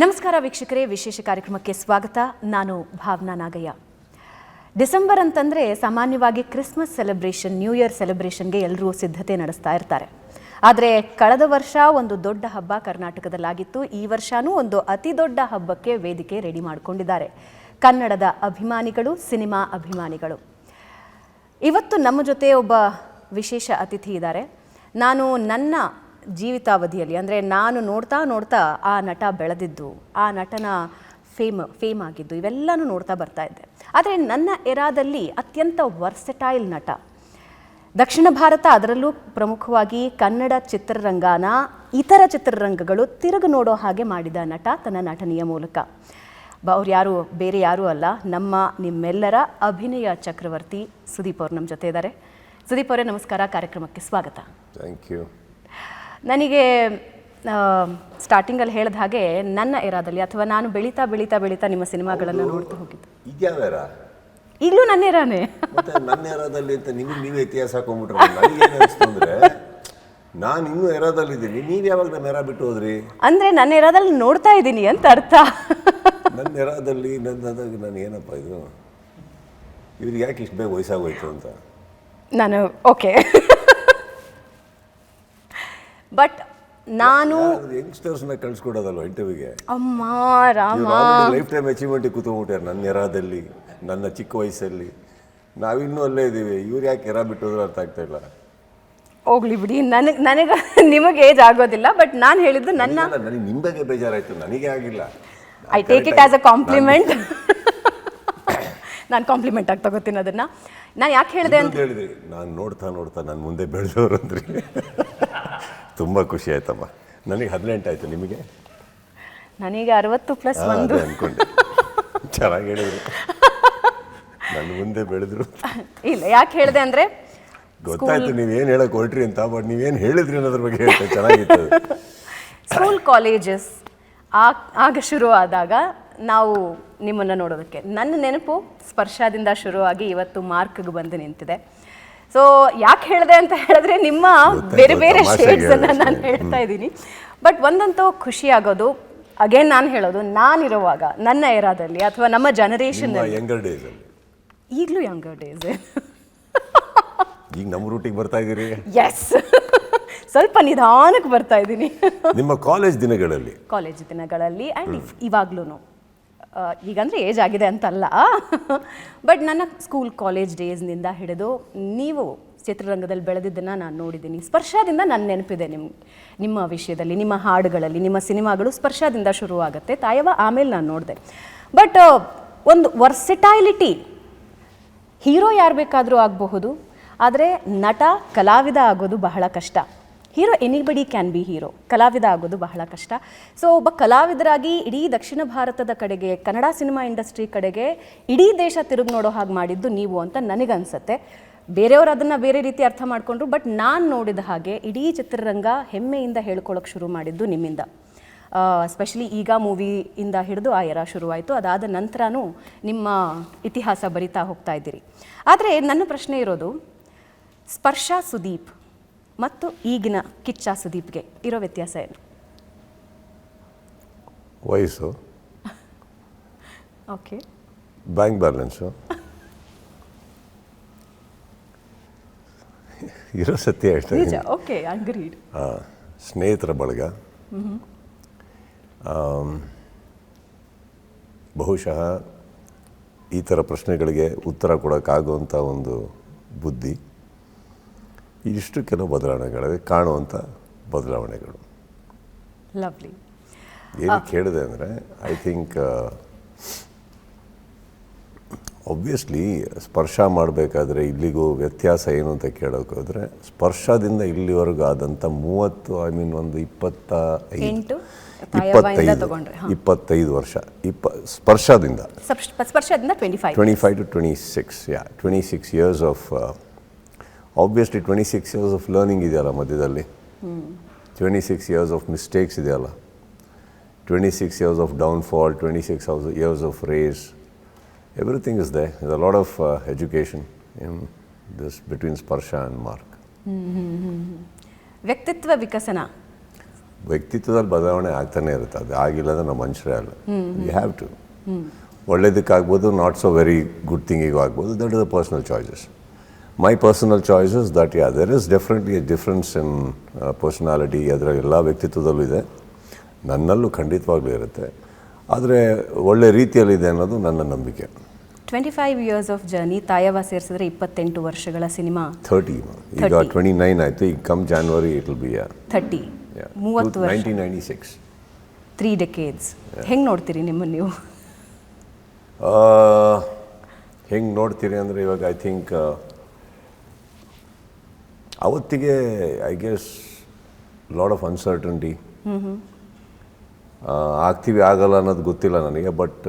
ನಮಸ್ಕಾರ ವೀಕ್ಷಕರೇ, ವಿಶೇಷ ಕಾರ್ಯಕ್ರಮಕ್ಕೆ ಸ್ವಾಗತ. ನಾನು ಭಾವನಾ ನಾಗಯ್ಯ. ಡಿಸೆಂಬರ್ ಅಂತಂದರೆ ಸಾಮಾನ್ಯವಾಗಿ ಕ್ರಿಸ್ಮಸ್ ಸೆಲೆಬ್ರೇಷನ್, ನ್ಯೂ ಇಯರ್ ಸೆಲೆಬ್ರೇಷನ್ಗೆ ಎಲ್ಲರೂ ಸಿದ್ಧತೆ ನಡೆಸ್ತಾ ಇರ್ತಾರೆ. ಆದರೆ ಕಳೆದ ವರ್ಷ ಒಂದು ದೊಡ್ಡ ಹಬ್ಬ ಕರ್ನಾಟಕದಲ್ಲಾಗಿತ್ತು. ಈ ವರ್ಷವೂ ಒಂದು ಅತಿ ದೊಡ್ಡ ಹಬ್ಬಕ್ಕೆ ವೇದಿಕೆ ರೆಡಿ ಮಾಡಿಕೊಂಡಿದ್ದಾರೆ ಕನ್ನಡದ ಅಭಿಮಾನಿಗಳು, ಸಿನಿಮಾ ಅಭಿಮಾನಿಗಳು. ಇವತ್ತು ನಮ್ಮ ಜೊತೆ ಒಬ್ಬ ವಿಶೇಷ ಅತಿಥಿ ಇದ್ದಾರೆ. ನಾನು ನನ್ನ ಜೀವಿತಾವಧಿಯಲ್ಲಿ, ಅಂದರೆ ನಾನು ನೋಡ್ತಾ ಆ ನಟ ಬೆಳೆದಿದ್ದು, ಆ ನಟನ ಫೇಮ್ ಆಗಿದ್ದು, ಇವೆಲ್ಲನೂ ನೋಡ್ತಾ ಬರ್ತಾ ಇದ್ದೆ. ಆದರೆ ನನ್ನ ಎರಾದಲ್ಲಿ ಅತ್ಯಂತ ವರ್ಸಟೈಲ್ ನಟ, ದಕ್ಷಿಣ ಭಾರತ, ಅದರಲ್ಲೂ ಪ್ರಮುಖವಾಗಿ ಕನ್ನಡ ಚಿತ್ರರಂಗನ ಇತರ ಚಿತ್ರರಂಗಗಳು ತಿರುಗು ನೋಡೋ ಹಾಗೆ ಮಾಡಿದ ನಟ ತನ್ನ ನಟನೆಯ ಮೂಲಕ. ಅವ್ರು ಯಾರು ಬೇರೆ ಯಾರೂ ಅಲ್ಲ, ನಿಮ್ಮೆಲ್ಲರ ಅಭಿನಯ ಚಕ್ರವರ್ತಿ ಸುದೀಪ್ ಅವರು ನಮ್ಮ ಜೊತೆ ಇದ್ದಾರೆ. ಸುದೀಪ್ ಅವರೇ, ನಮಸ್ಕಾರ, ಕಾರ್ಯಕ್ರಮಕ್ಕೆ ಸ್ವಾಗತ. Thank you. ನನಗೆ ಸ್ಟಾರ್ಟಿಂಗಲ್ಲಿ ಹೇಳಿದ ಹಾಗೆ ನನ್ನ ಎರಾದಲ್ಲಿ, ಅಥವಾ ನಾನು ಬೆಳೀತಾ ನಿಮ್ಮ ಸಿನಿಮಾಗಳನ್ನು ನೋಡ್ತಾ ಹೋಗಿದ್ದು. ಈಗಲೂ ನನ್ನ ಎರಾನೇ. ನನ್ನ ಎರಾದಲ್ಲಿ ಅಂತ ನೀವೇ ಇತಿಹಾಸ ಹಾಕೊಂಡ್ಬಿಟ್ರೆ ನನಗೇನಿಸ್ತಂದ್ರೆ, ನಾನು ಇನ್ನೂ ಎರಾದಲ್ಲಿದ್ದೀನಿ, ನೀವು ಯಾವಾಗ ನನ್ನ ಎರಾ ಬಿಟ್ಟು ಹೋದ್ರಿ? ಅಂದರೆ ನನ್ನ ಎರಾದಲ್ಲಿ ನೋಡ್ತಾ ಇದ್ದೀನಿ ಅಂತ ಅರ್ಥ. ನನ್ನ ಎರಾದಲ್ಲಿ ನಾನು ಏನಪ್ಪ ಇದು, ಇವ್ರಿಗೆ ಯಾಕೆ ಇಷ್ಟು ಬೇಗ ವಯಸ್ಸಾಗೋಯ್ತು ಅಂತ ನಾನು ಓಕೆ. ಬಟ್ ನಾನು ಯಂಗ್ಸ್ಟರ್ಸ್ನ ಕಳ್ಸ್ಕೊಡೋದಲ್ವ ಇಂಟರ್ವ್ಯೂಗೆ. ಅಮ್ಮ ರಾಮ, ಲೈಫ್ ಟೈಮ್ ಅಚೀವ್ಮೆಂಟಿಗೆ ಕೂತ್ಕೊಂಡ್ಬಿಟ್ಟಾರೆ ನನ್ನ ಎರಾದಲ್ಲಿ, ನನ್ನ ಚಿಕ್ಕ ವಯಸ್ಸಲ್ಲಿ. ನಾವಿನ್ನೂ ಅಲ್ಲೇ ಇದ್ದೀವಿ, ಇವ್ರು ಯಾಕೆ ಎರಾ ಬಿಟ್ಟೋದ್ರು ಅರ್ಥ ಆಗ್ತಾ ಇಲ್ಲ. ಹೋಗ್ಲಿ ಬಿಡಿ, ನನಗೆ ನಿಮಗೆ ಏಜ್ ಆಗೋದಿಲ್ಲ. ಬಟ್ ನಾನು ಹೇಳಿದ್ದು ನನಗೆ ನಿಮ್ಮ ಬಗ್ಗೆ ಬೇಜಾರಾಯ್ತು, ನನಗೆ ಆಗಿಲ್ಲ. I take it as a compliment. ನಾನು ಕಾಂಪ್ಲಿಮೆಂಟ್ ಆಗಿ ತಗೋತೀನಿ ಅದನ್ನು. ನಾನು ಯಾಕೆ ಹೇಳಿದೆ ಅಂತ ಹೇಳಿದ್ರಿ, ನಾನು ನೋಡ್ತಾ ನನ್ನ ಮುಂದೆ ಬೆಳೆದವರು ಅಂದ್ರಿ. ತುಂಬ ಖುಷಿ ಆಯ್ತಮ್ಮ. ನನಗೆ 18 ಆಯಿತು, ನಿಮಗೆ? ನನಗೆ 60+1 ಅಂದ್ಕೊಂಡೆ. ಚೆನ್ನಾಗಿ ಹೇಳಿದ್ರು, ನನ್ನ ಮುಂದೆ ಬೆಳೆದ್ರು. ಇಲ್ಲ, ಯಾಕೆ ಹೇಳಿದೆ ಅಂದರೆ ಗೊತ್ತಾಯ್ತು ನೀವೇನು ಹೇಳಕ್ಕೆ ಹೊರಟ್ರಿ ಅಂತ. ಬಟ್ ನೀವೇನು ಹೇಳಿದ್ರಿ ಅನ್ನೋದ್ರ ಬಗ್ಗೆ ಹೇಳ್ತಾರೆ, ಚೆನ್ನಾಗಿತ್ತು. ಸ್ಕೂಲ್ ಕಾಲೇಜಸ್ ಆಗ ಶುರು ಆದಾಗ ನಾವು ನಿಮ್ಮನ್ನು ನೋಡೋದಕ್ಕೆ ನನ್ನ ನೆನಪು ಸ್ಪರ್ಶದಿಂದ ಶುರುವಾಗಿ ಇವತ್ತು ಮಾರ್ಕ್ಗೆ ಬಂದು ನಿಂತಿದೆ. ಸೊ ಯಾಕೆ ಹೇಳಿದೆ ಅಂತ ಹೇಳಿದ್ರೆ, ನಿಮ್ಮ ಬೇರೆ ಬೇರೆ ಶೇಡ್ಸನ್ನು ನಾನು ಹೇಳ್ತಾ ಇದ್ದೀನಿ. ಬಟ್ ಒಂದಂತೂ ಖುಷಿ ಆಗೋದು, ಅಗೇನ್ ನಾನು ಹೇಳೋದು, ನಾನಿರುವಾಗ ನನ್ನ ಎರಾದಲ್ಲಿ ಅಥವಾ ನಮ್ಮ ಜನರೇಷನ್, ಈಗಲೂ ಯಂಗರ್ ಡೇಸ್, ಈಗ ನಮ್ಮ ರೂಟಿಗೆ ಬರ್ತಾ ಇದ್ದೀರಿ. ಎಸ್, ಸ್ವಲ್ಪ ನಿಧಾನಕ್ಕೆ ಬರ್ತಾ ಇದ್ದೀನಿ. ನಿಮ್ಮ ಕಾಲೇಜ್ ದಿನಗಳಲ್ಲಿ ಆ್ಯಂಡ್ ಇವಾಗ್ಲೂ, ಈಗಂದರೆ ಏಜ್ ಆಗಿದೆ ಅಂತಲ್ಲ, ಬಟ್ ನನ್ನ ಸ್ಕೂಲ್ ಕಾಲೇಜ್ ಡೇಸ್ನಿಂದ ಹಿಡಿದು ನೀವು ಚಿತ್ರರಂಗದಲ್ಲಿ ಬೆಳೆದಿದ್ದನ್ನು ನಾನು ನೋಡಿದ್ದೀನಿ. ಸ್ಪರ್ಶದಿಂದ ನನ್ನ ನೆನಪಿದೆ ನಿಮ್ಮ ವಿಷಯದಲ್ಲಿ, ನಿಮ್ಮ ಹಾಡುಗಳಲ್ಲಿ, ನಿಮ್ಮ ಸಿನಿಮಾಗಳು ಸ್ಪರ್ಶದಿಂದ ಶುರುವಾಗುತ್ತೆ. ತಾಯವ ಆಮೇಲೆ ನಾನು ನೋಡಿದೆ. ಬಟ್ ಒಂದು ವರ್ಸಿಟೈಲಿಟಿ, ಹೀರೋ ಯಾರು ಬೇಕಾದರೂ ಆಗಬಹುದು, ಆದರೆ ನಟ, ಕಲಾವಿದ ಆಗೋದು ಬಹಳ ಕಷ್ಟ. Hero anybody can be hero, ಕಲಾವಿದ ಆಗೋದು ಬಹಳ ಕಷ್ಟ. ಸೊ ಒಬ್ಬ ಕಲಾವಿದರಾಗಿ ಇಡೀ ದಕ್ಷಿಣ ಭಾರತದ ಕಡೆಗೆ, ಕನ್ನಡ ಸಿನಿಮಾ ಇಂಡಸ್ಟ್ರಿ ಕಡೆಗೆ ಇಡೀ ದೇಶ ತಿರುಗಿ ನೋಡೋ ಹಾಗೆ ಮಾಡಿದ್ದು ನೀವು ಅಂತ ನನಗನ್ಸುತ್ತೆ. ಬೇರೆಯವರು ಅದನ್ನು ಬೇರೆ ರೀತಿ ಅರ್ಥ ಮಾಡಿಕೊಂಡ್ರು. ಬಟ್ ನಾನು ನೋಡಿದ ಹಾಗೆ ಇಡೀ ಚಿತ್ರರಂಗ ಹೆಮ್ಮೆಯಿಂದ ಹೇಳ್ಕೊಳ್ಳೋಕೆ ಶುರು ಮಾಡಿದ್ದು ನಿಮ್ಮಿಂದ. ಎಸ್ಪೆಷಲಿ ಈಗ ಮೂವಿಯಿಂದ ಹಿಡಿದು ಆ ಎರಾ ಶುರುವಾಯಿತು. ಅದಾದ ನಂತರನೂ ನಿಮ್ಮ ಇತಿಹಾಸ ಬರಿತಾ ಹೋಗ್ತಾ ಇದ್ದೀರಿ. ಆದರೆ ನನ್ನ ಪ್ರಶ್ನೆ ಇರೋದು, ಸ್ಪರ್ಶ ಸುದೀಪ್ ಮತ್ತು ಈಗಿನ ಕಿಚ್ಚ ಸುದೀಪ್ಗೆ ಇರೋ ವ್ಯತ್ಯಾಸ ಏನು? ವಯಸ್ಸು, ಓಕೆ, ಬ್ಯಾಂಕ್ ಬ್ಯಾಲೆನ್ಸು, ಇರೋ ಸತ್ಯ ಹೇಳ್ತಾರೆ. Okay, agreed. ಸ್ನೇಹಿತರ ಬಳಗ, ಬಹುಶಃ ಈ ಥರ ಪ್ರಶ್ನೆಗಳಿಗೆ ಉತ್ತರ ಕೊಡೋಕ್ಕಾಗುವಂಥ ಒಂದು ಬುದ್ಧಿ, ಇಷ್ಟು ಕೆಲವು ಬದಲಾವಣೆಗಳಿವೆ, ಕಾಣುವಂಥ ಬದಲಾವಣೆಗಳು. ಲವ್ಲಿ. ಏನಕ್ಕೆ ಹೇಳಿದೆ ಅಂದರೆ, ಐ ಥಿಂಕ್ ಒಬ್ವಿಯಸ್ಲಿ ಸ್ಪರ್ಶ ಮಾಡಬೇಕಾದ್ರೆ ಇಲ್ಲಿಗೂ ವ್ಯತ್ಯಾಸ ಏನು ಅಂತ ಕೇಳೋಕೆ ಹೋದರೆ, ಸ್ಪರ್ಶದಿಂದ ಇಲ್ಲಿವರೆಗೂ ಆದಂಥ 25 ವರ್ಷ, ಸ್ಪರ್ಶದಿಂದ 25 to 26 years of obviously 26 years of learning ಇದೆಯಲ್ಲ ಮಧ್ಯದಲ್ಲಿ, 26 years of mistakes ಇದೆಯಲ್ಲ, 26 years of downfall, 26 years of race, everything is there. There's a lot of education in this between Sparsha and Mark. ವ್ಯಕ್ತಿತ್ವ ವಿಕಸನ ವ್ಯಕ್ತಿತ್ವದಲ್ಲಿ ಬದಲಾವಣೆ ಆಗ್ತಾನೆ ಇರುತ್ತೆ. ಅದು ಆಗಿಲ್ಲ ಅಂದರೆ ನಾವು ಮನುಷ್ಯರೇ ಅಲ್ಲ. You have to. ಒಳ್ಳೇದಕ್ಕಾಗ್ಬೋದು, ನಾಟ್ ಸೊ ವೆರಿ ಗುಡ್ ಥಿಂಗಿಗೂ ಆಗ್ಬೋದು. That is the personal choices. My personal choices that there is definitely a difference in personality. ಅದರ ಎಲ್ಲ ವ್ಯಕ್ತಿತ್ವದಲ್ಲೂ ಇದೆ, ನನ್ನಲ್ಲೂ ಖಂಡಿತವಾಗ್ಲೂ ಇರುತ್ತೆ. ಆದರೆ ಒಳ್ಳೆ ರೀತಿಯಲ್ಲಿದೆ ಅನ್ನೋದು ನನ್ನ ನಂಬಿಕೆ. 25 ಇಯರ್ಸ್ ಆಫ್ ಜರ್ನಿ, ತಾಯವ್ವ ಸೇರಿಸಿದ್ರೆ 28 ವರ್ಷಗಳ ಸಿನಿಮಾ. 30 ಈಗ 29 ಆಯಿತು. ಈಗ come January it will be 30 30 ವರ್ಷ, 1996. 3 decades. ಹೆಂಗೆ ನೋಡ್ತೀರಿ ನಿಮ್ಮನ್ನು ನೀವು? ಹೆಂಗೆ ನೋಡ್ತೀರಿ ಅಂದರೆ ಇವಾಗ ಐ ಥಿಂಕ್ ಅವತ್ತಿಗೆ I guess lot of uncertainty. ಆಗ್ತೀವಿ ಆಗಲ್ಲ ಅನ್ನೋದು ಗೊತ್ತಿಲ್ಲ ನನಗೆ. ಬಟ್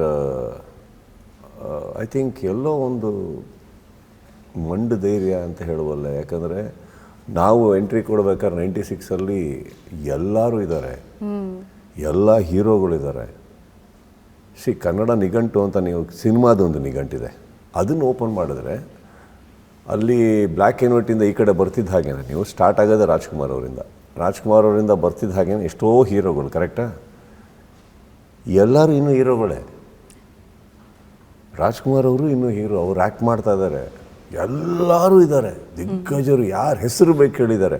ಐ ಥಿಂಕ್ ಎಲ್ಲೋ ಒಂದು ಮಂಡು ಧೈರ್ಯ ಅಂತ ಹೇಳುವಲ್ಲ. ಯಾಕಂದರೆ ನಾವು ಎಂಟ್ರಿ ಕೊಡ್ಬೇಕಾದ್ರೆ 96ಅಲ್ಲಿ ಎಲ್ಲರೂ ಇದ್ದಾರೆ, ಎಲ್ಲ ಹೀರೋಗಳಿದ್ದಾರೆ. ಕನ್ನಡ ನಿಘಂಟು ಅಂತ ನೀವು ಸಿನಿಮಾದೊಂದು ನಿಘಂಟಿದೆ, ಅದನ್ನು ಓಪನ್ ಮಾಡಿದ್ರೆ ಅಲ್ಲಿ ಬ್ಲ್ಯಾಕ್ ಆ್ಯಂಡ್ ವೈಟಿಂದ ಈ ಕಡೆ ಬರ್ತಿದ್ದ ಹಾಗೇ ನೀವು ಸ್ಟಾರ್ಟ್ ಆಗೋದೇ ರಾಜ್ಕುಮಾರ್ ಅವರಿಂದ ಬರ್ತಿದ್ದ ಹಾಗೇ ಎಷ್ಟೋ ಹೀರೋಗಳು. ಕರೆಕ್ಟಾ? ಎಲ್ಲರೂ ಇನ್ನೂ ಹೀರೋಗಳೇ. ರಾಜ್ಕುಮಾರ್ ಅವರು ಇನ್ನೂ ಹೀರೋ, ಅವ್ರು ಆ್ಯಕ್ಟ್ ಮಾಡ್ತಾ ಇದ್ದಾರೆ. ಎಲ್ಲರೂ ಇದ್ದಾರೆ, ದಿಗ್ಗಜರು, ಯಾರ ಹೆಸರು ಬೇಕು ಹೇಳಿದ್ದಾರೆ.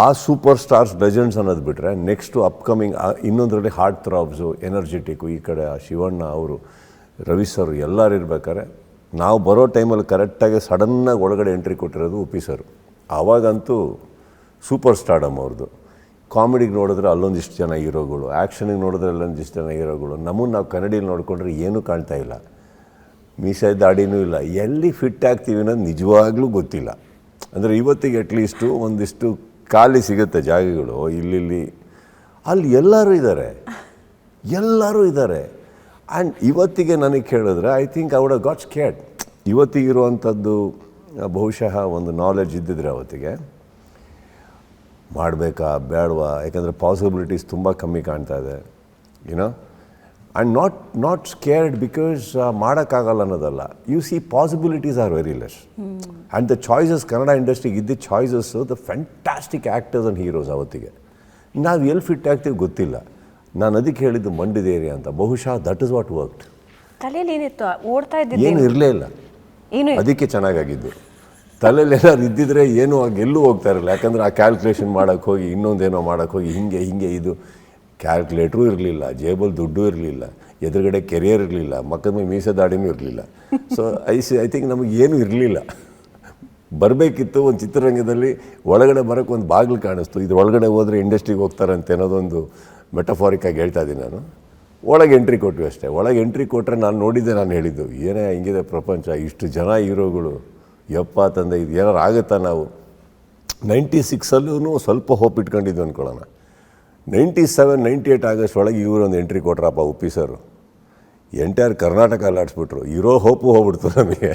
ಆ ಸೂಪರ್ ಸ್ಟಾರ್ಸ್ ಲೆಜೆಂಡ್ಸ್ ಅನ್ನೋದು ಬಿಟ್ಟರೆ ನೆಕ್ಸ್ಟು ಅಪ್ಕಮಿಂಗ್ ಇನ್ನೊಂದರಲ್ಲಿ ಹಾರ್ಟ್ ಥ್ರಾಬ್ಸು, ಎನರ್ಜೆಟಿಕ್ಕು, ಈ ಕಡೆ ಶಿವಣ್ಣ ಅವರು, ರವಿ ಸರ್ ಎಲ್ಲರೂ ಇರ್ಬೇಕಾದ್ರೆ ನಾವು ಬರೋ ಟೈಮಲ್ಲಿ ಕರೆಕ್ಟಾಗಿ ಸಡನ್ನಾಗಿ ಒಳಗಡೆ ಎಂಟ್ರಿ ಕೊಟ್ಟಿರೋದು ಉಪ್ಪಿ ಸರ್. ಆವಾಗಂತೂ ಸೂಪರ್ ಸ್ಟಾರ್ಡಮ್ ಅವ್ರದ್ದು. ಕಾಮಿಡಿಗೆ ನೋಡಿದ್ರೆ ಅಲ್ಲೊಂದಿಷ್ಟು ಜನ ಹೀರೋಗಳು, ಆ್ಯಕ್ಷನಿಗೆ ನೋಡಿದ್ರೆ ಅಲ್ಲೊಂದಿಷ್ಟು ಜನ ಹೀರೋಗಳು. ನಮ್ಮನ್ನು ನಾವು ಕನ್ನಡಿಯಲ್ಲಿ ನೋಡಿಕೊಂಡ್ರೆ ಏನೂ ಕಾಣ್ತಾ ಇಲ್ಲ, ಮೀಸೆ ದಾಡಿನೂ ಇಲ್ಲ. ಎಲ್ಲಿ ಫಿಟ್ ಆಗ್ತೀವಿ ಅನ್ನೋದು ನಿಜವಾಗ್ಲೂ ಗೊತ್ತಿಲ್ಲ. ಅಂದರೆ ಇವತ್ತಿಗೆ ಅಟ್ಲೀಸ್ಟು ಒಂದಿಷ್ಟು ಖಾಲಿ ಸಿಗುತ್ತೆ ಜಾಗಗಳು ಇಲ್ಲಿ. ಅಲ್ಲಿ ಎಲ್ಲರೂ ಇದ್ದಾರೆ. ಆ್ಯಂಡ್ ಇವತ್ತಿಗೆ ನನಗೆ ಕೇಳಿದ್ರೆ I think I would have got scared. ಇವತ್ತಿಗಿರುವಂಥದ್ದು ಬಹುಶಃ ಒಂದು ನಾಲೆಡ್ಜ್ ಇದ್ದಿದ್ರೆ ಅವತ್ತಿಗೆ ಮಾಡಬೇಕಾ ಬೇಡವಾ, ಯಾಕಂದರೆ ಪಾಸಿಬಿಲಿಟೀಸ್ ತುಂಬ ಕಮ್ಮಿ ಕಾಣ್ತಾ ಇದೆ, you know. And not scared because ಮಾಡೋಕ್ಕಾಗಲ್ಲ ಅನ್ನೋದಲ್ಲ. You see possibilities are very less. And the choices, Kannada ಇಂಡಸ್ಟ್ರಿಗೆ ಇದ್ದ choices, the fantastic actors and heroes ಅವತ್ತಿಗೆ. ನಾವು ಎಲ್ಲಿ ಫಿಟ್ ಆಗ್ತೀವಿ ಗೊತ್ತಿಲ್ಲ. ನಾನು ಅದಕ್ಕೆ ಹೇಳಿದ್ದು ಮಂಡಿದೇರಿ ಅಂತ. ಬಹುಶಃ ದಟ್ ಇಸ್ ವಾಟ್ ವರ್ಕ್ಡ್. ತಲೆಯಲ್ಲಿ ಏನಿತ್ತು? ಓಡ್ತಾ ಇದ್ದಿದ್ದು ಏನು ಇರಲೇ ಇಲ್ಲ, ಅದಕ್ಕೆ ಚೆನ್ನಾಗಾಗಿದ್ದು. ತಲೆಯಲ್ಲಿ ಏನಾದ್ರು ಇದ್ದಿದ್ರೆ ಏನೂ ಎಲ್ಲೂ ಹೋಗ್ತಾ ಇರಲಿಲ್ಲ. ಯಾಕಂದರೆ ಆ ಕ್ಯಾಲ್ಕುಲೇಷನ್ ಮಾಡೋಕ್ಕೆ ಹೋಗಿ ಇನ್ನೊಂದೇನೋ ಮಾಡೋಕ್ಕೆ ಹೋಗಿ ಹಿಂಗೆ ಇದು ಕ್ಯಾಲ್ಕುಲೇಟ್ರೂ ಇರಲಿಲ್ಲ, ಜೇಬಲ್ಲಿ ದುಡ್ಡು ಇರಲಿಲ್ಲ, ಎದುರುಗಡೆ ಕೆರಿಯರ್ ಇರಲಿಲ್ಲ, ಮಕ್ಕದ ಮೇಲೆ ಮೀಸೆ ದಾಡಿನೂ ಇರಲಿಲ್ಲ. ಸೊ ಐ ಥಿಂಕ್ ನಮಗೆ ಏನೂ ಇರಲಿಲ್ಲ. ಬರಬೇಕಿತ್ತು ಒಂದು ಚಿತ್ರರಂಗದಲ್ಲಿ ಒಳಗಡೆ ಬರೋಕ್ಕೆ ಒಂದು ಬಾಗಿಲು ಕಾಣಿಸ್ತು. ಇದ್ರ ಒಳಗಡೆ ಹೋದರೆ ಇಂಡಸ್ಟ್ರಿಗೆ ಹೋಗ್ತಾರಂತೆ ಅನ್ನೋದೊಂದು ಮೆಟಫಾರಿಕ್ಕಾಗಿ ಹೇಳ್ತಾ ಇದ್ದೀನಿ ನಾನು. ಒಳಗೆ ಎಂಟ್ರಿ ಕೊಟ್ವಿ ಅಷ್ಟೇ. ಒಳಗೆ ಎಂಟ್ರಿ ಕೊಟ್ಟರೆ ನಾನು ನೋಡಿದ್ದೆ, ನಾನು ಹೇಳಿದ್ದು ಏನೇ ಹಿಂಗಿದೆ ಪ್ರಪಂಚ, ಇಷ್ಟು ಜನ ಹೀರೋಗಳು, ಯಪ್ಪ ತಂದೆ, ಇದು ಏನಾರು ಆಗುತ್ತಾ. ನಾವು 96ಅಲ್ಲೂ ಸ್ವಲ್ಪ ಹೋಪ್ ಇಟ್ಕೊಂಡಿದ್ದು ಅಂದ್ಕೊಳ್ಳೋಣ. 97, 98 ಆಗಸ್ಟ್ ಒಳಗೆ ಇವರೊಂದು ಎಂಟ್ರಿ ಕೊಟ್ರಪ್ಪ ಉಪ್ಪಿ ಸರು. ಎಂಟೈರ್ ಕರ್ನಾಟಕ ಅಲ್ಲಾಡಿಸ್ಬಿಟ್ರು. ಇರೋ ಹೋಪು ಹೋಗ್ಬಿಡ್ತು ನಮಗೆ,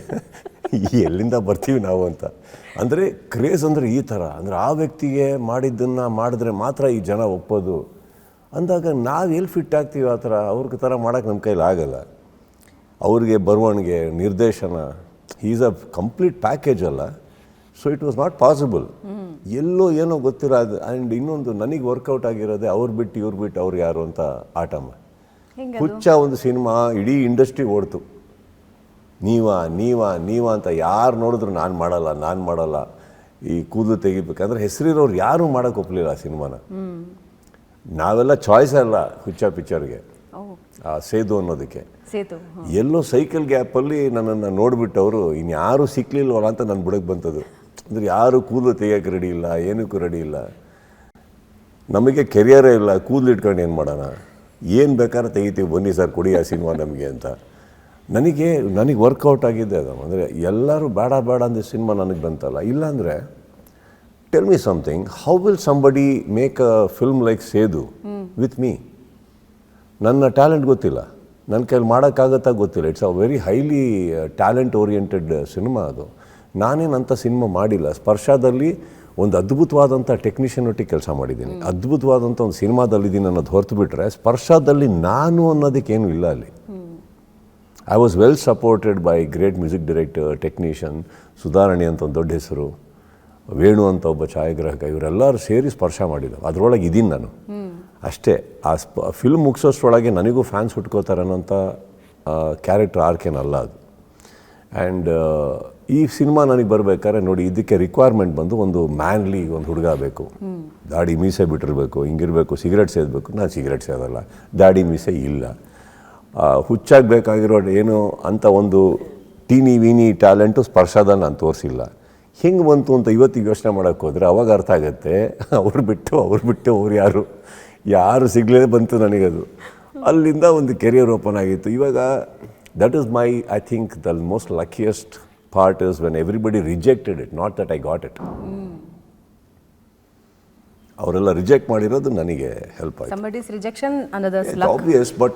ಎಲ್ಲಿಂದ ಬರ್ತೀವಿ ನಾವು ಅಂತ. ಅಂದರೆ ಕ್ರೇಜ್ ಅಂದರೆ ಈ ಥರ. ಅಂದರೆ ಆ ವ್ಯಕ್ತಿಗೆ ಮಾಡಿದ್ದನ್ನು ಮಾಡಿದ್ರೆ ಮಾತ್ರ ಈ ಜನ ಒಪ್ಪೋದು ಅಂದಾಗ ನಾವು ಎಲ್ಲಿ ಫಿಟ್ ಆಗ್ತೀವಿ ಆ ಥರ. ಅವ್ರಿಗೆ ಥರ ಮಾಡೋಕ್ಕೆ ನಮ್ಮ ಕೈಲಿ ಆಗಲ್ಲ. ಅವ್ರಿಗೆ ಬರವಣಿಗೆ, ನಿರ್ದೇಶನ, ಈಸ್ ಅ ಕಂಪ್ಲೀಟ್ ಪ್ಯಾಕೇಜ್ ಅಲ್ಲ. So it was not possible. ಎಲ್ಲೋ ಏನೋ ಗೊತ್ತಿಲ್ಲ ಅದು. ಆ್ಯಂಡ್ ಇನ್ನೊಂದು ನನಗೆ ವರ್ಕೌಟ್ ಆಗಿರೋದೆ ಅವ್ರು ಬಿಟ್ಟು ಇವ್ರು ಬಿಟ್ಟು ಅವ್ರು ಯಾರು ಅಂತ ಆಟಮ್ಮ. ಹುಚ್ಚ ಒಂದು ಸಿನಿಮಾ ಇಡೀ ಇಂಡಸ್ಟ್ರಿ ಓಡ್ತು. ನೀವ ಅಂತ ಯಾರು ನೋಡಿದ್ರು ನಾನು ಮಾಡಲ್ಲ. ಈ ಕೂದಲು ತೆಗಿಬೇಕಂದ್ರೆ ಹೆಸರಿರೋರು ಯಾರೂ ಮಾಡೋಕ್ಕೆ ಒಪ್ಪಲಿಲ್ಲ ಆ ಸಿನಿಮಾನ. ನಾವೆಲ್ಲ ಚಾಯ್ಸ್ ಅಲ್ಲ ಹುಚ್ಚ ಪಿಕ್ಚರ್ಗೆ, ಆ ಸೇದು ಅನ್ನೋದಕ್ಕೆ. ಎಲ್ಲೋ ಸೈಕಲ್ ಗ್ಯಾಪಲ್ಲಿ ನನ್ನನ್ನು ನೋಡಿಬಿಟ್ಟವರು ಇನ್ಯಾರೂ ಸಿಕ್ಕಲಿಲ್ವಲ್ಲ ಅಂತ ನನ್ನ ಬುಡಕ್ಕೆ ಬಂತದ್ದು. ಅಂದರೆ ಯಾರು ಕೂದಲು ತೆಗಿಯೋಕ್ಕೆ ರೆಡಿ ಇಲ್ಲ, ಏನಕ್ಕೂ ರೆಡಿ ಇಲ್ಲ. ನಮಗೆ ಕೆರಿಯರೇ ಇಲ್ಲ, ಕೂದಲು ಇಟ್ಕೊಂಡು ಏನು ಮಾಡೋಣ, ಏನು ಬೇಕಾದ್ರೆ ತೆಗಿತೀವಿ, ಬನ್ನಿ ಸರ್ ಕೊಡಿ ಆ ಸಿನಿಮಾ ನಮಗೆ ಅಂತ. ನನಗೆ ವರ್ಕೌಟ್ ಆಗಿದ್ದೆ ಅದು. ಅಂದರೆ ಎಲ್ಲರೂ ಬೇಡ ಅಂದ ಸಿನಿಮಾ ನನಗೆ ಬಂತಲ್ಲ. ಇಲ್ಲಾಂದರೆ tell me something, how will somebody make a film like ಸೇದು ವಿತ್ ಮೀ? ನನ್ನ ಟ್ಯಾಲೆಂಟ್ ಗೊತ್ತಿಲ್ಲ, ನನ್ನ ಕೈಲಿ ಮಾಡೋಕ್ಕಾಗತ್ತಾ ಗೊತ್ತಿಲ್ಲ. It's a very highly talent oriented cinema ಅದು. ನಾನೇನಂಥ ಸಿನಿಮಾ ಮಾಡಿಲ್ಲ. ಸ್ಪರ್ಶದಲ್ಲಿ ಒಂದು ಅದ್ಭುತವಾದಂಥ ಟೆಕ್ನಿಷಿಯನ್ ಒಟ್ಟಿಗೆ ಕೆಲಸ ಮಾಡಿದ್ದೀನಿ, ಅದ್ಭುತವಾದಂಥ ಒಂದು ಸಿನಿಮಾದಲ್ಲಿದ್ದೀನಿ ಅನ್ನೋದು ಹೊರತು ಬಿಟ್ಟರೆ ಸ್ಪರ್ಶದಲ್ಲಿ ನಾನು ಅನ್ನೋದಕ್ಕೇನು ಇಲ್ಲ ಅಲ್ಲಿ. I was well supported by great music director, technician, ಸುಧಾರಣಿ ಅಂತ ಒಂದು ದೊಡ್ಡ ಹೆಸರು. ವೇಣು ಅಂತ ಒಬ್ಬ ಛಾಯಾಗ್ರಾಹಕ, ಇವರೆಲ್ಲರೂ ಸೇರಿ ಸ್ಪರ್ಶ ಮಾಡಿದ್ದು. ಅದರೊಳಗೆ ಇದ್ದೀನಿ ನಾನು ಅಷ್ಟೇ. ಆ ಫಿಲ್ಮ್ ಮುಗಿಸೋಷ್ಟ್ರೊಳಗೆ ನನಗೂ ಫ್ಯಾನ್ಸ್ ಹುಟ್ಕೋತಾರೆ ಅನ್ನೋಂಥ ಕ್ಯಾರೆಕ್ಟರ್ ಆರ್ಕೇನಲ್ಲ ಅದು. ಆ್ಯಂಡ್ ಈ ಸಿನಿಮಾ ನನಗೆ ಬರಬೇಕಾದ್ರೆ ನೋಡಿ, ಇದಕ್ಕೆ ರಿಕ್ವೈರ್ಮೆಂಟ್ ಬಂದು ಒಂದು ಮ್ಯಾನ್ಲಿ ಒಂದು ಹುಡುಗ ಬೇಕು, ದಾಡಿ ಮೀಸೆ ಬಿಟ್ಟಿರಬೇಕು, ಹಿಂಗಿರಬೇಕು, ಸಿಗರೆಟ್ ಸೇದಬೇಕು. ನಾನು ಸಿಗರೆಟ್ ಸೇದಲ್ಲ, ದಾಡಿ ಮೀಸೆ ಇಲ್ಲ. ಹುಚ್ಚಾಗಬೇಕಾಗಿರೋ ಏನು ಅಂತ ಒಂದು ಟೀನಿ ವೀನಿ ಟ್ಯಾಲೆಂಟು ಸ್ಪರ್ಶದಲ್ಲಿ ನಾನು ತೋರಿಸಿಲ್ಲ. ಹಿಂಗೆ ಬಂತು ಅಂತ ಇವತ್ತಿಗೆ ಯೋಚನೆ ಮಾಡೋಕ್ಕೆ ಹೋದರೆ ಅವಾಗ ಅರ್ಥ ಆಗುತ್ತೆ, ಅವ್ರು ಬಿಟ್ಟು ಅವ್ರು ಯಾರು ಸಿಗಲೇ ಬಂತು ನನಗದು. ಅಲ್ಲಿಂದ ಒಂದು ಕೆರಿಯರ್ ಓಪನ್ ಆಗಿತ್ತು. ಇವಾಗ that is my, I think the most luckiest part is when everybody rejected it, not that I got it. ಅವರೆಲ್ಲ ರಿಜೆಕ್ಟ್ ಮಾಡಿರೋದು ನನಗೆ ಹೆಲ್ಪ್ ಆಯಿತು. Somebody's rejection, another's luck. Obvious, but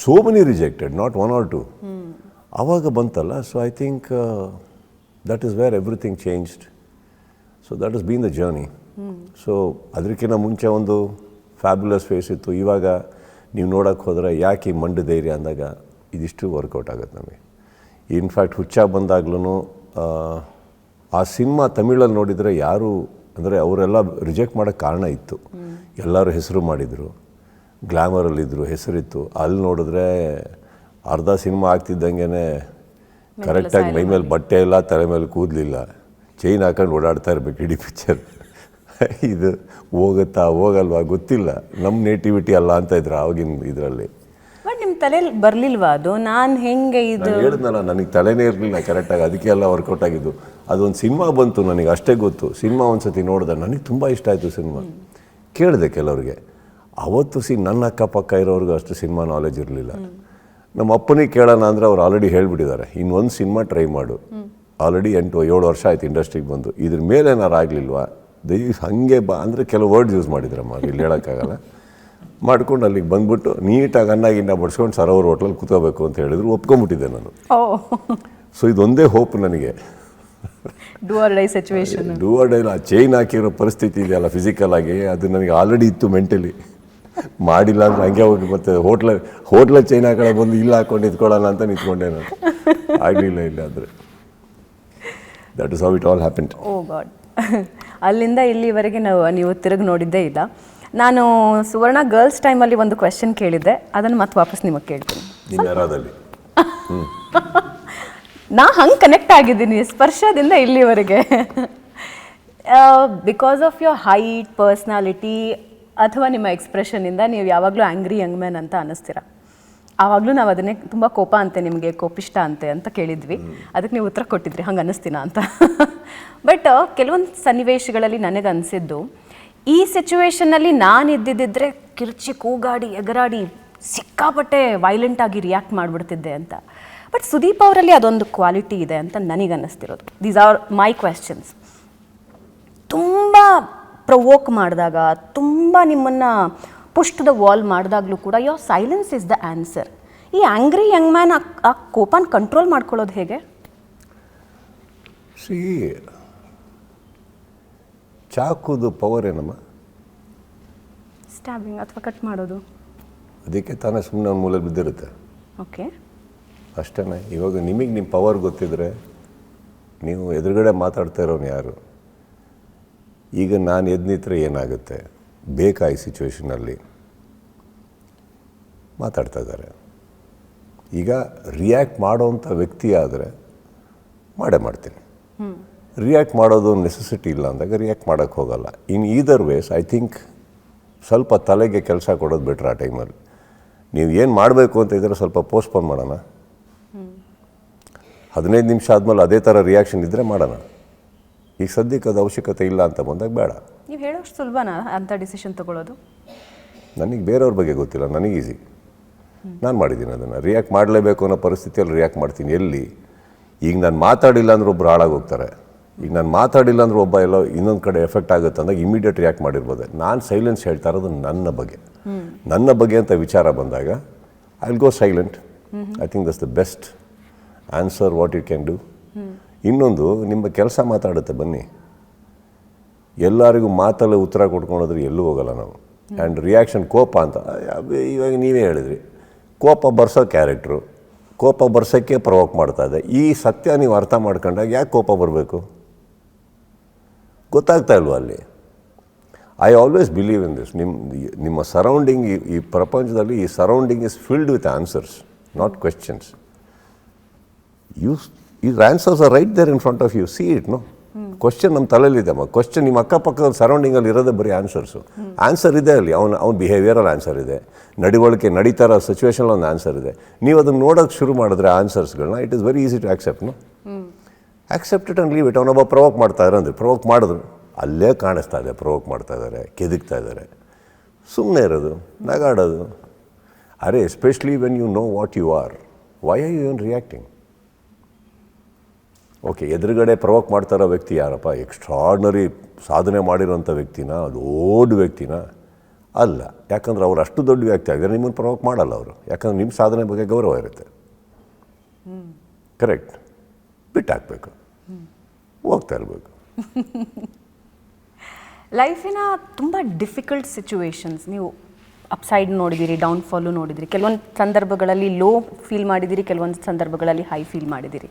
so many rejected, not one or two. ಆವಾಗ ಬಂತಲ್ಲ. So I think that is where everything changed. So that is been the journey. So ಅದಕ್ಕಿಂತ ಮುಂಚೆ ಒಂದು fabulous face ಇತ್ತು. ಇವಾಗ ನೀವು ನೋಡೋಕ್ಕೆ ಹೋದರೆ ಯಾಕೆ ಈ ಮಂಡು ಧೈರ್ಯ ಅಂದಾಗ ಇದಿಷ್ಟು ವರ್ಕೌಟ್ ಆಗುತ್ತೆ ನಮಗೆ. ಇನ್ಫ್ಯಾಕ್ಟ್ ಹುಚ್ಚಾಗಿ ಬಂದಾಗ್ಲೂ ಆ ಸಿನಿಮಾ ತಮಿಳಲ್ಲಿ ನೋಡಿದರೆ ಯಾರು ಅಂದರೆ ಅವರೆಲ್ಲ ರಿಜೆಕ್ಟ್ ಮಾಡೋಕ್ಕೆ ಕಾರಣ ಇತ್ತು. ಎಲ್ಲರೂ ಹೆಸರು ಮಾಡಿದರು, ಗ್ಲ್ಯಾಮರಲ್ಲಿದ್ದರು, ಹೆಸರಿತ್ತು. ಅಲ್ಲಿ ನೋಡಿದ್ರೆ ಅರ್ಧ ಸಿನಿಮಾ ಆಗ್ತಿದ್ದಂಗೆ ಕರೆಕ್ಟಾಗಿ ಮೈ ಮೇಲೆ ಬಟ್ಟೆ ಇಲ್ಲ, ತಲೆ ಮೇಲೆ ಕೂದಲಿಲ್ಲ, ಚೈನ್ ಹಾಕೊಂಡು ಓಡಾಡ್ತಾ ಇರಬೇಕು ಇಡೀ ಪಿಕ್ಚರ್. ಇದು ಹೋಗುತ್ತಾ ಹೋಗಲ್ವಾ ಗೊತ್ತಿಲ್ಲ, ನಮ್ಮ ನೇಟಿವಿಟಿ ಅಲ್ಲ ಅಂತ ಇದ್ರು ಆವಾಗಿನ ಇದರಲ್ಲಿ. ಬಟ್ ನಿಮ್ಮ ತಲೆಯಲ್ಲಿ ಬರಲಿಲ್ವಾ ಅದು? ನಾನು ಹೆಂಗೆ ಇದು ಹೇಳಿದ್ನಲ್ಲ, ನನಗೆ ತಲೆನೇ ಇರಲಿಲ್ಲ ಕರೆಕ್ಟಾಗಿ, ಅದಕ್ಕೆ ಎಲ್ಲ ವರ್ಕೌಟ್ ಆಗಿದ್ದು. ಅದೊಂದು ಸಿನಿಮಾ ಬಂತು ನನಗೆ, ಅಷ್ಟೇ ಗೊತ್ತು. ಸಿನಿಮಾ ಒಂದು ಸತಿ ನೋಡಿದೆ, ನನಗೆ ತುಂಬ ಇಷ್ಟ ಆಯಿತು ಸಿನಿಮಾ. ಕೇಳಿದೆ ಕೆಲವ್ರಿಗೆ, ಅವತ್ತು ನನ್ನ ಅಕ್ಕಪಕ್ಕ ಇರೋರ್ಗೂ ಅಷ್ಟು ಸಿನಿಮಾ ನಾಲೆಜ್ ಇರಲಿಲ್ಲ. ನಮ್ಮ ಅಪ್ಪನಿಗೆ ಕೇಳೋಣ ಅಂದರೆ ಅವ್ರು ಆಲ್ರೆಡಿ ಹೇಳಿಬಿಟ್ಟಿದ್ದಾರೆ, ಇನ್ನೊಂದು ಸಿನಿಮಾ ಟ್ರೈ ಮಾಡು, ಆಲ್ರೆಡಿ 7 ವರ್ಷ ಆಯ್ತು ಇಂಡಸ್ಟ್ರಿಗೆ ಬಂದು, ಇದ್ರ ಮೇಲೆ ಏನಾರು ಆಗಲಿಲ್ವಾ ಹಾಗೆ ಬಾ ಅಂದರೆ ಕೆಲವು ವರ್ಡ್ಸ್ ಯೂಸ್ ಮಾಡಿದ್ರಮ್ಮ, ಇಲ್ಲಿ ಹೇಳೋಕ್ಕಾಗಲ್ಲ. ಮಾಡ್ಕೊಂಡು ಅಲ್ಲಿಗೆ ಬಂದ್ಬಿಟ್ಟು ನೀಟಾಗಿ ಅನ್ನಾಗಿನ್ನ ಬಡ್ಸ್ಕೊಂಡು ಸರೋವರ್ ಹೋಟ್ಲಲ್ಲಿ ಕೂತ್ಕೋಬೇಕು ಅಂತ ಹೇಳಿದ್ರು, ಒಪ್ಕೊಂಡ್ಬಿಟ್ಟಿದ್ದೆ ನಾನು. ಸೊ ಇದೊಂದೇ ಹೋಪ್ ನನಗೆ. Do or die situation, do or die. ಆ ಚೈನ್ ಹಾಕಿರೋ ಪರಿಸ್ಥಿತಿ ಇದೆಯಲ್ಲ ಫಿಸಿಕಲ್ ಆಗಿ, ಅದು ನನಗೆ ಆಲ್ರೆಡಿ ಇತ್ತು ಮೆಂಟಲಿ. ಮಾಡಿಲ್ಲ ಅಂದ್ರೆ ಹಂಗೆ ಹೋಗಿ ಮತ್ತೆ ಹೋಟ್ಲ ಚೈನ್ ಹಾಕೊಳ್ಳೋ ಬಂದು ಇಲ್ಲ ಹಾಕೊಂಡು ನಿಂತ್ಕೊಳ್ಳೋಣ ಅಂತ ನಿಂತ್ಕೊಂಡೆ ನಾನು. ಆಗಲಿಲ್ಲ ಇಲ್ಲ ಅಂದರೆ that is how it all happened. Oh God. ಅಲ್ಲಿಂದ ಇಲ್ಲಿವರೆಗೆ ನೀವು ತಿರುಗಿ ನೋಡಿದ್ದೇ ಇಲ್ಲ. ನಾನು ಸುವರ್ಣ ಗರ್ಲ್ಸ್ ಟೈಮಲ್ಲಿ ಒಂದು ಕ್ವೆಶನ್ ಕೇಳಿದ್ದೆ, ಅದನ್ನು ಮತ್ತೆ ವಾಪಸ್ ನಿಮಗೆ ಕೇಳ್ತೀನಿ. ನಾ ಹಂಗೆ ಕನೆಕ್ಟ್ ಆಗಿದ್ದೀನಿ ಸ್ಪರ್ಶದಿಂದ ಇಲ್ಲಿವರೆಗೆ. Because of your height, personality ಅಥವಾ ನಿಮ್ಮ ಎಕ್ಸ್ಪ್ರೆಷನಿಂದ ನೀವು ಯಾವಾಗಲೂ ಆ್ಯಂಗ್ರಿ ಯಂಗ್ ಮ್ಯಾನ್ ಅಂತ ಅನ್ನಿಸ್ತೀರ. ಆವಾಗಲೂ ನಾವು ಅದನ್ನೇ ತುಂಬ ಕೋಪ ಅಂತೆ ನಿಮಗೆ, ಕೋಪಿಷ್ಟ ಅಂತೆ ಅಂತ ಕೇಳಿದ್ವಿ. ಅದಕ್ಕೆ ನೀವು ಉತ್ತರ ಕೊಟ್ಟಿದ್ರಿ ಹಂಗೆ ಅನ್ನಿಸ್ತೀನ ಅಂತ. ಬಟ್ ಕೆಲವೊಂದು ಸನ್ನಿವೇಶಗಳಲ್ಲಿ ನನಗೆ ಅನಿಸಿದ್ದು, ಈ ಸಿಚುವೇಶನ್ನಲ್ಲಿ ನಾನು ಇದ್ದಿದ್ದರೆ ಕಿರ್ಚಿ ಕೂಗಾಡಿ ಎಗರಾಡಿ ಸಿಕ್ಕಾಪಟ್ಟೆ ವೈಲೆಂಟಾಗಿ ರಿಯಾಕ್ಟ್ ಮಾಡಿಬಿಡ್ತಿದ್ದೆ ಅಂತ. ಬಟ್ ಸುದೀಪ್ ಅವರಲ್ಲಿ ಅದೊಂದು ಕ್ವಾಲಿಟಿ ಇದೆ ಅಂತ ನನಗೆ ಅನ್ನಿಸ್ತಿರೋದು. These are my questions. ತುಂಬ ಪ್ರವೋಕ್ ಮಾಡಿದಾಗ, ತುಂಬ ನಿಮ್ಮನ್ನು ಪುಷ್ ಟು ದ ವಾಲ್ ಮಾಡಿದಾಗಲೂ ಕೂಡ your silence is the answer. ಈ ಆ್ಯಂಗ್ರಿ ಯಂಗ್ ಮ್ಯಾನ್ ಆ ಕೋಪನ ಕಂಟ್ರೋಲ್ ಮಾಡ್ಕೊಳ್ಳೋದು ಹೇಗೆ? ಚಾಕುದು ಪವರ್ ಏನಮ್ಮ? ಸ್ಟ್ಯಾಬಿಂಗ್ ಅಥವಾ ಕಟ್ ಮಾಡೋದು. ಅದಕ್ಕೆ ತಾನೇ ಸುಮ್ಮನೆ ಒಂದು ಮೂಲೆ ಬಿದ್ದಿರುತ್ತೆ. ಓಕೆ, ಅಷ್ಟೇ. ಇವಾಗ ನಿಮಗೆ ನಿಮ್ಮ ಪವರ್ ಗೊತ್ತಿದ್ರೆ ನೀವು ಎದುರುಗಡೆ ಮಾತಾಡ್ತಾ ಇರೋನು ಯಾರು? ಈಗ ನಾನು ಎದ್ದು ನಿಂತರೆ ಏನಾಗುತ್ತೆ? ಬೇಕಾ ಈ ಸಿಚುವೇಷನಲ್ಲಿ ಮಾತಾಡ್ತಾ ಇದ್ದಾರೆ. ಈಗ ರಿಯಾಕ್ಟ್ ಮಾಡೋವಂಥ ವ್ಯಕ್ತಿ ಆದರೆ ಮಾಡೇ ಮಾಡ್ತೀನಿ. ರಿಯಾಕ್ಟ್ ಮಾಡೋದು ನೆಸೆಸಿಟಿ ಇಲ್ಲ ಅಂದಾಗ ರಿಯಾಕ್ಟ್ ಮಾಡೋಕ್ಕೆ ಹೋಗಲ್ಲ. ಇನ್ ಈದರ್ ವೇಸ್ ಐ ಥಿಂಕ್ ಸ್ವಲ್ಪ ತಲೆಗೆ ಕೆಲಸ ಕೊಡೋದು ಬೆಟ್ರ್. ಆ ಟೈಮಲ್ಲಿ ನೀವು ಏನು ಮಾಡಬೇಕು ಅಂತ ಇದ್ದರೆ ಸ್ವಲ್ಪ ಪೋಸ್ಟ್ಪೋನ್ ಮಾಡೋಣ. 15 ನಿಮಿಷ ಆದಮೇಲೆ ಅದೇ ಥರ ರಿಯಾಕ್ಷನ್ ಇದ್ದರೆ ಮಾಡೋಣ. ಈಗ ಸದ್ಯಕ್ಕೆ ಅದು ಅವಶ್ಯಕತೆ ಇಲ್ಲ ಅಂತ ಬಂದಾಗ ಬೇಡ. ನೀವು ಹೇಳೋಷ್ಟು ಸುಲಭನಾ ಅಂಥ ಡಿಸಿಷನ್ ತೊಗೊಳ್ಳೋದು? ನನಗೆ ಬೇರೆಯವ್ರ ಬಗ್ಗೆ ಗೊತ್ತಿಲ್ಲ, ನನಗೆ ಈಸಿ. ನಾನು ಮಾಡಿದ್ದೀನಿ ಅದನ್ನು. ರಿಯಾಕ್ಟ್ ಮಾಡಲೇಬೇಕು ಅನ್ನೋ ಪರಿಸ್ಥಿತಿಯಲ್ಲಿ ರಿಯಾಕ್ಟ್ ಮಾಡ್ತೀನಿ. ಎಲ್ಲಿ ಈಗ ನಾನು ಮಾತಾಡಿಲ್ಲ ಅಂದ್ರೆ ಒಬ್ಬರು ಹಾಳಾಗೋಗ್ತಾರೆ. ಈಗ ನಾನು ಮಾತಾಡಿಲ್ಲ ಅಂದ್ರೆ ಒಬ್ಬ ಎಲ್ಲೋ ಇನ್ನೊಂದು ಕಡೆ ಎಫೆಕ್ಟ್ ಆಗುತ್ತೆ ಅಂದಾಗ ಇಮಿಡಿಯೇಟ್ ರಿಯಾಕ್ಟ್ ಮಾಡಿರ್ಬೋದು. ನಾನು ಸೈಲೆನ್ಸ್ ಹೇಳ್ತಾ ಇರೋದು ನನ್ನ ಬಗ್ಗೆ ಅಂತ ವಿಚಾರ ಬಂದಾಗ I will go silent. I think that's the best answer what you can do. ಇನ್ನೊಂದು, ನಿಮ್ಮ ಕೆಲಸ ಮಾತಾಡುತ್ತೆ. ಬನ್ನಿ, ಎಲ್ಲರಿಗೂ ಮಾತಲ್ಲೇ ಉತ್ತರ ಕೊಟ್ಕೊಂಡೋದ್ರೆ ಎಲ್ಲೂ ಹೋಗಲ್ಲ ನಾವು. ಆ್ಯಂಡ್ ರಿಯಾಕ್ಷನ್ ಕೋಪ ಅಂತ ಇವಾಗ ನೀವೇ ಹೇಳಿದ್ರಿ, ಕೋಪ ಬರ್ಸೋ ಕ್ಯಾರೆಕ್ಟ್ರು, ಕೋಪ ಬರ್ಸೋಕ್ಕೆ ಪ್ರವೋಕ್ ಮಾಡ್ತಾ ಇದೆ. ಈ ಸತ್ಯ ನೀವು ಅರ್ಥ ಮಾಡ್ಕೊಂಡಾಗ ಯಾಕೆ ಕೋಪ ಬರಬೇಕು? ಗೊತ್ತಾಗ್ತಾ ಇಲ್ವ ಅಲ್ಲಿ? I always believe in this. ನಿಮ್ಮ ಸರೌಂಡಿಂಗ್, ಈ ಪ್ರಪಂಚದಲ್ಲಿ ಈ surrounding is filled with answers, not questions. Your answers are right there in front of you. See it, no? Question ನಮ್ಮ ತಲೆಯಲ್ಲಿದೆ ಅಮ್ಮ. ಕ್ವಶನ್ ನಿಮ್ಮ ಅಕ್ಕಪಕ್ಕದ ಸರೌಂಡಿಂಗಲ್ಲಿ ಇರೋದೇ ಬರೀ ಆನ್ಸರ್ಸು. ಆನ್ಸರ್ ಇದೆ ಅಲ್ಲಿ, ಅವನ ಬಿಹೇವಿಯರಲ್ಲಿ ಆನ್ಸರ್ ಇದೆ, ನಡೀತಾ ಇರೋ ಸಿಚುವೇಶನಲ್ಲಿ ಒಂದು ಆನ್ಸರ್ ಇದೆ. ನೀವು ಅದನ್ನು ನೋಡೋಕ್ಕೆ ಶುರು ಮಾಡಿದ್ರೆ ಆನ್ಸರ್ಸ್ಗಳನ್ನ, it is very easy to accept, no? Accept it and leave it. ಅವನೊಬ್ಬ ಪ್ರವೋಕ್ ಮಾಡ್ತಾ ಇರೋ ಅಂದ್ರೆ ಪ್ರವೋಕ್ ಮಾಡಿದ್ರು ಅಲ್ಲೇ ಕಾಣಿಸ್ತಾ ಇದೆ, ಪ್ರವೋಕ್ ಮಾಡ್ತಾ ಇದ್ದಾರೆ, ಕೆದಕ್ತಾ ಇದ್ದಾರೆ. ಸುಮ್ಮನೆ ಇರೋದು, ನಗಾಡೋದು. ಅರೆ, especially when you know what you are, why are you even reacting? Okay, ಎದುರುಗಡೆ ಪ್ರವೋಕ್ ಮಾಡ್ತಾ ಇರೋ ವ್ಯಕ್ತಿ ಯಾರಪ್ಪ? ಎಕ್ಸ್ಟ್ರಾರ್ಡ್ನರಿ ಸಾಧನೆ ಮಾಡಿರೋಂಥ ವ್ಯಕ್ತಿನ, ದೊಡ್ಡ ವ್ಯಕ್ತಿನ? ಅಲ್ಲ. ಯಾಕಂದ್ರೆ ಅವ್ರು ಅಷ್ಟು ದೊಡ್ಡ ವ್ಯಕ್ತಿ ಆಗಿದ್ರೆ ನಿಮ್ಮನ್ನು ಪ್ರವೋಕ್ ಮಾಡಲ್ಲ ಅವರು. ಯಾಕಂದ್ರೆ ನಿಮ್ಮ ಸಾಧನೆ ಬಗ್ಗೆ ಗೌರವ ಇರುತ್ತೆ. ಕರೆಕ್ಟ್. ಬಿಟ್ಟಾಕಬೇಕು, ಹೋಗ್ತಾ ಇರಬೇಕು. ಲೈಫಿನ ತುಂಬ ಡಿಫಿಕಲ್ಟ್ ಸಿಚುವೇಶನ್ಸ್ ನೀವು ಅಪ್ಸೈಡ್ ನೋಡಿದ್ದೀರಿ, ಡೌನ್ಫಾಲು ನೋಡಿದಿರಿ. ಕೆಲವೊಂದು ಸಂದರ್ಭಗಳಲ್ಲಿ ಲೋ ಫೀಲ್ ಮಾಡಿದ್ದೀರಿ, ಕೆಲವೊಂದು ಸಂದರ್ಭಗಳಲ್ಲಿ ಹೈ ಫೀಲ್ ಮಾಡಿದ್ದೀರಿ.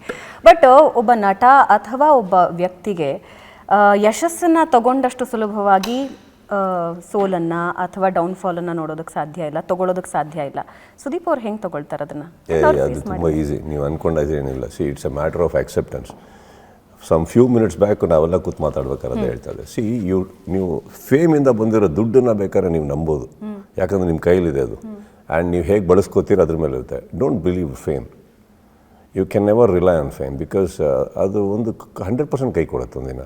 ಬಟ್ ಒಬ್ಬ ನಟ ಅಥವಾ ಒಬ್ಬ ವ್ಯಕ್ತಿಗೆ ಯಶಸ್ಸನ್ನು ತಗೊಂಡಷ್ಟು ಸುಲಭವಾಗಿ ಸೋಲನ್ನು ಅಥವಾ ಡೌನ್ಫಾಲನ್ನು ನೋಡೋದಕ್ಕೆ ಸಾಧ್ಯ ಇಲ್ಲ, ತೊಗೊಳೋದಕ್ಕೆ ಸಾಧ್ಯ ಇಲ್ಲ. ಸುದೀಪ್ ಅವ್ರು ಹೆಂಗೆ ತೊಗೊಳ್ತಾರೆ ಅದನ್ನು? ಅದು ತುಂಬ ಈಸಿ. ನೀವು ಅಂದ್ಕೊಂಡೇನಿಲ್ಲ. See, it's a matter of acceptance. Some few minutes back ನಾವೆಲ್ಲ ಕೂತು ಮಾತಾಡ್ಬೇಕಾದ್ರೆ ಹೇಳ್ತಾ ಇದ್ದೆ, ಸಿ, ನೀವು ಫೇಮಿಂದ ಬಂದಿರೋ ದುಡ್ಡನ್ನು ಬೇಕಾದ್ರೆ ನೀವು ನಂಬೋದು, ಯಾಕಂದರೆ ನಿಮ್ಮ ಕೈಲಿದೆ ಅದು. ಆ್ಯಂಡ್ ನೀವು ಹೇಗೆ ಬಳಸ್ಕೋತೀರ ಅದ್ರ ಮೇಲೆ ಇರುತ್ತೆ. Don't believe fame. You can never rely on fame, because ಅದು ಒಂದು 100% ಕೈ ಕೊಡುತ್ತೆ ಒಂದಿನ.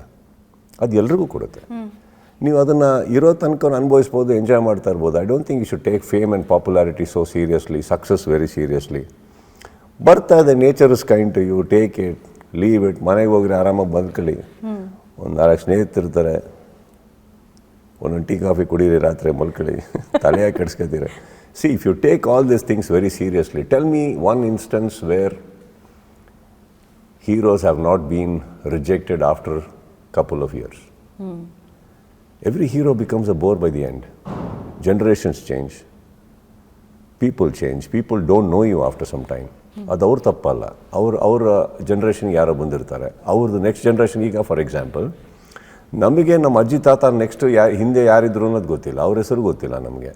ಅದು ಎಲ್ರಿಗೂ ಕೊಡುತ್ತೆ. ನೀವು ಅದನ್ನು ಇರೋ ತನಕ ಅನುಭವಿಸ್ಬೋದು, ಎಂಜಾಯ್ ಮಾಡ್ತಾ ಇರ್ಬೋದು. I don't think you should take fame and popularity so seriously, success very seriously. ಬರ್ತಾ ಇದೆ, nature is kind to you, take it, leave it. ಮನೆಗೆ ಹೋಗ್ರಿ, ಆರಾಮಾಗಿ ಬದುಕಲಿ. ಒಂದು 4 ಸ್ನೇಹಿತರಿರ್ತಾರೆ, ಒಂದೊಂದು ಟೀ ಕಾಫಿ ಕುಡೀರಿ, ರಾತ್ರಿ ಮಲ್ಕೊಳ್ಳಿ, ತಲೆಯಾಗಿ ಕೆಡಿಸ್ಕೊತೀರ. See, if you take all these things very seriously, tell me one instance where heroes have not been rejected after couple of years. Every hero becomes a bore by the end. Generations change, people change, people don't know you after some time. ಅದು ಅವ್ರ ತಪ್ಪಲ್ಲ. ಅವ್ರ ಜನ್ರೇಷನ್ಗೆ ಯಾರೋ ಬಂದಿರ್ತಾರೆ, ಅವ್ರದ್ದು next generation. ಈಗ for example, ನಮಗೆ ನಮ್ಮ ಅಜ್ಜಿ ತಾತ ನೆಕ್ಸ್ಟ್ ಹಿಂದೆ ಯಾರಿದ್ರು ಅನ್ನೋದು ಗೊತ್ತಿಲ್ಲ, ಅವ್ರ ಹೆಸರು ಗೊತ್ತಿಲ್ಲ ನಮಗೆ.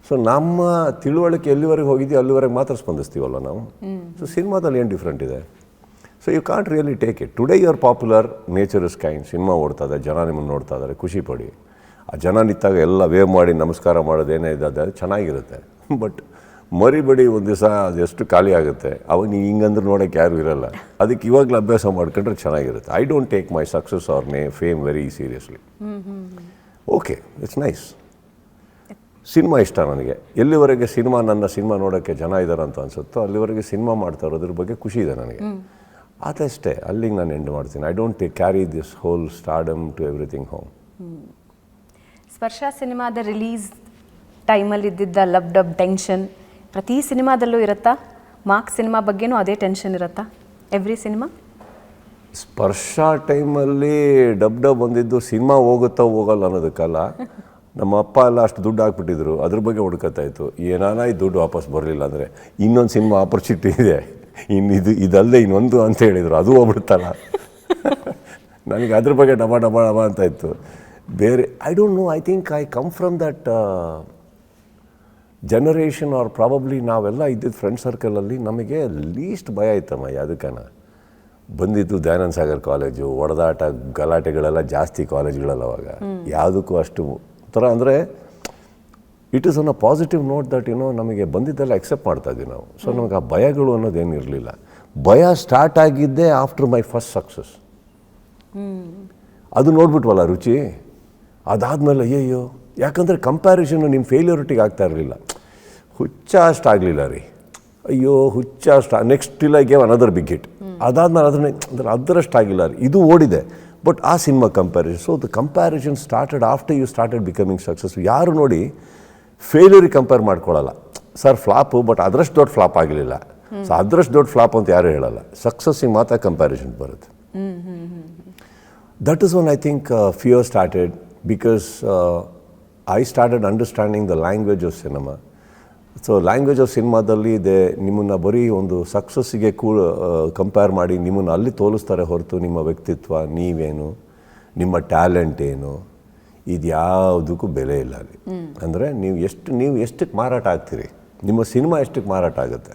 ಸೊ ನಮ್ಮ ತಿಳುವಳಿಕೆ ಎಲ್ಲಿವರೆಗೆ ಹೋಗಿದೆಯೋ ಅಲ್ಲಿವರೆಗೆ ಮಾತ್ರ ಸ್ಪಂದಿಸ್ತೀವಲ್ಲ ನಾವು. ಸೊ ಸಿನಿಮಾದಲ್ಲಿ ಏನು ಡಿಫ್ರೆಂಟ್ ಇದೆ? So you can't really take it. Today you are popular, nature is kind, cinema ಓಡ್ತಾ ಇದೆ, ಜನ ನಿಮ್ಮನ್ನು ನೋಡ್ತಾ ಇದ್ದಾರೆ, ಖುಷಿ ಪಡಿ. ಆ ಜನ ನಿಂತಾಗ ಎಲ್ಲ ವೇವ್ ಮಾಡಿ ನಮಸ್ಕಾರ ಮಾಡೋದೇನೇ ಇದೆ, ಅದು ಚೆನ್ನಾಗಿರುತ್ತೆ. ಬಟ್ ಮರಿಬೇಡಿ, ಒಂದು ದಿವಸ ಅದೆಷ್ಟು ಖಾಲಿ ಆಗುತ್ತೆ, ಅವಾಗ ನೀವು ಹಿಂಗಂದ್ರೆ ನೋಡೋಕ್ಕೆ ಯಾರೂ ಇರಲ್ಲ. ಅದಕ್ಕೆ ಇವಾಗಲೂ ಅಭ್ಯಾಸ ಮಾಡ್ಕೊಂಡ್ರೆ ಚೆನ್ನಾಗಿರುತ್ತೆ. I don't take my success or fame very seriously. Okay, it's nice. Cinema ಇಷ್ಟ ನನಗೆ. ಎಲ್ಲಿವರೆಗೆ ನನ್ನ ಸಿನಿಮಾ ನೋಡೋಕ್ಕೆ ಜನ ಇದ್ದಾರೆ ಅಂತ ಅನಿಸುತ್ತೋ ಅಲ್ಲಿವರೆಗೆ ಸಿನಿಮಾ ಮಾಡ್ತಾ ಇರೋದ್ರ ಬಗ್ಗೆ ಖುಷಿ ಇದೆ ನನಗೆ. ಅದಷ್ಟೇ, ಅಲ್ಲಿಗೆ ನಾನು ಎಂಡ್ ಮಾಡ್ತೀನಿ. I don't carry this whole stardom to everything home. Sparsha ಸಿನಿಮಾದ ರಿಲೀಸ್ ಟೈಮಲ್ಲಿ ಇದ್ದಿದ್ದ ಲವ್ ಡಬ್ ಟೆನ್ಷನ್ ಪ್ರತಿ ಸಿನಿಮಾದಲ್ಲೂ ಇರುತ್ತಾ? ಮಾರ್ಕ್ಸ್ ಸಿನಿಮಾ ಬಗ್ಗೆನೂ ಅದೇ ಟೆನ್ಷನ್ ಇರುತ್ತಾ ಎವ್ರಿ ಸಿನಿಮಾ? ಸ್ಪರ್ಶ ಟೈಮಲ್ಲಿ ಡಬ್ ಬಂದಿದ್ದು ಸಿನಿಮಾ ಹೋಗುತ್ತಾ ಹೋಗಲ್ಲ ಅನ್ನೋದಕ್ಕಲ್ಲ. ನಮ್ಮ ಅಪ್ಪ ಎಲ್ಲ ಅಷ್ಟು ದುಡ್ಡು ಹಾಕ್ಬಿಟ್ಟಿದ್ರು, ಅದ್ರ ಬಗ್ಗೆ ಹುಡ್ಕತ್ತಾ ಇತ್ತು. ಏನಾನ ಈ ದುಡ್ಡು ವಾಪಸ್ ಬರಲಿಲ್ಲ ಅಂದರೆ ಇನ್ನೊಂದು ಸಿನಿಮಾ ಆಪರ್ಚುನಿಟಿ ಇದೆ, ಇದಲ್ಲದೆ ಇನ್ನೊಂದು ಅಂತ ಹೇಳಿದರು, ಅದು ಹೋಗ್ಬಿಡ್ತಲ್ಲ. ನನಗೆ ಅದ್ರ ಬಗ್ಗೆ ಡಬ ಅಂತ ಇತ್ತು. ಬೇರೆ I don't know, I think I come from that generation. Or probably ನಾವೆಲ್ಲ ಇದ್ದಿದ್ದು ಫ್ರೆಂಡ್ ಸರ್ಕಲಲ್ಲಿ ನಮಗೆ ಲೀಸ್ಟ್ ಭಯ ಇತ್ತಮ್ಮ ಯಾವುದಕ್ಕನ. ಬಂದಿದ್ದು ದಯಾನಂದ ಸಾಗರ್ ಕಾಲೇಜು, ಹೊಡೆದಾಟ ಗಲಾಟೆಗಳೆಲ್ಲ ಜಾಸ್ತಿ ಕಾಲೇಜ್ಗಳಲ್ಲಿ ಅವಾಗ. ಯಾವುದಕ್ಕೂ ಅಷ್ಟು ಥರ ಅಂದರೆ it is on a positive note that ನಮಗೆ ಬಂದಿದ್ದೆಲ್ಲ ಎಕ್ಸೆಪ್ಟ್ ಮಾಡ್ತಾ ಇದ್ವಿ ನಾವು. ಸೊ ನಮಗೆ ಆ ಭಯಗಳು ಅನ್ನೋದೇನು ಇರಲಿಲ್ಲ. ಭಯ ಸ್ಟಾರ್ಟ್ ಆಗಿದ್ದೇ ಆಫ್ಟರ್ ಮೈ ಫಸ್ಟ್ ಸಕ್ಸಸ್. ಅದು ನೋಡ್ಬಿಟ್ವಲ್ಲ ರುಚಿ. ಅದಾದಮೇಲೆ ಅಯ್ಯಯ್ಯೋ, ಯಾಕಂದರೆ ಕಂಪ್ಯಾರಿಸನ್ನು ನಿಮ್ಮ ಫೇಲ್ಯೂರಿಟಿಗೆ ಆಗ್ತಾ ಇರಲಿಲ್ಲ. ಹುಚ್ಚ ಅಷ್ಟಾಗಲಿಲ್ಲ ರೀ, ಅಯ್ಯೋ ಹುಚ್ಚ ನೆಕ್ಸ್ಟ್ ಇಲ್ಲ ಗೇವ್ ಅನದರ್ ಬಿಗ್ ಹಿಟ್. ಅದಾದ್ಮೇಲೆ ಅದರಷ್ಟಾಗಿಲ್ಲ ರೀ, ಇದು ಓಡಿದೆ. ಬಟ್ ಆ cinema comparison. So the comparison started after you started becoming success. ಯಾರು ನೋಡಿ ಫೇಲ್ಯೂರಿಗೆ ಕಂಪೇರ್ ಮಾಡ್ಕೊಳ್ಳಲ್ಲ. ಸರ್ ಫ್ಲಾಪು, ಬಟ್ ಅದರಷ್ಟು ದೊಡ್ಡ ಫ್ಲಾಪ್ ಆಗಲಿಲ್ಲ. ಸೊ ಅದರಷ್ಟು ದೊಡ್ಡ ಫ್ಲಾಪ್ ಅಂತ ಯಾರೂ ಹೇಳಲ್ಲ. ಸಕ್ಸಸ್ಸಿಗೆ ಮಾತ್ರ ಕಂಪ್ಯಾರಿಸನ್ ಬರುತ್ತೆ. That is one I think fear started, because I started understanding the language of cinema. So language of ಸಿನಿಮಾದಲ್ಲಿ ಇದೆ ನಿಮ್ಮನ್ನು ಬರೀ ಒಂದು ಸಕ್ಸಸ್ಸಿಗೆ ಕಂಪೇರ್ ಮಾಡಿ ನಿಮ್ಮನ್ನು ಅಲ್ಲಿ ತೋಲಿಸ್ತಾರೆ ಹೊರತು ನಿಮ್ಮ ವ್ಯಕ್ತಿತ್ವ ನೀವೇನು ನಿಮ್ಮ ಟ್ಯಾಲೆಂಟ್ ಏನು ಇದು ಯಾವುದಕ್ಕೂ ಬೆಲೆ ಇಲ್ಲ ಅಲ್ಲಿ. ಅಂದರೆ ನೀವು ಎಷ್ಟಕ್ಕೆ ಮಾರಾಟ ಆಗ್ತೀರಿ, ನಿಮ್ಮ ಸಿನಿಮಾ ಎಷ್ಟಕ್ಕೆ ಮಾರಾಟ ಆಗುತ್ತೆ.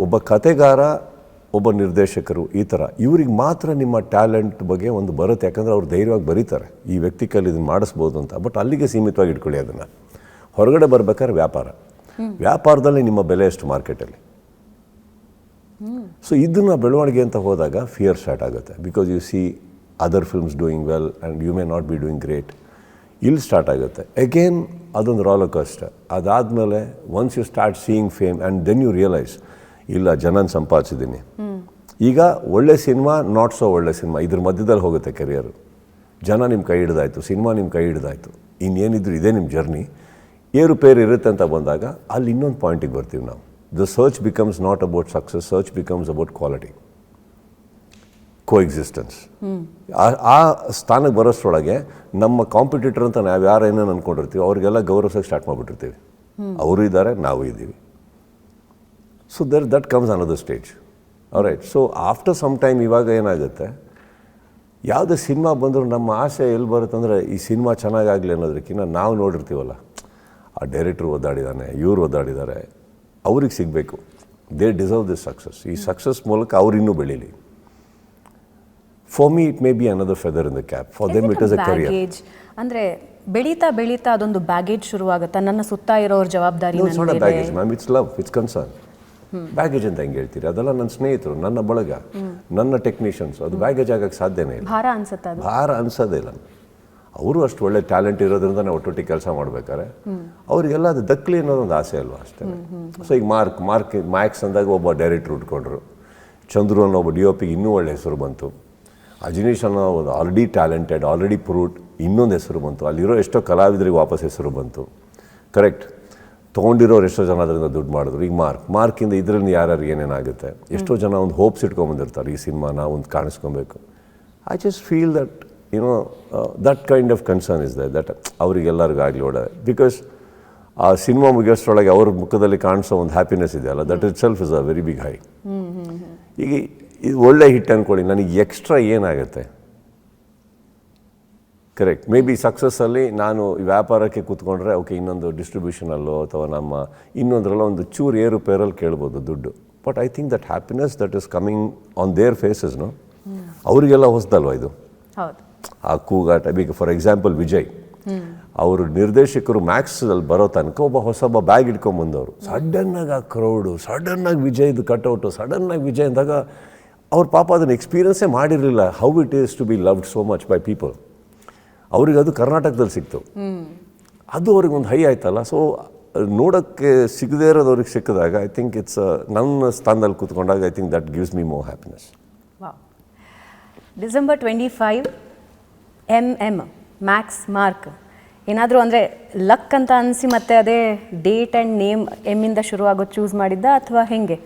ಒಬ್ಬ ಕತೆಗಾರ, ಒಬ್ಬ ನಿರ್ದೇಶಕರು, ಈ ಥರ ಇವ್ರಿಗೆ ಮಾತ್ರ ನಿಮ್ಮ ಟ್ಯಾಲೆಂಟ್ ಬಗ್ಗೆ ಒಂದು ಬರುತ್ತೆ. ಯಾಕಂದರೆ ಅವ್ರು ಧೈರ್ಯವಾಗಿ ಬರೀತಾರೆ ಈ ವ್ಯಕ್ತಿ ಕೈಲಿ ಇದನ್ನು ಮಾಡಿಸ್ಬೋದು ಅಂತ. ಬಟ್ ಅಲ್ಲಿಗೆ ಸೀಮಿತವಾಗಿ ಇಟ್ಕೊಳ್ಳಿ ಅದನ್ನು. ಹೊರಗಡೆ ಬರ್ಬೇಕಾದ್ರೆ ವ್ಯಾಪಾರದಲ್ಲಿ ನಿಮ್ಮ ಬೆಲೆ ಎಷ್ಟು ಮಾರ್ಕೆಟಲ್ಲಿ. ಸೊ ಇದನ್ನು ಬೆಳವಣಿಗೆ ಅಂತ ಹೋದಾಗ ಫಿಯರ್ ಸ್ಟಾರ್ಟ್ ಆಗುತ್ತೆ. Because you see other films doing well and you may not be doing great. ಇಲ್ಲಿ ಸ್ಟಾರ್ಟ್ ಆಗುತ್ತೆ ಅಗೇನ್ ಅದೊಂದು ರೋಲರ್ ಕೋಸ್ಟರ್. ಅದಾದಮೇಲೆ once you start seeing fame and then you realise ಇಲ್ಲ ಜನನ ಸಂಪಾದಿಸಿದ್ದೀನಿ. ಈಗ ಒಳ್ಳೆ ಸಿನಿಮಾ, ನಾಟ್ ಸೊ ಒಳ್ಳೆ ಸಿನಿಮಾ, ಇದ್ರ ಮಧ್ಯದಲ್ಲಿ ಹೋಗುತ್ತೆ ಕೆರಿಯರು. ಜನ ನಿಮ್ಮ ಕೈ ಹಿಡ್ದಾಯ್ತು, ಸಿನಿಮಾ ನಿಮ್ಮ ಕೈ ಹಿಡ್ದಾಯ್ತು, ಇನ್ನೇನಿದ್ರು ಇದೇ ನಿಮ್ಮ ಜರ್ನಿ. ಏರುಪೇರು ಇರುತ್ತೆ ಅಂತ ಬಂದಾಗ ಅಲ್ಲಿ ಇನ್ನೊಂದು ಪಾಯಿಂಟಿಗೆ ಬರ್ತೀವಿ ನಾವು. The search becomes not about success, search becomes about quality, coexistence. ಆ ಸ್ಥಾನಕ್ಕೆ ಬರೋಷ್ಟರೊಳಗೆ ನಮ್ಮ ಕಾಂಪಿಟೇಟರ್ ಅಂತ ನಾವು ಯಾರೇನೇನು ಅಂದ್ಕೊಂಡಿರ್ತೀವಿ ಅವ್ರಿಗೆಲ್ಲ ಗೌರವಿಸೋಕೆ ಸ್ಟಾರ್ಟ್ ಮಾಡಿಬಿಟ್ಟಿರ್ತೀವಿ. ಅವರು ಇದ್ದಾರೆ, ನಾವು ಇದ್ದೀವಿ. So that comes another stage. Right. So after some time ಇವಾಗ ಏನಾಗುತ್ತೆ, ಯಾವುದೇ ಸಿನಿಮಾ ಬಂದರೂ ನಮ್ಮ ಆಸೆ ಎಲ್ಲಿ ಬರುತ್ತೆ ಅಂದರೆ ಈ ಸಿನಿಮಾ ಚೆನ್ನಾಗಾಗಲಿ ಅನ್ನೋದಕ್ಕಿಂತ ನಾವು ನೋಡಿರ್ತೀವಲ್ಲ ಆ ಡೈರೆಕ್ಟ್ರು ಒದ್ದಾಡಿದ್ದಾನೆ, ಇವ್ರು ಒದ್ದಾಡಿದ್ದಾರೆ, ಅವ್ರಿಗೆ ಸಿಗಬೇಕು, ದೇ ಡಿಸರ್ವ್ ದಿಸ್ ಸಕ್ಸಸ್. ಈ ಸಕ್ಸಸ್ ಮೂಲಕ ಅವ್ರು ಇನ್ನೂ ಬೆಳೀಲಿ. For me it may be another feather in the cap, for them it is a career. ಅಂದರೆ ಬೆಳೀತಾ ಅದೊಂದು ಬ್ಯಾಗೇಜ್ ಶುರುವಾಗುತ್ತಾ, ನನ್ನ ಸುತ್ತ ಇರೋರ ಜವಾಬ್ದಾರಿ. It's not a baggage ma'am, it's love, it's concern. Baggage ಅಂತ ಹೆಂಗೆ ಹೇಳ್ತೀರಿ? ಅದೆಲ್ಲ ನನ್ನ ಸ್ನೇಹಿತರು, ನನ್ನ ಬಳಗ, ನನ್ನ ಟೆಕ್ನಿಷಿಯನ್ಸ್. ಅದು ಬ್ಯಾಗೇಜ್ ಆಗಕ್ಕೆ ಸಾಧ್ಯನೇ ಇಲ್ಲ. ಭಾರ ಅನ್ಸುತ್ತೆ, ಭಾರ ಅನ್ಸೋದೇ ಇಲ್ಲ. ಅವರು ಅಷ್ಟು ಒಳ್ಳೆ ಟ್ಯಾಲೆಂಟ್ ಇರೋದ್ರಿಂದ ನಾವು ಒಟ್ಟೊಟ್ಟಿಗೆ ಕೆಲಸ ಮಾಡ್ಬೇಕಾರೆ ಅವರಿಗೆಲ್ಲ ಅದು ದಕ್ಕಲಿ ಅನ್ನೋದೊಂದು ಆಸೆ ಅಲ್ವಾ, ಅಷ್ಟೇ. ಸೊ ಈಗ ಮ್ಯಾಕ್ಸ್ ಅಂದಾಗ ಒಬ್ಬ ಡೈರೆಕ್ಟ್ರು ಉಟ್ಕೊಂಡ್ರು, ಚಂದ್ರು ಅನ್ನೋ ಒಬ್ಬ DOP ಇನ್ನೂ ಒಳ್ಳೆ ಹೆಸರು ಬಂತು, ಅಜನೀಶ್ ಅನ್ನೋ ಆಲ್ರೆಡಿ ಟ್ಯಾಲೆಂಟೆಡ್, ಆಲ್ರೆಡಿ ಪ್ರೂವ್ಡ್, ಇನ್ನೊಂದು ಹೆಸರು ಬಂತು, ಅಲ್ಲಿರೋ ಎಷ್ಟೋ ಕಲಾವಿದರಿಗೆ ವಾಪಸ್ ಹೆಸರು ಬಂತು. ಕರೆಕ್ಟ್. ತೊಗೊಂಡಿರೋರು ಎಷ್ಟೋ ಜನ ಅದರಿಂದ ದುಡ್ಡು ಮಾಡಿದ್ರು. ಈಗ ಮಾರ್ಕಿಂದ ಇದರಿಂದ ಯಾರ್ಯಾರು ಏನೇನಾಗುತ್ತೆ, ಎಷ್ಟೋ ಜನ ಒಂದು ಹೋಪ್ಸ್ ಇಟ್ಕೊಂಡ್ಬಂದಿರ್ತಾರೆ, ಈ ಸಿನಿಮಾನ ಒಂದು ಕಾಣಿಸ್ಕೊಬೇಕು. I just feel that that kind of concern is that ಅವರಿಗೆಲ್ಲರಿಗೂ ಆಗಲಿ ಓಡ. ಬಿಕಾಸ್ ಆ ಸಿನಿಮಾ ಮುಗಿಯೋಷ್ಟರೊಳಗೆ ಅವ್ರ ಮುಖದಲ್ಲಿ ಕಾಣಿಸೋ ಒಂದು ಹ್ಯಾಪಿನೆಸ್ ಇದೆಯಲ್ಲ, that itself is a very big high. ಈಗ ಇದು ಒಳ್ಳೆ ಹಿಟ್ ಅಂದ್ಕೊಳ್ಳಿ, ನನಗೆ ಎಕ್ಸ್ಟ್ರಾ ಏನಾಗುತ್ತೆ? ಕರೆಕ್ಟ್. ಮೇ ಬಿ ಸಕ್ಸಸ್ಸಲ್ಲಿ ನಾನು ವ್ಯಾಪಾರಕ್ಕೆ ಕೂತ್ಕೊಂಡ್ರೆ ಓಕೆ, ಇನ್ನೊಂದು ಡಿಸ್ಟ್ರಿಬ್ಯೂಷನಲ್ಲೋ ಅಥವಾ ನಮ್ಮ ಇನ್ನೊಂದರಲ್ಲೋ ಒಂದು ಚೂರು ಏರುಪೇರಲ್ಲಿ ಕೇಳ್ಬೋದು ದುಡ್ಡು. But I think that happiness that is coming on their ಫೇಸಸ್ನು ಅವರಿಗೆಲ್ಲ ಹೊಸದಲ್ವ ಇದು, ಆ ಕೂಗಾಟ. ಈಗ ಫಾರ್ ಎಕ್ಸಾಂಪಲ್ ವಿಜಯ್ ಅವರು ನಿರ್ದೇಶಕರು ಮ್ಯಾಕ್ಸಲ್ಲಿ ಬರೋ ತನಕ ಹೊಸೊಬ್ಬ ಬ್ಯಾಗ್ ಇಟ್ಕೊಂಡ್ಬಂದವರು. ಸಡನ್ನಾಗಿ ಆ ಕ್ರೌಡು, ಸಡನ್ನಾಗಿ ವಿಜಯ್ದು ಕಟ್ಔಟು, ಸಡನ್ನಾಗಿ ವಿಜಯ್ ಅಂದಾಗ ಅವ್ರ ಪಾಪ ಅದನ್ನು ಎಕ್ಸ್ಪೀರಿಯನ್ಸೇ ಮಾಡಿರಲಿಲ್ಲ, how it is to be loved so much by people. ಅವ್ರಿಗೆ ಅದು ಕರ್ನಾಟಕದಲ್ಲಿ ಸಿಕ್ತು, ಅದು ಅವ್ರಿಗೆ ಒಂದು ಹೈ ಆಯ್ತಲ್ಲ. ಸೊ ನೋಡೋಕ್ಕೆ ಸಿಗದೇ ಇರೋದು ಅವ್ರಿಗೆ ಸಿಕ್ಕಿದಾಗ ಐ ಥಿಂಕ್ ಇಟ್ಸ್ ನನ್ನ ಸ್ಥಾನದಲ್ಲಿ ಕೂತ್ಕೊಂಡಾಗ I think that gives me more happiness. December 25 Max Mark ಏನಾದರೂ ಅಂದರೆ ಲಕ್ ಅಂತ ಅನಿಸಿ ಮತ್ತೆ ಅದೇ ಡೇಟ್ ಆ್ಯಂಡ್ ನೇಮ್ ಇಂದ ಶುರುವಾಗೋದು ಚೂಸ್ ಮಾಡಿದ್ದ ಅಥವಾ ಹೆಂಗೆ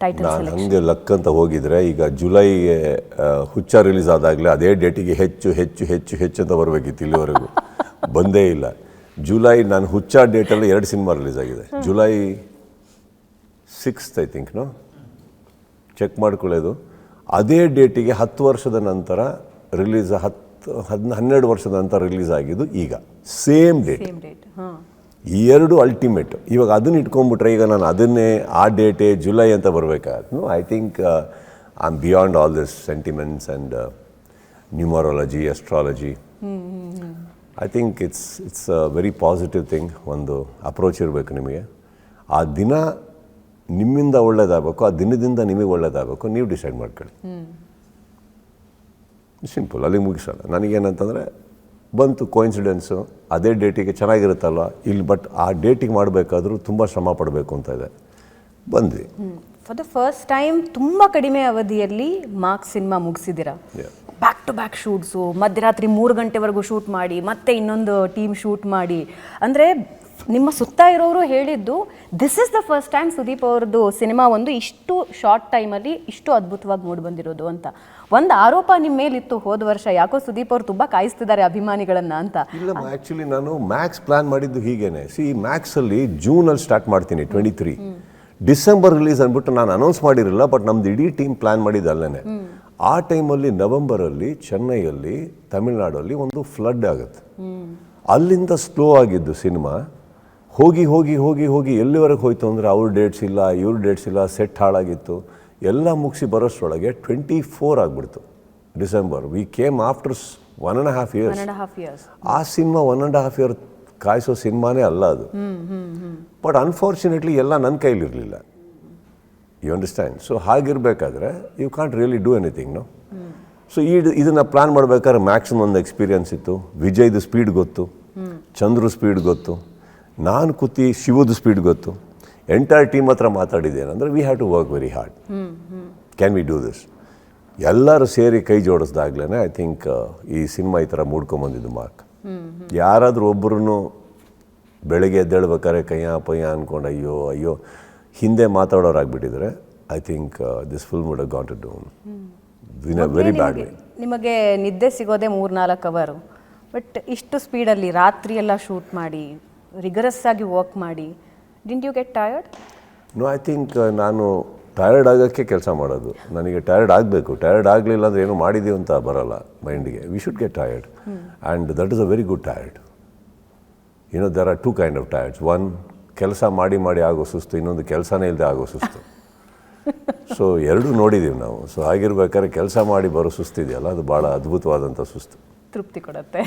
ಟೈಟಲ್? ನಾನು ಹಂಗೆ ಲಕ್ ಅಂತ ಹೋಗಿದ್ರೆ ಈಗ ಜುಲೈಗೆ ಹುಚ್ಚ ರಿಲೀಸ್ ಆದಾಗಲೇ ಅದೇ ಡೇಟಿಗೆ ಹೆಚ್ಚು ಹೆಚ್ಚು ಹೆಚ್ಚು ಹೆಚ್ಚು ಅಂತ ಬರಬೇಕಿತ್ತು, ಇಲ್ಲಿವರೆಗೂ ಬಂದೇ ಇಲ್ಲ. ಜುಲೈ ನಾನು ಹುಚ್ಚ ಡೇಟಲ್ಲಿ 2 ಸಿನಿಮಾ ರಿಲೀಸ್ ಆಗಿದೆ. July 6th I think, check ಮಾಡ್ಕೊಳ್ಳೋದು. ಅದೇ ಡೇಟಿಗೆ 10 ವರ್ಷದ ನಂತರ ರಿಲೀಸ್, 12 ವರ್ಷದ ನಂತರ ರಿಲೀಸ್ ಆಗಿದ್ದು ಈಗ ಸೇಮ್ ಡೇಟ್. ಈ 2 ಅಲ್ಟಿಮೇಟ್. ಇವಾಗ ಅದನ್ನ ಇಟ್ಕೊಂಡ್ಬಿಟ್ರೆ ಈಗ ನಾನು ಅದನ್ನೇ ಆ ಡೇಟೇ ಜುಲೈ ಅಂತ ಬರಬೇಕಾಯ್ತು. I think I am beyond all this sentiments and numerology, astrology. I think it's a very positive thing. ಒಂದು ಅಪ್ರೋಚ್ ಇರಬೇಕು ನಿಮಗೆ. ಆ ದಿನ ನಿಮ್ಮಿಂದ ಒಳ್ಳೇದಾಗಬೇಕು, ಆ ದಿನದಿಂದ ನಿಮಗೆ ಒಳ್ಳೇದಾಗಬೇಕು, ನೀವು ಡಿಸೈಡ್ ಮಾಡ್ಕೊಳ್ಳಿ. ಸಿಂಪಲ್, ಅಲ್ಲಿಗೆ ಮುಗಿಸೋಲ್ಲ. ನನಗೇನಂತಂದರೆ ಬಂತು ಕೋಇನ್ಸಿಡೆನ್ಸು, ಅದೇ ಡೇಟಿಗೆ ಚೆನ್ನಾಗಿರುತ್ತಲ್ವ ಇಲ್ಲಿ, ಬಟ್ ಆ ಡೇಟಿಗೆ ಮಾಡಬೇಕಾದ್ರೂ ತುಂಬ ಶ್ರಮ ಪಡಬೇಕು ಅಂತ ಇದೆ. ಬಂದ್ವಿ. ಫಾರ್ ದ ಫಸ್ಟ್ ಟೈಮ್ ತುಂಬ ಕಡಿಮೆ ಅವಧಿಯಲ್ಲಿ ಮಾರ್ಕ್ಸ್ ಸಿನಿಮಾ ಮುಗಿಸಿದ್ದೀರಾ. ಬ್ಯಾಕ್ ಟು ಬ್ಯಾಕ್ ಶೂಟ್ಸು, ಮಧ್ಯರಾತ್ರಿ 3 ಗಂಟೆವರೆಗೂ ಶೂಟ್ ಮಾಡಿ ಮತ್ತೆ ಇನ್ನೊಂದು ಟೀಮ್ ಶೂಟ್ ಮಾಡಿ, ಅಂದರೆ ನಿಮ್ಮ ಸುತ್ತ ಇರೋರು ಹೇಳಿದ್ದು this is the first time Sudeep ಅವ್ರದ್ದು ಸಿನಿಮಾ ಒಂದು ಇಷ್ಟು ಶಾರ್ಟ್ ಟೈಮಲ್ಲಿ ಇಷ್ಟು ಅದ್ಭುತವಾಗಿ ಮೂಡಿ ಬಂದಿರೋದು ಅಂತ. ಒಂದು ಆರೋಪ ನಿಮ್ಮ ಮೇಲಿತ್ತು ಹೋದ ವರ್ಷ, ಯಾಕೋ ಸುದೀಪ್ ಅವರು ತುಂಬ ಕಾಯಿಸ್ತಿದ್ದಾರೆ ಅಭಿಮಾನಿಗಳನ್ನ ಅಂತ. ಇಲ್ಲ, ಆ್ಯಕ್ಚುಲಿ ನಾನು ಮ್ಯಾಕ್ಸ್ ಪ್ಲಾನ್ ಮಾಡಿದ್ದು ಹೀಗೇನೆ. ಮ್ಯಾಕ್ಸಲ್ಲಿ ಜೂನಲ್ಲಿ ಸ್ಟಾರ್ಟ್ ಮಾಡ್ತೀನಿ 23, ಡಿಸೆಂಬರ್ ರಿಲೀಸ್ ಅಂದ್ಬಿಟ್ಟು ನಾನು ಅನೌನ್ಸ್ ಮಾಡಿರಲಿಲ್ಲ, ಬಟ್ ನಮ್ದು ಇಡೀ ಟೀಮ್ ಪ್ಲಾನ್ ಮಾಡಿದ್ದು ಅಲ್ಲೇ. ಆ ಟೈಮಲ್ಲಿ ನವೆಂಬರಲ್ಲಿ ಚೆನ್ನೈಯಲ್ಲಿ ತಮಿಳ್ನಾಡಲ್ಲಿ ಒಂದು ಫ್ಲಡ್ ಆಗುತ್ತೆ. ಅಲ್ಲಿಂದ ಸ್ಲೋ ಆಗಿದ್ದು ಸಿನಿಮಾ ಹೋಗಿ ಹೋಗಿ ಹೋಗಿ ಹೋಗಿ ಎಲ್ಲಿವರೆಗೆ ಹೋಯ್ತು ಅಂದರೆ ಅವ್ರ ಡೇಟ್ಸ್ ಇಲ್ಲ, ಇವ್ರ ಡೇಟ್ಸ್ ಇಲ್ಲ, ಸೆಟ್ ಹಾಳಾಗಿತ್ತು. ಎಲ್ಲ ಮುಗಿಸಿ ಬರೋಷ್ಟರೊಳಗೆ 24 ಆಗಿಬಿಡ್ತು December. We came after 1.5 years. ಆ ಸಿನಿಮಾ 1.5 year ಕಾಯಿಸೋ ಸಿನಿಮಾನೇ ಅಲ್ಲ ಅದು. ಬಟ್ ಅನ್ಫಾರ್ಚುನೇಟ್ಲಿ ಎಲ್ಲ ನನ್ನ ಕೈಲಿರಲಿಲ್ಲ. You understand? ಸೊ ಹಾಗಿರ್ಬೇಕಾದ್ರೆ you can't really do anything. No. So ಇದನ್ನು ಪ್ಲಾನ್ ಮಾಡ್ಬೇಕಾದ್ರೆ ಮ್ಯಾಕ್ಸಿಮಮ್ ಒಂದು ಎಕ್ಸ್ಪೀರಿಯನ್ಸ್ ಇತ್ತು. ವಿಜಯ್ದು ಸ್ಪೀಡ್ ಗೊತ್ತು, ಚಂದ್ರು ಸ್ಪೀಡ್ ಗೊತ್ತು, ನಾನು ಕೂತಿ ಶಿವದು ಸ್ಪೀಡ್ ಗೊತ್ತು. ಎಂಟೈರ್ ಟೀಮ್ ಹತ್ರ ಮಾತಾಡಿದ್ದೇನೆಂದರೆ we have to work very hard. Can we do this? ಎಲ್ಲರೂ ಸೇರಿ ಕೈ ಜೋಡಿಸ್ದಾಗ್ಲೇ ಐ ಥಿಂಕ್ ಈ ಸಿನಿಮಾ ಈ ಥರ ಮೂಡ್ಕೊಂಬಂದಿದ್ದು ಮಾರ್ಕ್. ಯಾರಾದರೂ ಒಬ್ಬರೂ ಬೆಳಗ್ಗೆ ಎದ್ದೇಳ್ಬೇಕಾದ್ರೆ ಕಯ್ಯ ಪಯ್ಯ ಅಂದ್ಕೊಂಡು ಅಯ್ಯೋ ಅಯ್ಯೋ ಹಿಂದೆ ಮಾತಾಡೋರಾಗ್ಬಿಟ್ಟಿದ್ರೆ I think this film would have gone to down in a very bad way. ನಿಮಗೆ ನಿದ್ದೆ ಸಿಗೋದೇ 3-4 ಅವರ್. ಬಟ್ ಇಷ್ಟು ಸ್ಪೀಡಲ್ಲಿ ರಾತ್ರಿ ಎಲ್ಲ ಶೂಟ್ ಮಾಡಿ ರಿಗರಸ್ ಆಗಿ ವರ್ಕ್ ಮಾಡಿ, didn't you get tired? No, I think ನಾನು ಟಯರ್ಡ್ ಆಗೋಕ್ಕೆ ಕೆಲಸ ಮಾಡೋದು. ನನಗೆ ಟಯರ್ಡ್ ಆಗಬೇಕು. ಟಯರ್ಡ್ ಆಗಲಿಲ್ಲ ಅಂದರೆ ಏನು ಮಾಡಿದ್ದೀವಿ ಅಂತ ಬರೋಲ್ಲ ಮೈಂಡಿಗೆ. We should get tired and that is a very good tired. There are 2 kinds of ಟಯರ್ಡ್ಸ್. ಒನ್, ಕೆಲಸ ಮಾಡಿ ಮಾಡಿ ಆಗೋ ಸುಸ್ತು, ಇನ್ನೊಂದು ಕೆಲಸನೇ ಇಲ್ಲದೆ ಆಗೋ ಸುಸ್ತು. ಸೊ ಎರಡೂ ನೋಡಿದ್ದೀವಿ ನಾವು. ಸೊ ಹಾಗಿರ್ಬೇಕಾದ್ರೆ ಕೆಲಸ ಮಾಡಿ ಬರೋ ಸುಸ್ತಿದೆಯಲ್ಲ, ಅದು ಭಾಳ ಅದ್ಭುತವಾದಂಥ ಸುಸ್ತು, ತೃಪ್ತಿ ಕೊಡುತ್ತೆ.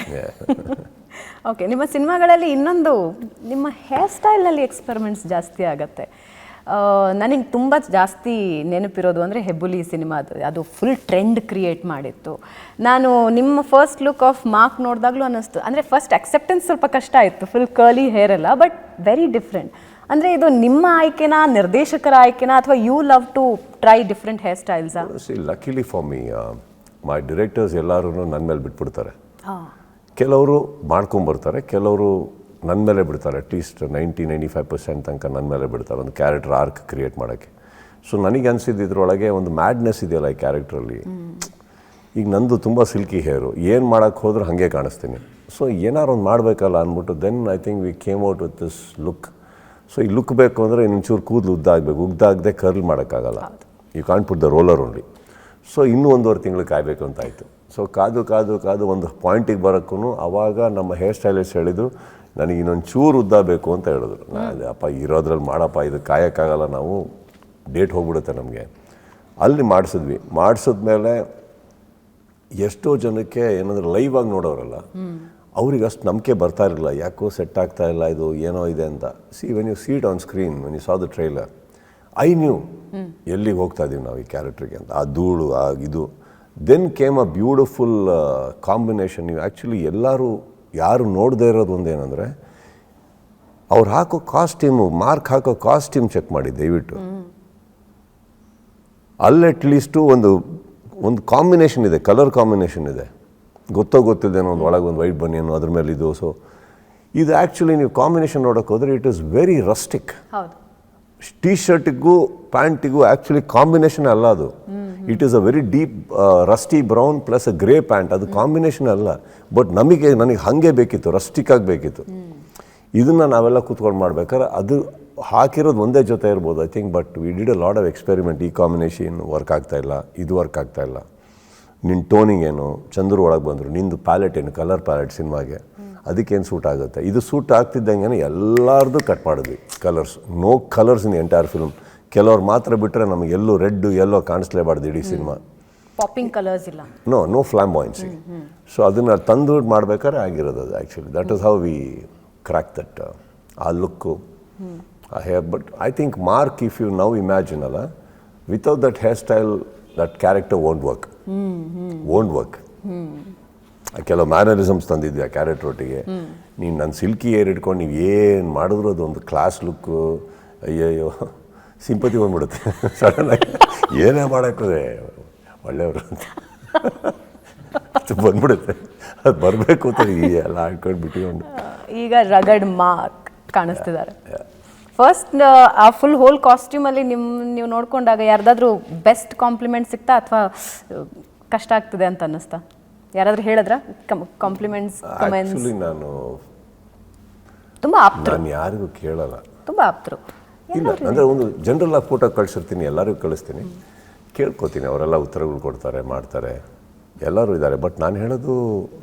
ಓಕೆ, ನಿಮ್ಮ ಸಿನಿಮಾಗಳಲ್ಲಿ ಇನ್ನೊಂದು, ನಿಮ್ಮ ಹೇರ್ ಸ್ಟೈಲ್ನಲ್ಲಿ ಎಕ್ಸ್ಪೆರಿಮೆಂಟ್ಸ್ ಜಾಸ್ತಿ ಆಗುತ್ತೆ. ನನಗೆ ತುಂಬ ಜಾಸ್ತಿ ನೆನಪಿರೋದು ಅಂದರೆ ಹೆಬ್ಬುಲಿ ಸಿನಿಮಾ. ಅದು ಫುಲ್ ಟ್ರೆಂಡ್ ಕ್ರಿಯೇಟ್ ಮಾಡಿತ್ತು. ನಾನು ನಿಮ್ಮ ಫಸ್ಟ್ ಲುಕ್ ಆಫ್ ಮಾರ್ಕ್ ನೋಡಿದಾಗಲೂ ಅನ್ನಿಸ್ತು, ಅಂದರೆ ಫಸ್ಟ್ ಅಕ್ಸೆಪ್ಟೆನ್ಸ್ ಸ್ವಲ್ಪ ಕಷ್ಟ ಆಯಿತು, ಫುಲ್ ಕರ್ಲಿ ಹೇರ್ ಎಲ್ಲ, ಬಟ್ ವೆರಿ ಡಿಫ್ರೆಂಟ್. ಅಂದರೆ ಇದು ನಿಮ್ಮ ಆಯ್ಕೆನಾ, ನಿರ್ದೇಶಕರ ಆಯ್ಕೆನಾ, ಅಥವಾ you love to try different hair ಸ್ಟೈಲ್ಸಾ? Luckily for me my directors ಎಲ್ಲರೂ ನನ್ನ ಮೇಲೆ ಬಿಟ್ಬಿಡ್ತಾರೆ. ಕೆಲವರು ಮಾಡ್ಕೊಂಬರ್ತಾರೆ, ಕೆಲವರು ನನ್ನ ಮೇಲೆ ಬಿಡ್ತಾರೆ. ಅಟ್ಲೀಸ್ಟ್ 90-95% ತನಕ ನನ್ನ ಮೇಲೆ ಬಿಡ್ತಾರೆ ಒಂದು ಕ್ಯಾರೆಕ್ಟರ್ ಆರ್ಕ್ ಕ್ರಿಯೇಟ್ ಮಾಡೋಕ್ಕೆ. ಸೊ ನನಗೆ ಅನಿಸಿದ್ದು ಇದರೊಳಗೆ ಒಂದು ಮ್ಯಾಡ್ನೆಸ್ ಇದೆಯಲ್ಲ ಈ ಕ್ಯಾರೆಕ್ಟ್ರಲ್ಲಿ. ಈಗ ನಂದು ತುಂಬ ಸಿಲ್ಕಿ ಹೇರು, ಏನು ಮಾಡೋಕ್ಕೆ ಹೋದ್ರೆ ಹಾಗೆ ಕಾಣಿಸ್ತೀನಿ. ಸೊ ಏನಾರು ಒಂದು ಮಾಡಬೇಕಲ್ಲ ಅಂದ್ಬಿಟ್ಟು then I think we came out with this look. So ಈ ಲುಕ್ ಬೇಕು ಅಂದರೆ ಇನ್ನೊಂಚೂರು ಕೂದಲು ಉದ್ದಾಗಬೇಕು. ಉದ್ದಾಗದೆ ಕರ್ಲ್ ಮಾಡೋಕ್ಕಾಗಲ್ಲ. You can't put the roller only. So ಇನ್ನೂ 1.5 ತಿಂಗಳು ಕಾಯಬೇಕು ಅಂತ ಆಯಿತು. ಸೊ ಕಾದು ಕಾದು ಕಾದು ಒಂದು ಪಾಯಿಂಟಿಗೆ ಬರೋಕ್ಕೂ ಆವಾಗ ನಮ್ಮ ಹೇರ್ ಸ್ಟೈಲಿಸ್ಟ್ ಹೇಳಿದರು, ನನಗೆ ಇನ್ನೊಂದು ಚೂರು ಉದ್ದ ಬೇಕು ಅಂತ ಹೇಳಿದ್ರು. ನಾನು ಅಪ್ಪ ಇರೋದ್ರಲ್ಲಿ ಮಾಡಪ್ಪ, ಇದು ಕಾಯೋಕ್ಕಾಗಲ್ಲ, ನಾವು ಡೇಟ್ ಹೋಗ್ಬಿಡುತ್ತೆ ನಮಗೆ. ಅಲ್ಲಿ ಮಾಡಿಸಿದ್ಮೇಲೆ ಎಷ್ಟೋ ಜನಕ್ಕೆ ಏನಂದ್ರೆ ಲೈವ್ ಆಗಿ ನೋಡೋರಲ್ಲ, ಅವ್ರಿಗೆ ಅಷ್ಟು ನಂಬಿಕೆ ಬರ್ತಾ ಇರಲಿಲ್ಲ. ಯಾಕೋ ಸೆಟ್ ಆಗ್ತಾ ಇಲ್ಲ, ಇದು ಏನೋ ಇದೆ ಅಂತ. When you see it on screen, when you saw the trailer, I knew ಎಲ್ಲಿಗೆ ಹೋಗ್ತಾ ಇದ್ದೀವಿ ನಾವು ಈ ಕ್ಯಾರೆಕ್ಟ್ರಿಗೆ ಅಂತ. ಆ ಧೂಳು, ಆ ಇದು. Then came a beautiful combination. ನೀವು ಆ್ಯಕ್ಚುಲಿ ಎಲ್ಲರೂ ಯಾರು ನೋಡದೇ ಇರೋದು ಒಂದೇನೆಂದರೆ, ಅವ್ರು ಹಾಕೋ ಕಾಸ್ಟ್ಯೂಮು, ಮಾರ್ಕ್ ಹಾಕೋ ಕಾಸ್ಟ್ಯೂಮ್ ಚೆಕ್ ಮಾಡಿ ದಯವಿಟ್ಟು. ಅಲ್ಲಿ ಅಟ್ಲೀಸ್ಟು ಒಂದು ಕಾಂಬಿನೇಷನ್ ಇದೆ, ಕಲರ್ ಕಾಂಬಿನೇಷನ್ ಇದೆ. ಗೊತ್ತಿದ್ದೇನೋ ಒಂದು ಒಳಗೆ ಒಂದು ವೈಟ್ ಬನಿಯನು, ಅದ್ರ ಮೇಲೆ ಇದು. ಸೊ ಇದು ಆ್ಯಕ್ಚುಲಿ ನೀವು ಕಾಂಬಿನೇಷನ್ ನೋಡೋಕೆ ಹೋದರೆ ಇಟ್ ಈಸ್ ವೆರಿ ರಸ್ಟಿಕ್. ಟೀ ಶರ್ಟಿಗೂ ಪ್ಯಾಂಟಿಗೂ ಆ್ಯಕ್ಚುಲಿ ಕಾಂಬಿನೇಷನ್ ಅಲ್ಲ ಅದು. It is a very deep rusty brown plus a grey pant. ಅದು ಕಾಂಬಿನೇಷನ್ ಅಲ್ಲ. ಬಟ್ ನನಗೆ ಹಾಗೆ ಬೇಕಿತ್ತು, ರಸ್ಟಿಕ್ಕಾಗಿ ಬೇಕಿತ್ತು. ಇದನ್ನು ನಾವೆಲ್ಲ ಕೂತ್ಕೊಂಡು ಮಾಡ್ಬೇಕಾದ್ರೆ ಅದು ಹಾಕಿರೋದು ಒಂದೇ ಜೊತೆ ಇರ್ಬೋದು I think. But we did a lot of experiment. ಈ ಕಾಂಬಿನೇಷನ್ ವರ್ಕ್ ಆಗ್ತಾಯಿಲ್ಲ, ಇದು ವರ್ಕ್ ಆಗ್ತಾಯಿಲ್ಲ, ನಿನ್ನ ಟೋನಿಂಗ್ ಏನು, ಚಂದ್ರು ಒಳಗೆ ಬಂದರು, ನಿಂದು ಪ್ಯಾಲೆಟ್ ಏನು, ಕಲರ್ ಪ್ಯಾಲೆಟ್ ಸಿನಿಮಾಗೆ ಅದಕ್ಕೇನು ಸೂಟ್ ಆಗುತ್ತೆ. ಇದು ಸೂಟ್ ಆಗ್ತಿದ್ದಂಗೆ ಎಲ್ಲರದು ಕಟ್ ಮಾಡಿದ್ವಿ colours. No colours in entire film. ಕೆಲವ್ರು ಮಾತ್ರ ಬಿಟ್ಟರೆ ನಮಗೆ ಎಲ್ಲೂ ರೆಡ್ ಎಲ್ಲೋ ಕಾಣಿಸ್ಲೇಬಾರ್ದು ಇಡೀ ಸಿನಿಮಾ. ಪಾಪಿಂಗ್ ಕಲರ್ಸ್ ಇಲ್ಲ, ನೋ ಫ್ಲಾಂಬಾಯನ್ಸಿ. ಸೊ ಅದನ್ನು ತಂದು ಮಾಡ್ಬೇಕಾದ್ರೆ ಆಗಿರೋದು ಅದು actually. That is how we crack that. ಆ ಲುಕ್ಕು, ಆ hair. But I think Mark, if you now imagine ಅಲ್ಲ, without that hair style that character won't work. ಕೆಲವು ಮ್ಯಾನರಿಸಮ್ಸ್ ತಂದಿದ್ವಿ ಆ ಕ್ಯಾರೆಕ್ಟರ್ ಒಟ್ಟಿಗೆ. ನೀನು ನನ್ನ ಸಿಲ್ಕಿ ಏರ್ ಇಟ್ಕೊಂಡು ನೀವು ಏನು ಮಾಡಿದ್ರು ಅದೊಂದು ಕ್ಲಾಸ್ ಲುಕ್ಕು. ಅಯ್ಯಯ್ಯೋ, ಸಿಂಪತಿ ಬಂದ್ಬಿಡುತ್ತೆ ಸಡನ್ನಾಗಿ. ಏನೇ ಮಾಡೋಕ್ಕೋದೆ ಒಳ್ಳೆಯವರು ಅಂತ ಬಂದ್ಬಿಡುತ್ತೆ. ಅದು ಬರಬೇಕು ಅಂತ ಎಲ್ಲ ಆಡ್ಕೊಂಡು ಬಿಟ್ಕೊಂಡು. ಈಗ ರಗಡ್ ಮಾರ್ಕ್ ಕಾಣಿಸ್ತಿದ್ದಾರೆ. ಫಸ್ಟ್ ಆ ಫುಲ್ ಹೋಲ್ ಕಾಸ್ಟ್ಯೂಮಲ್ಲಿ ನೀವು ನೋಡ್ಕೊಂಡಾಗ ಯಾರ್ದಾದ್ರೂ ಬೆಸ್ಟ್ ಕಾಂಪ್ಲಿಮೆಂಟ್ ಸಿಗ್ತಾ ಅಥವಾ ಕಷ್ಟ ಆಗ್ತದೆ ಅಂತ ಅನ್ನಿಸ್ತಾ? ಯಾರಾದ್ರೂ ಹೇಳಿದ್ರ ಕಾಂಪ್ಲಿಮೆಂಟ್ಸ್ ಕಮೆಂಟ್ಸ್? ಆಕ್ಚುಲಿ ನಾನು ತುಂಬಾ ಆಪ್ತರು, ನಾನು ಯಾರಿಗೂ ಕೇಳಲ್ಲ. ತುಂಬಾ ಆಪ್ತರು ಇಲ್ಲ ಅಂದರೆ ಒಂದು ಜನರಲ್ ಆಗಿ ಫೋಟೋ ಕಳಿಸಿರ್ತೀನಿ, ಎಲ್ಲರಿಗೂ ಕಳಿಸ್ತೀನಿ, ಕೇಳ್ಕೊತೀನಿ, ಅವರೆಲ್ಲ ಉತ್ತರಗಳು ಕೊಡ್ತಾರೆ, ಮಾಡ್ತಾರೆ, ಎಲ್ಲರೂ ಇದ್ದಾರೆ. ಬಟ್ ನಾನು ಹೇಳೋದು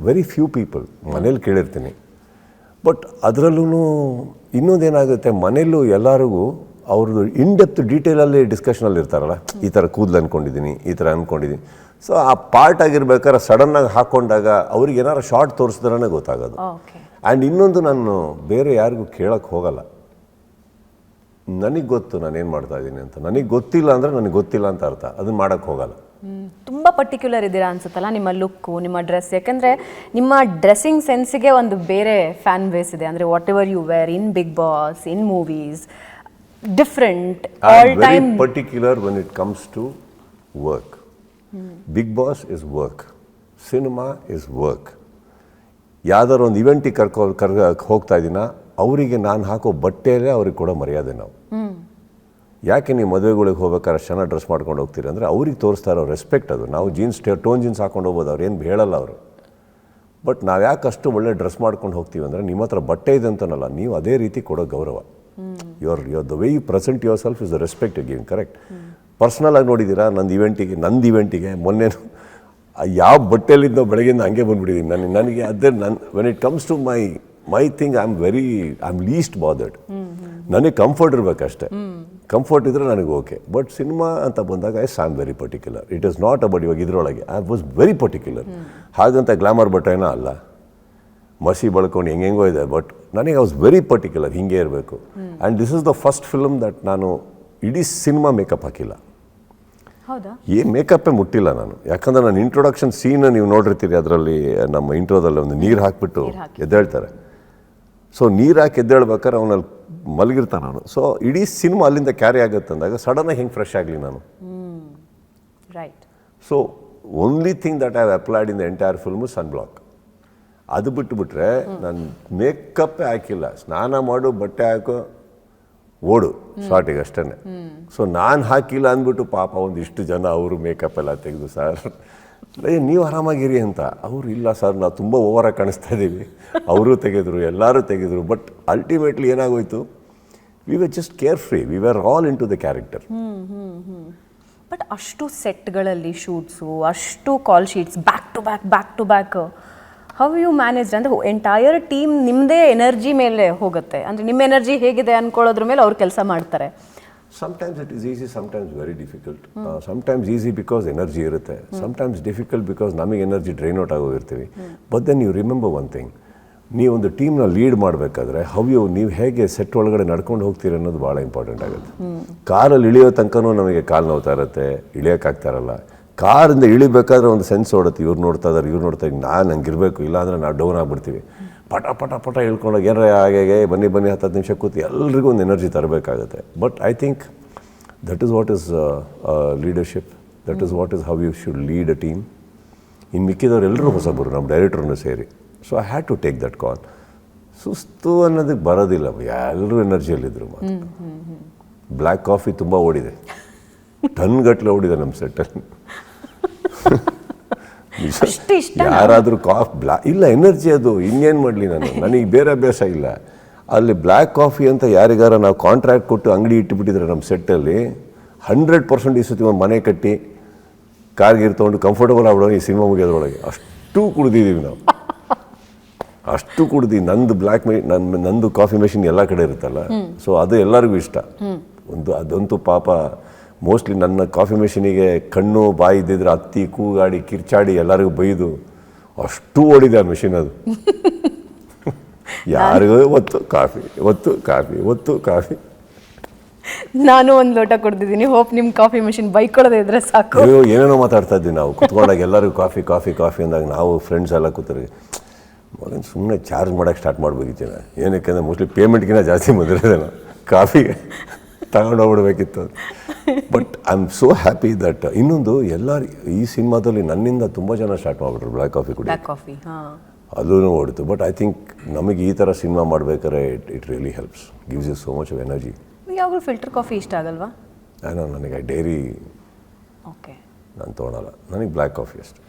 ವೆರಿ ಫ್ಯೂ ಪೀಪಲ್. ಮನೇಲಿ ಕೇಳಿರ್ತೀನಿ. ಬಟ್ ಅದರಲ್ಲೂ ಇನ್ನೊಂದೇನಾಗುತ್ತೆ, ಮನೆಯಲ್ಲೂ ಎಲ್ಲರಿಗೂ ಅವ್ರದ್ದು ಇನ್ಡೆಪ್ತ್ ಡೀಟೇಲಲ್ಲಿ ಡಿಸ್ಕಷನಲ್ಲಿ ಇರ್ತಾರಲ್ಲ, ಈ ಥರ ಕೂದಲು ಅಂದ್ಕೊಂಡಿದ್ದೀನಿ, ಈ ಥರ ಅಂದ್ಕೊಂಡಿದ್ದೀನಿ. ಸೊ ಆ ಪಾರ್ಟ್ ಆಗಿರ್ಬೇಕಾದ್ರೆ ಸಡನ್ನಾಗಿ ಹಾಕ್ಕೊಂಡಾಗ ಅವ್ರಿಗೆ ಏನಾರು ಶಾರ್ಟ್ ತೋರಿಸಿದ್ರೇ ಗೊತ್ತಾಗೋದು. ಆ್ಯಂಡ್ ಇನ್ನೊಂದು, ನಾನು ಬೇರೆ ಯಾರಿಗೂ ಕೇಳೋಕ್ಕೆ ಹೋಗಲ್ಲ. ನನಗೆ ಗೊತ್ತು ನಾನೇನು ಮಾಡ್ತಾ ಇದ್ದೀನಿ ಅಂತ. ನನಗೆ ಗೊತ್ತಿಲ್ಲ ಅಂದರೆ ನನಗೆ ಗೊತ್ತಿಲ್ಲ ಅಂತ ಅರ್ಥ. ಅದನ್ನು ಮಾಡೋಕ್ಕೆ ಹೋಗಲ್ಲ. ತುಂಬ ಪರ್ಟಿಕ್ಯುಲರ್ ಇದ್ದೀರಾ ಅನ್ಸುತ್ತಲ್ಲ ನಿಮ್ಮ ಲುಕ್ಕು, ನಿಮ್ಮ ಡ್ರೆಸ್. ಯಾಕಂದರೆ ನಿಮ್ಮ ಡ್ರೆಸ್ಸಿಂಗ್ ಸೆನ್ಸಿಗೆ ಒಂದು ಬೇರೆ ಫ್ಯಾನ್ ಬೇಸ್ ಇದೆ. ಅಂದರೆ whatever you wear in Bigg Boss, in movies, different all time. Particular when it comes to work. Bigg Boss is work, cinema is work. ಯಾವ್ದಾದ್ರು ಒಂದು ಇವೆಂಟಿಗೆ ಹೋಗ್ತಾ ಇದ್ದೀನ, ಅವರಿಗೆ ನಾನು ಹಾಕೋ ಬಟ್ಟೆಯಲ್ಲೇ ಅವ್ರಿಗೆ ಕೊಡೋ ಮರ್ಯಾದೆ ನಾವು. ಯಾಕೆ ನೀವು ಮದುವೆಗಳಿಗೆ ಹೋಗ್ಬೇಕಾದ್ರೆ ಚೆನ್ನಾಗಿ ಡ್ರೆಸ್ ಮಾಡ್ಕೊಂಡು ಹೋಗ್ತೀರಿ ಅಂದರೆ ಅವ್ರಿಗೆ ತೋರಿಸ್ತಾ ಇರೋ ರೆಸ್ಪೆಕ್ಟ್ ಅದು. ನಾವು ಟೋನ್ ಜೀನ್ಸ್ ಹಾಕೊಂಡು ಹೋಗ್ಬೋದು, ಅವ್ರು ಏನು ಹೇಳಲ್ಲ ಅವರು. ಬಟ್ ನಾವು ಯಾಕೆ ಅಷ್ಟು ಒಳ್ಳೆ ಡ್ರೆಸ್ ಮಾಡ್ಕೊಂಡು ಹೋಗ್ತೀವಿ ಅಂದರೆ ನಿಮ್ಮ ಹತ್ರ ಬಟ್ಟೆ ಇದೆ ಅಂತನಲ್ಲ, ನೀವು ಅದೇ ರೀತಿ ಕೊಡೋ ಗೌರವ. Your the way you present yourself is the respect you giving. Correct. ಪರ್ಸ್ನಲಾಗಿ ನೋಡಿದ್ದೀರಾ, ನಂದು ಇವೆಂಟಿಗೆ ಮೊನ್ನೆ ಯಾವ ಬಟ್ಟೆಯಲ್ಲಿದ್ದೋ ಬೆಳಗ್ಗೆಯಿಂದ ಹಂಗೆ ಬಂದುಬಿಟ್ಟಿದ್ದೀನಿ. ನನಗೆ ಅದೇ when it comes to my thing I am least bothered. ನನಗೆ ಕಂಫರ್ಟ್ ಇರಬೇಕಷ್ಟೇ. ಕಂಫರ್ಟ್ ಇದ್ದರೆ ನನಗೆ ಓಕೆ. ಬಟ್ ಸಿನಿಮಾ ಅಂತ ಬಂದಾಗ I am very particular. It is not about ಇವಾಗ ಇದರೊಳಗೆ ಐ ವಾಸ್ ವೆರಿ ಪರ್ಟಿಕ್ಯುಲರ್. ಹಾಗಂತ ಗ್ಲಾಮರ್ ಬಟ್ಟೆನೋ ಅಲ್ಲ, ಮಸಿ ಬಳ್ಕೊಂಡು ಹೆಂಗೆಂಗೋ ಇದೆ. ಬಟ್ ನನಗೆ ಐ ವಾಸ್ ವೆರಿ ಪರ್ಟಿಕ್ಯುಲರ್, ಹಿಂಗೆ ಇರಬೇಕು. And this is the first film that ನಾನು ಇಡೀ ಸಿನಿಮಾ ಮೇಕಪ್ ಹಾಕಿಲ್ಲ. ಏನು ಮೇಕಪ್ಪೇ ಮುಟ್ಟಿಲ್ಲ ನಾನು. ಯಾಕಂದರೆ ನಾನು ಇಂಟ್ರೊಡಕ್ಷನ್ ಸೀನ್ ನೀವು ನೋಡಿರ್ತೀರಿ, ಅದರಲ್ಲಿ ನಮ್ಮ ಇಂಟ್ರೋದಲ್ಲಿ ಒಂದು ನೀರು ಹಾಕಿಬಿಟ್ಟು ಎದ್ದೇಳ್ತಾರೆ. ಸೊ ನೀರು ಹಾಕಿ ಎದ್ದೇಳ್ಬೇಕಾದ್ರೆ ಅವನಲ್ಲಿ ಮಲಗಿರ್ತಾನೆ ನಾನು. ಸೊ ಇಡೀ ಸಿನಿಮಾ ಅಲ್ಲಿಂದ ಕ್ಯಾರಿ ಆಗುತ್ತೆ ಅಂದಾಗ ಸಡನ್ನಾಗಿ ಹೆಂಗೆ ಫ್ರೆಶ್ ಆಗಲಿ ನಾನು. Right. So only thing that I have applied in the entire film sunblock. ಅದು ಬಿಟ್ಟುಬಿಟ್ರೆ ನಾನು ಮೇಕಪ್ಪೇ ಹಾಕಿಲ್ಲ. ಸ್ನಾನ ಮಾಡು, ಬಟ್ಟೆ ಹಾಕೋ, ಓಡು ಶಾರ್ಟಿಗೆ ಅಷ್ಟೇ. ಸೊ ನಾನು ಹಾಕಿಲ್ಲ ಅಂದ್ಬಿಟ್ಟು ಪಾಪ ಒಂದಿಷ್ಟು ಜನ ಅವರು ಮೇಕಪ್ ಎಲ್ಲ ತೆಗೆದು, ಸರ್ ನೀವು ಆರಾಮಾಗಿರಿ ಅಂತ. ಅವರು ಇಲ್ಲ ಸರ್, ನಾವು ತುಂಬ ಓವರಾಗಿ ಕಾಣಿಸ್ತಾ ಇದ್ದೀವಿ. ಅವರು ತೆಗೆದ್ರು, ಎಲ್ಲರೂ ತೆಗೆದ್ರು. ಬಟ್ ಅಲ್ಟಿಮೇಟ್ಲಿ ಏನಾಗೋಯ್ತು, we were just carefree, we were all into the character. But ಅಷ್ಟು ಸೆಟ್ಗಳಲ್ಲಿ ಶೂಟ್ಸು, ಅಷ್ಟು call sheets, back to back how you manage? ಅಂದರೆ ಎಂಟೈರ್ ಟೀಮ್ ನಿಮ್ಮದೇ ಎನರ್ಜಿ ಮೇಲೆ ಹೋಗುತ್ತೆ. ಅಂದರೆ ನಿಮ್ಮ ಎನರ್ಜಿ ಹೇಗಿದೆ ಅಂದ್ಕೊಳ್ಳೋದ್ರ ಮೇಲೆ ಅವ್ರು ಕೆಲಸ ಮಾಡ್ತಾರೆ. Sometimes it is easy, sometimes very difficult. Sometimes easy because energy irutte. Sometimes difficult because ನಮಗೆ ಎನರ್ಜಿ ಡ್ರೈನ್ ಔಟ್ ಆಗೋಗಿರ್ತೀವಿ. But then you remember one thing, ನೀವು ಒಂದು ಟೀಮ್ನ ಲೀಡ್ ಮಾಡಬೇಕಾದ್ರೆ ನೀವು ಹೇಗೆ ಸೆಟ್ ಒಳಗಡೆ ನಡ್ಕೊಂಡು ಹೋಗ್ತೀರಿ ಅನ್ನೋದು ಭಾಳ ಇಂಪಾರ್ಟೆಂಟ್ ಆಗುತ್ತೆ. ಕಾರಲ್ಲಿ ಇಳಿಯೋ ತನಕನೂ ನಮಗೆ ಕಾಲು ನೋವ್ತಾ ಇರುತ್ತೆ, ಇಳಿಯೋಕ್ಕಾಗ್ತಾರಲ್ಲ. ಕಾರಿಂದ ಇಳಿಬೇಕಾದ್ರೆ ಒಂದು ಸೆನ್ಸ್ ಓಡುತ್ತೆ, ಇವ್ರು ನೋಡ್ತಾ ಇದ್ದಾರೆ, ನಾನು ಹಂಗಿರಬೇಕು, ಇಲ್ಲಾಂದರೆ ನಾವು ಡೌನ್ ಆಗಿಬಿಡ್ತೀವಿ. ಪಟ ಹೇಳ್ಕೊಂಡಾಗ ಏನಾರ ಹಾಗೆ ಬನ್ನಿ 10 ನಿಮಿಷ ಕೂತು ಎಲ್ರಿಗೂ ಒಂದು ಎನರ್ಜಿ ತರಬೇಕಾಗುತ್ತೆ. But I think that is what is leadership, that is what is how you should lead a team. ಇನ್ನು ಮಿಕ್ಕಿದವ್ರು ಎಲ್ಲರೂ ಹೊಸಬರು, ನಮ್ಮ ಡೈರೆಕ್ಟ್ರನ್ನು ಸೇರಿ. So I had to take that call. ಸುಸ್ತು ಅನ್ನೋದಕ್ಕೆ ಬರೋದಿಲ್ಲ, ಎಲ್ಲರೂ ಎನರ್ಜಿಯಲ್ಲಿದ್ದರು. ಮಾತ್ರ ಬ್ಲ್ಯಾಕ್ ಕಾಫಿ ತುಂಬ ಓಡಿದೆ, ಟನ್ಗಟ್ಟಲೆ ಓಡಿದೆ ನಮ್ಮ ಸೆಟ್ಟಲ್ಲಿ. ಯಾರಾದರೂ ಇಲ್ಲ ಎನರ್ಜಿ ಅದು, ಇನ್ನೇನು ಮಾಡಲಿ ನಾನು, ನನಗೆ ಬೇರೆ ಅಭ್ಯಾಸ ಇಲ್ಲ. ಅಲ್ಲಿ ಬ್ಲ್ಯಾಕ್ ಕಾಫಿ ಅಂತ ಯಾರಿಗಾರ ನಾವು ಕಾಂಟ್ರಾಕ್ಟ್ ಕೊಟ್ಟು ಅಂಗಡಿ ಇಟ್ಟುಬಿಟ್ಟಿದ್ರೆ ನಮ್ಮ ಸೆಟ್ಟಲ್ಲಿ 100% ಈ ಸತಿ ಒಂದು ಮನೆ ಕಟ್ಟಿ ಕಾರ್ಗಿರ್ ತೊಗೊಂಡು ಕಂಫರ್ಟಬಲ್ ಆಗ್ಬಿಡೋಣ ಈ ಸಿನಿಮಾ ಮುಗಿಯೋದ್ರೊಳಗೆ. ಅಷ್ಟು ಕುಡ್ದಿದ್ದೀವಿ ನಾವು, ಅಷ್ಟು ಕುಡ್ದು. ನಂದು ಕಾಫಿ ಮೆಷಿನ್ ಎಲ್ಲ ಕಡೆ ಇರುತ್ತಲ್ಲ, ಸೊ ಅದು ಎಲ್ಲರಿಗೂ ಇಷ್ಟ. ಅದಂತೂ ಪಾಪ ಮೋಸ್ಟ್ಲಿ ನನ್ನ ಕಾಫಿ ಮೆಷಿನಿಗೆ ಕಣ್ಣು ಬಾಯಿ ಇದ್ದಿದ್ರೆ ಹತ್ತಿ ಕೂಗಾಡಿ ಕಿರ್ಚಾಡಿ ಎಲ್ಲರಿಗೂ ಬೈದು ಅಷ್ಟು ಓಡಿದೆ ಆ ಮೆಷಿನ್. ಅದು ಯಾರಿಗೂ ಒತ್ತು ಕಾಫಿ. ನಾನು ಒಂದು ಲೋಟ ಕೊಡ್ತಿದ್ದೀನಿ, ಹೋಪ್ ನಿಮ್ಮ ಕಾಫಿ ಮೆಷಿನ್ ಬೈಕೊಳ್ಳೋದೇ ಇದ್ರೆ ಸಾಕು. ಏನೇನೋ ಮಾತಾಡ್ತಾ ಇದ್ವಿ ನಾವು ಕುತ್ಕೊಂಡಾಗ, ಎಲ್ಲರಿಗೂ ಕಾಫಿ ಅಂದಾಗ ನಾವು ಫ್ರೆಂಡ್ಸ್ ಎಲ್ಲ ಕೂತರಿ ಮಗನ ಸುಮ್ಮನೆ ಚಾರ್ಜ್ ಮಾಡೋಕ್ಕೆ ಸ್ಟಾರ್ಟ್ ಮಾಡ್ಬೇಕಿತ್ತು. ಏನಕ್ಕೆ ಅಂದರೆ ಮೋಸ್ಟ್ಲಿ ಪೇಮೆಂಟ್ಗಿಂತ ಜಾಸ್ತಿ ಬಂದಿರೋದೆ ನಾವು ಕಾಫಿಗೆ ತಗೊಂಡೋಗ್ಬಿಡ್ಬೇಕಿತ್ತು. But I am so happy that ಇನ್ನೊಂದು ಈ ಸಿನಿಮಾದಲ್ಲಿ ನನ್ನಿಂದ ತುಂಬ ಜನ ಸ್ಟಾರ್ಟ್ ಮಾಡಿಬಿಟ್ರು ಬ್ಲ್ಯಾಕ್ ಕಾಫಿ ಕುಡಿ. ಅದೂ ಓಡಿತು. ಬಟ್ ಐ ಥಿಂಕ್ ನಮಗೆ ಈ ಥರ ಸಿನಿಮಾ ಮಾಡ್ಬೇಕಾದ್ರೆ it really helps, gives you so much of energy. ಯಾವಾಗಲೂ ಫಿಲ್ಟರ್ ಕಾಫಿ ಇಷ್ಟ ಆಗಲ್ವಾ? ನನಗೆ ಡೈರಿ ಓಕೆ, ನಾನು ತೊಗೊಳಲ್ಲ, ನನಗೆ ಬ್ಲ್ಯಾಕ್ ಕಾಫಿ ಅಷ್ಟೆ.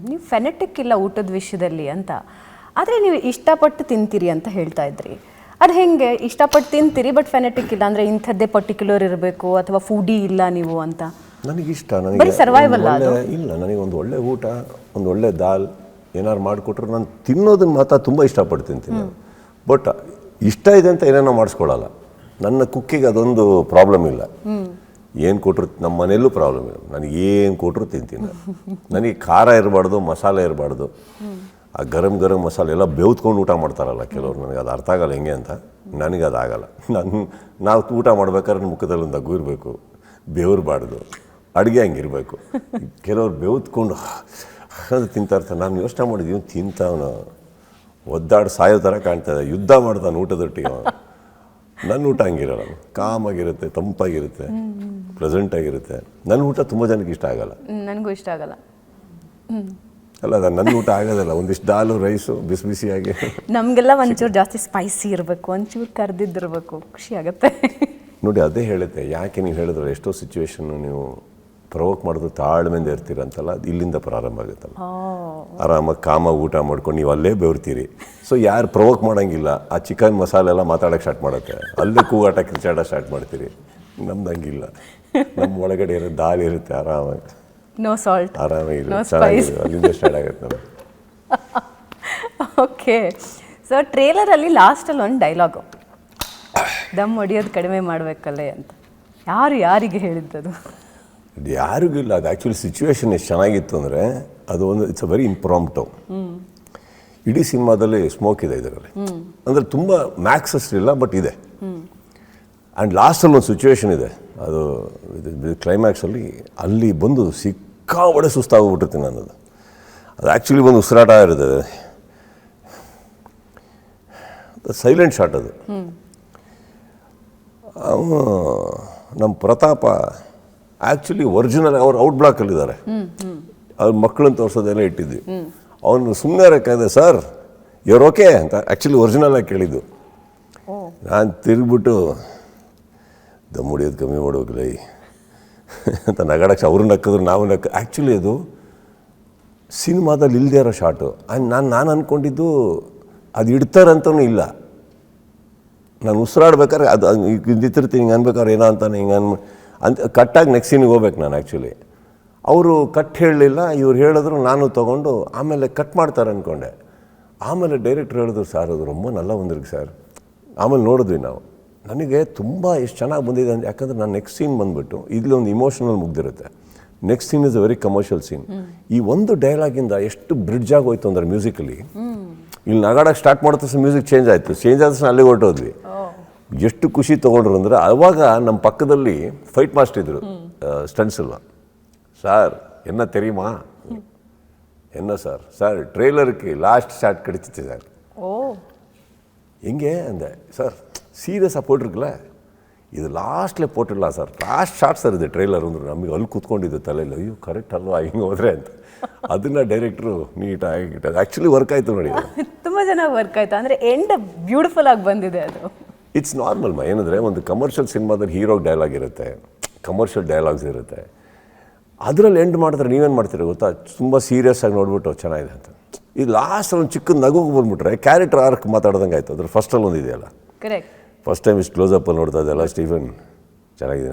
ನೀವು ಫೆನೆಟಿಕ್ ಇಲ್ಲ ಊಟದ ವಿಷಯದಲ್ಲಿ ಅಂತ, ಆದರೆ ನೀವು ಇಷ್ಟಪಟ್ಟು ತಿಂತೀರಿ ಅಂತ ಹೇಳ್ತಾ ಇದ್ರಿ. ಅದು ಹೆಂಗೆ ಇಷ್ಟಪಟ್ಟು ತಿಂತೀರಿ ಬಟ್ ಫೆನೆಟಿಕ್ ಇಲ್ಲ ಅಂದರೆ ಇಂಥದ್ದೇ ಪರ್ಟಿಕ್ಯುಲರ್ ಇರಬೇಕು ಅಥವಾ ಫುಡಿ ಇಲ್ಲ ನೀವು ಅಂತ? ನನಗಿಷ್ಟ, ಬರೀ ಸರ್ವೈವಲ್ ಅದು ಇಲ್ಲ, ನನಗೆ ಒಂದು ಒಳ್ಳೆ ಊಟ, ಒಂದು ಒಳ್ಳೆ ದಾಲ್ ಏನಾರು ಮಾಡಿಕೊಟ್ರೆ ನಾನು ತಿನ್ನೋದನ್ನ ಮಾತ್ರ ತುಂಬ ಇಷ್ಟಪಟ್ಟು ತಿಂತೀನಿ. ಬಟ್ ಇಷ್ಟ ಇದೆ ಅಂತ ಏನೇನೋ ಮಾಡಿಸ್ಕೊಳ್ಳಲ್ಲ. ನನ್ನ ಕುಕ್ಕಿಗೆ ಅದೊಂದು ಪ್ರಾಬ್ಲಮ್ ಇಲ್ಲ. ಏನು ಕೊಟ್ಟರು ನಮ್ಮ ಮನೆಯಲ್ಲೂ ಪ್ರಾಬ್ಲಮ್ ಇಲ್ಲ, ನನಗೆ ಏನು ಕೊಟ್ಟರು ತಿಂತೀನಿ. ನನಗೆ ಖಾರ ಇರಬಾರ್ದು, ಮಸಾಲೆ ಇರಬಾರ್ದು. ಆ ಗರಂ ಮಸಾಲೆ ಎಲ್ಲ ಬೆವ್ತ್ಕೊಂಡು ಊಟ ಮಾಡ್ತಾರಲ್ಲ ಕೆಲವರು, ನನಗೆ ಅದು ಅರ್ಥ ಆಗಲ್ಲ ಹೆಂಗೆ ಅಂತ. ನನಗೆ ಅದಾಗಲ್ಲ. ನಾವು ಊಟ ಮಾಡ್ಬೇಕಾದ್ರೆ ಮುಖದಲ್ಲಿ ಒಂದು ನಗು ಇರಬೇಕು, ಬೆವರಬಾರ್ದು, ಅಡುಗೆ ಹಂಗಿರಬೇಕು. ಕೆಲವ್ರು ಬೆವ್ತ್ಕೊಂಡು ಅದು ತಿಂತಾ ಇರ್ತಾರೆ. ನಾನು ಯೋಚನೆ ಮಾಡಿದ್ದೀವಿ, ತಿಂತಾವನು ಒದ್ದಾಡಿ ಸಾಯೋ ಥರ ಕಾಣ್ತದೆ, ಯುದ್ಧ ಮಾಡ್ತಾನೆ ಊಟದೊಟ್ಟಿಗೆ. ನನ್ನ ಊಟ ಹಂಗಿರಲ್ಲ, ಕಾಮಾಗಿರುತ್ತೆ, ತಂಪಾಗಿರುತ್ತೆ, ಪ್ರೆಸೆಂಟಾಗಿರುತ್ತೆ. ನನ್ನ ಊಟ ತುಂಬ ಜನಕ್ಕೆ ಇಷ್ಟ ಆಗಲ್ಲ. ನನಗೂ ಇಷ್ಟ ಆಗಲ್ಲ. ಅಲ್ಲ, ನನ್ನ ಊಟ ಆಗೋದಲ್ಲ. ಒಂದಿಷ್ಟು ದಾಲು ರೈಸು ಬಿಸಿ ಬಿಸಿಯಾಗಿ. ನಮಗೆಲ್ಲ ಒಂಚೂರು ಜಾಸ್ತಿ ಸ್ಪೈಸಿ ಇರಬೇಕು, ಒಂಚೂರು ಕರೆದಿದ್ದಿರಬೇಕು, ಖುಷಿ ಆಗುತ್ತೆ. ನೋಡಿ, ಅದೇ ಹೇಳುತ್ತೆ, ಯಾಕೆ ನೀವು ಹೇಳಿದ್ರೆ ಎಷ್ಟೋ ಸಿಚುವೇಶನ್ನು ನೀವು ಪ್ರವೋಕ್ ಮಾಡಿದ್ರು ತಾಳ್ಮೆಯಿಂದ ಇರ್ತೀರಂತಲ್ಲ, ಅದು ಇಲ್ಲಿಂದ ಪ್ರಾರಂಭ ಆಗುತ್ತಲ್ಲ. ಆರಾಮಾಗಿ ಕಾಮಾಗಿ ಊಟ ಮಾಡ್ಕೊಂಡು ನೀವು ಅಲ್ಲೇ ಬೆವರ್ತೀರಿ. ಸೊ ಯಾರು ಪ್ರವೋಕ್ ಮಾಡೋಂಗಿಲ್ಲ, ಆ ಚಿಕನ್ ಮಸಾಲೆ ಎಲ್ಲ ಮಾತಾಡೋಕ್ಕೆ ಸ್ಟಾರ್ಟ್ ಮಾಡುತ್ತೆ, ಅಲ್ಲೇ ಕೂಗಾಟ ಕಿರ್ಚಾಟ ಸ್ಟಾರ್ಟ್ ಮಾಡ್ತೀರಿ. ನಮ್ದು ಹಂಗಿಲ್ಲ, ನಮ್ಮ ಒಳಗಡೆ ಇರೋ ದಾಲ್ ಇರುತ್ತೆ, ಆರಾಮಾಗಿ ನೋ ಸಾಲ್ಟ್, ಆರಾಮಾಗಿ ಚೆನ್ನಾಗಿದೆ, ಅಲ್ಲಿಂದ ಸ್ಟಾರ್ಟ್ ಆಗುತ್ತೆ ನಮ್ಗೆ. ಓಕೆ, ಸೊ ಟ್ರೇಲರಲ್ಲಿ ಲಾಸ್ಟಲ್ಲಿ ಒಂದು ಡೈಲಾಗು, ದಮ್ ಹೊಡಿಯೋದು ಕಡಿಮೆ ಮಾಡಬೇಕಲ್ಲೇ ಅಂತ. ಯಾರಿಗೆ ಹೇಳಿದ್ದದು? ಯಾರಿಗೂ ಇಲ್ಲ. ಅದು ಆ್ಯಕ್ಚುಲಿ ಸಿಚುವೇಶನ್ ಎಷ್ಟು ಚೆನ್ನಾಗಿತ್ತು ಅಂದರೆ, ಅದು ಒಂದು ಇಟ್ಸ್ ಅ ವೆರಿ ಇಂಪ್ರಾಂಪ್ಟು. ಇಡೀ ಸಿನಿಮಾದಲ್ಲಿ ಸ್ಮೋಕ್ ಇದೆ ಇದರಲ್ಲಿ, ಅಂದರೆ ತುಂಬ ಮ್ಯಾಕ್ಸಸ್ ಇಲ್ಲ, ಬಟ್ ಇದೆ. ಆ್ಯಂಡ್ ಲಾಸ್ಟಲ್ಲಿ ಒಂದು ಸಿಚುವೇಶನ್ ಇದೆ, ಅದು ಕ್ಲೈಮ್ಯಾಕ್ಸಲ್ಲಿ ಅಲ್ಲಿ ಬಂದು ಸಿಕ್ಕಾಬಡೆ ಸುಸ್ತಾಗೋಗ್ಬಿಟ್ಟಿರ್ತೀನಿ ನನ್ನದು. ಅದು ಆ್ಯಕ್ಚುಲಿ ಒಂದು ಉಸಿರಾಟ ಇರ್ತದೆ, ಸೈಲೆಂಟ್ ಶಾಟ್ ಅದು. ಅವನು ನಮ್ಮ ಪ್ರತಾಪ ಆ್ಯಕ್ಚುಲಿ ಒರಿಜಿನಲ್ ಅವ್ರು ಔಟ್ ಬ್ಲಾಕಲ್ಲಿದ್ದಾರೆ, ಅವ್ರ ಮಕ್ಕಳನ್ನ ತೋರಿಸೋದೆಲ್ಲ ಇಟ್ಟಿದ್ವಿ. ಅವನು ಸುಮ್ಮನೆ ಇರೋಕ್ಕಾಗಿದೆ, ಸರ್ ಇವ್ರು ಓಕೆ ಅಂತ ಆ್ಯಕ್ಚುಲಿ ಒರಿಜಿನಲಾಗಿ ಕೇಳಿದ್ದು. ನಾನು ತಿರುಗ್ಬಿಟ್ಟು ದಮ್ ಹೊಡಿಯೋದು ಕಮ್ಮಿ ಮಾಡ್ಬೇಕಲ್ಲ ಅಂತ ನಗಾಡಕ್ಕೆ ಅವರು ನಕ್ಕಿದ್ರು, ನಾವು ಆ್ಯಕ್ಚುಲಿ ಅದು ಸಿನಿಮಾದಲ್ಲಿ ಇಲ್ಲದೆ ಇರೋ ಶಾಟು. ನಾನು ಅಂದ್ಕೊಂಡಿದ್ದು ಅದು ಇಡ್ತಾರಂತನೂ ಇಲ್ಲ. ನಾನು ಉಸಿರಾಡ್ಬೇಕಾದ್ರೆ ಅದು ನಿಂತಿರ್ತೀನಿ, ಹಿಂಗೆ ಅನ್ಬೇಕಾದ್ರೆ ಏನೋ ಅಂತಾನೆ ಹಿಂಗೆ ಅಂತ ಕಟ್ಟಾಗಿ ನೆಕ್ಸ್ಟ್ ಸೀನಿಗೆ ಹೋಗ್ಬೇಕು ನಾನು. ಆ್ಯಕ್ಚುಲಿ ಅವರು ಕಟ್ ಹೇಳಲಿಲ್ಲ, ಇವ್ರು ಹೇಳಿದ್ರು, ನಾನು ತೊಗೊಂಡು ಆಮೇಲೆ ಕಟ್ ಮಾಡ್ತಾರೆ ಅಂದ್ಕೊಂಡೆ. ಆಮೇಲೆ ಡೈರೆಕ್ಟ್ರ್ ಹೇಳಿದ್ರು, ಸರ್ ಅದು ರೊಮ್ಮ ನಲ್ಲ ಬಂದಿருக்கு ಸರ್. ಆಮೇಲೆ ನೋಡಿದ್ವಿ ನಾವು, ನನಗೆ ತುಂಬ ಎಷ್ಟು ಚೆನ್ನಾಗಿ ಬಂದಿದೆ ಅಂತ. ಯಾಕಂದರೆ ನಾನು ನೆಕ್ಸ್ಟ್ ಸೀನ್ ಬಂದುಬಿಟ್ಟು ಇಲ್ಲಿ ಒಂದು ಇಮೋಷನಲ್ ಮುಗ್ದಿರುತ್ತೆ, next scene is a very commercial scene. ಈ ಒಂದು ಡೈಲಾಗಿಂದ ಎಷ್ಟು ಬ್ರಿಡ್ಜ್ ಆಗೋಯ್ತು ಅಂದರೆ ಮ್ಯೂಸಿಕಲಿ, ಇಲ್ಲಿ ನಗಾಡಕ್ಕೆ ಸ್ಟಾರ್ಟ್ ಮಾಡಿದ ಮ್ಯೂಸಿಕ್ ಚೇಂಜ್ ಆಯಿತು, ಚೇಂಜ್ ಆದ ತಕ್ಷಣ ಅಲ್ಲಿಗೆ ಹೊರಟೋದ್ವಿ. ಎಷ್ಟು ಖುಷಿ ತೊಗೊಂಡ್ರು ಅಂದರೆ, ಅವಾಗ ನಮ್ಮ ಪಕ್ಕದಲ್ಲಿ ಫೈಟ್ ಮಾಸ್ಟರ್ ಇದ್ದರು, ಸ್ಟಂಟ್ಸ್ ಅಲ್ವಾ. சார் என்ன தெரியுமா, என்ன சார் ட்ரெய்லருக்கு லாஸ்ட் ஷாட் கிடைச்சிச்சு சார். ஓ எங்கே அந்த சார் சீரியஸாக போட்டிருக்குல்ல, ಇದು ಲಾಸ್ಟ್ಲೇ போட்டுடலாம் ಸರ್, ಲಾಸ್ಟ್ ಶಾಟ್ ಸರ್ ಇದು ಟ್ರೈಲರ್ ಅಂದ್ರೆ. ನಮಗೆ ಅಲ್ಲಿ ಕೂತ್ಕೊಂಡಿದ್ದು ತಲೆಯಲ್ಲಿ, ಅಯ್ಯೋ ಕರೆಕ್ಟ್ ಅಲ್ವಾ ಹಿಂಗೆ ಹೋದ್ರೆ ಅಂತ. ಅದನ್ನು ಡೈರೆಕ್ಟ್ರು ನೀಟಾಗಿ ಇಟ್ಟದು. ಆ್ಯಕ್ಚುಲಿ ವರ್ಕ್ ಆಯಿತು ನೋಡಿ, ತುಂಬ ಚೆನ್ನಾಗಿ ವರ್ಕ್ ಆಯಿತು. ಅಂದರೆ ಎಂಡ್ ಬ್ಯೂಟಿಫುಲ್ ಆಗಿ ಬಂದಿದೆ ಅದು. ಇಟ್ಸ್ ನಾರ್ಮಲ್ ಏನಂದರೆ, ಒಂದು ಕಮರ್ಷಿಯಲ್ ಸಿನಿಮಾದಲ್ಲಿ ಹೀರೋಗೆ ಡೈಲಾಗ್ ಇರುತ್ತೆ, ಕಮರ್ಷಿಯಲ್ ಡೈಲಾಗ್ಸ್ ಇರುತ್ತೆ. ಅದರಲ್ಲಿ ಎಂಡ್ ಮಾಡಿದ್ರೆ ನೀವೇನು ಮಾಡ್ತೀರಿ ಗೊತ್ತಾ, ತುಂಬ ಸೀರಿಯಸ್ ಆಗಿ ನೋಡ್ಬಿಟ್ಟು ಚೆನ್ನಾಗಿದೆ ಅಂತ. ಈ ಲಾಸ್ಟ್ ಒಂದು ಚಿಕ್ಕ ನಗುಗೆ ಬಂದ್ಬಿಟ್ರೆ ಕ್ಯಾರೆಕ್ಟರ್ ಆರ್ಕ್ ಮಾತಾಡ್ದಂಗೆ ಆಯಿತು. ಅದ್ರ ಫಸ್ಟಲ್ಲಿ ಒಂದು ಇದೆಯಲ್ಲ, ಕರೆಕ್ಟ್, ಫಸ್ಟ್ ಟೈಮ್ ಇಷ್ಟು ಕ್ಲೋಸಪ್ಪಲ್ಲಿ ನೋಡ್ತಾ ಇದ್ದಲ್ಲ ಸ್ಟೀಫನ್, ಚೆನ್ನಾಗಿದೆ,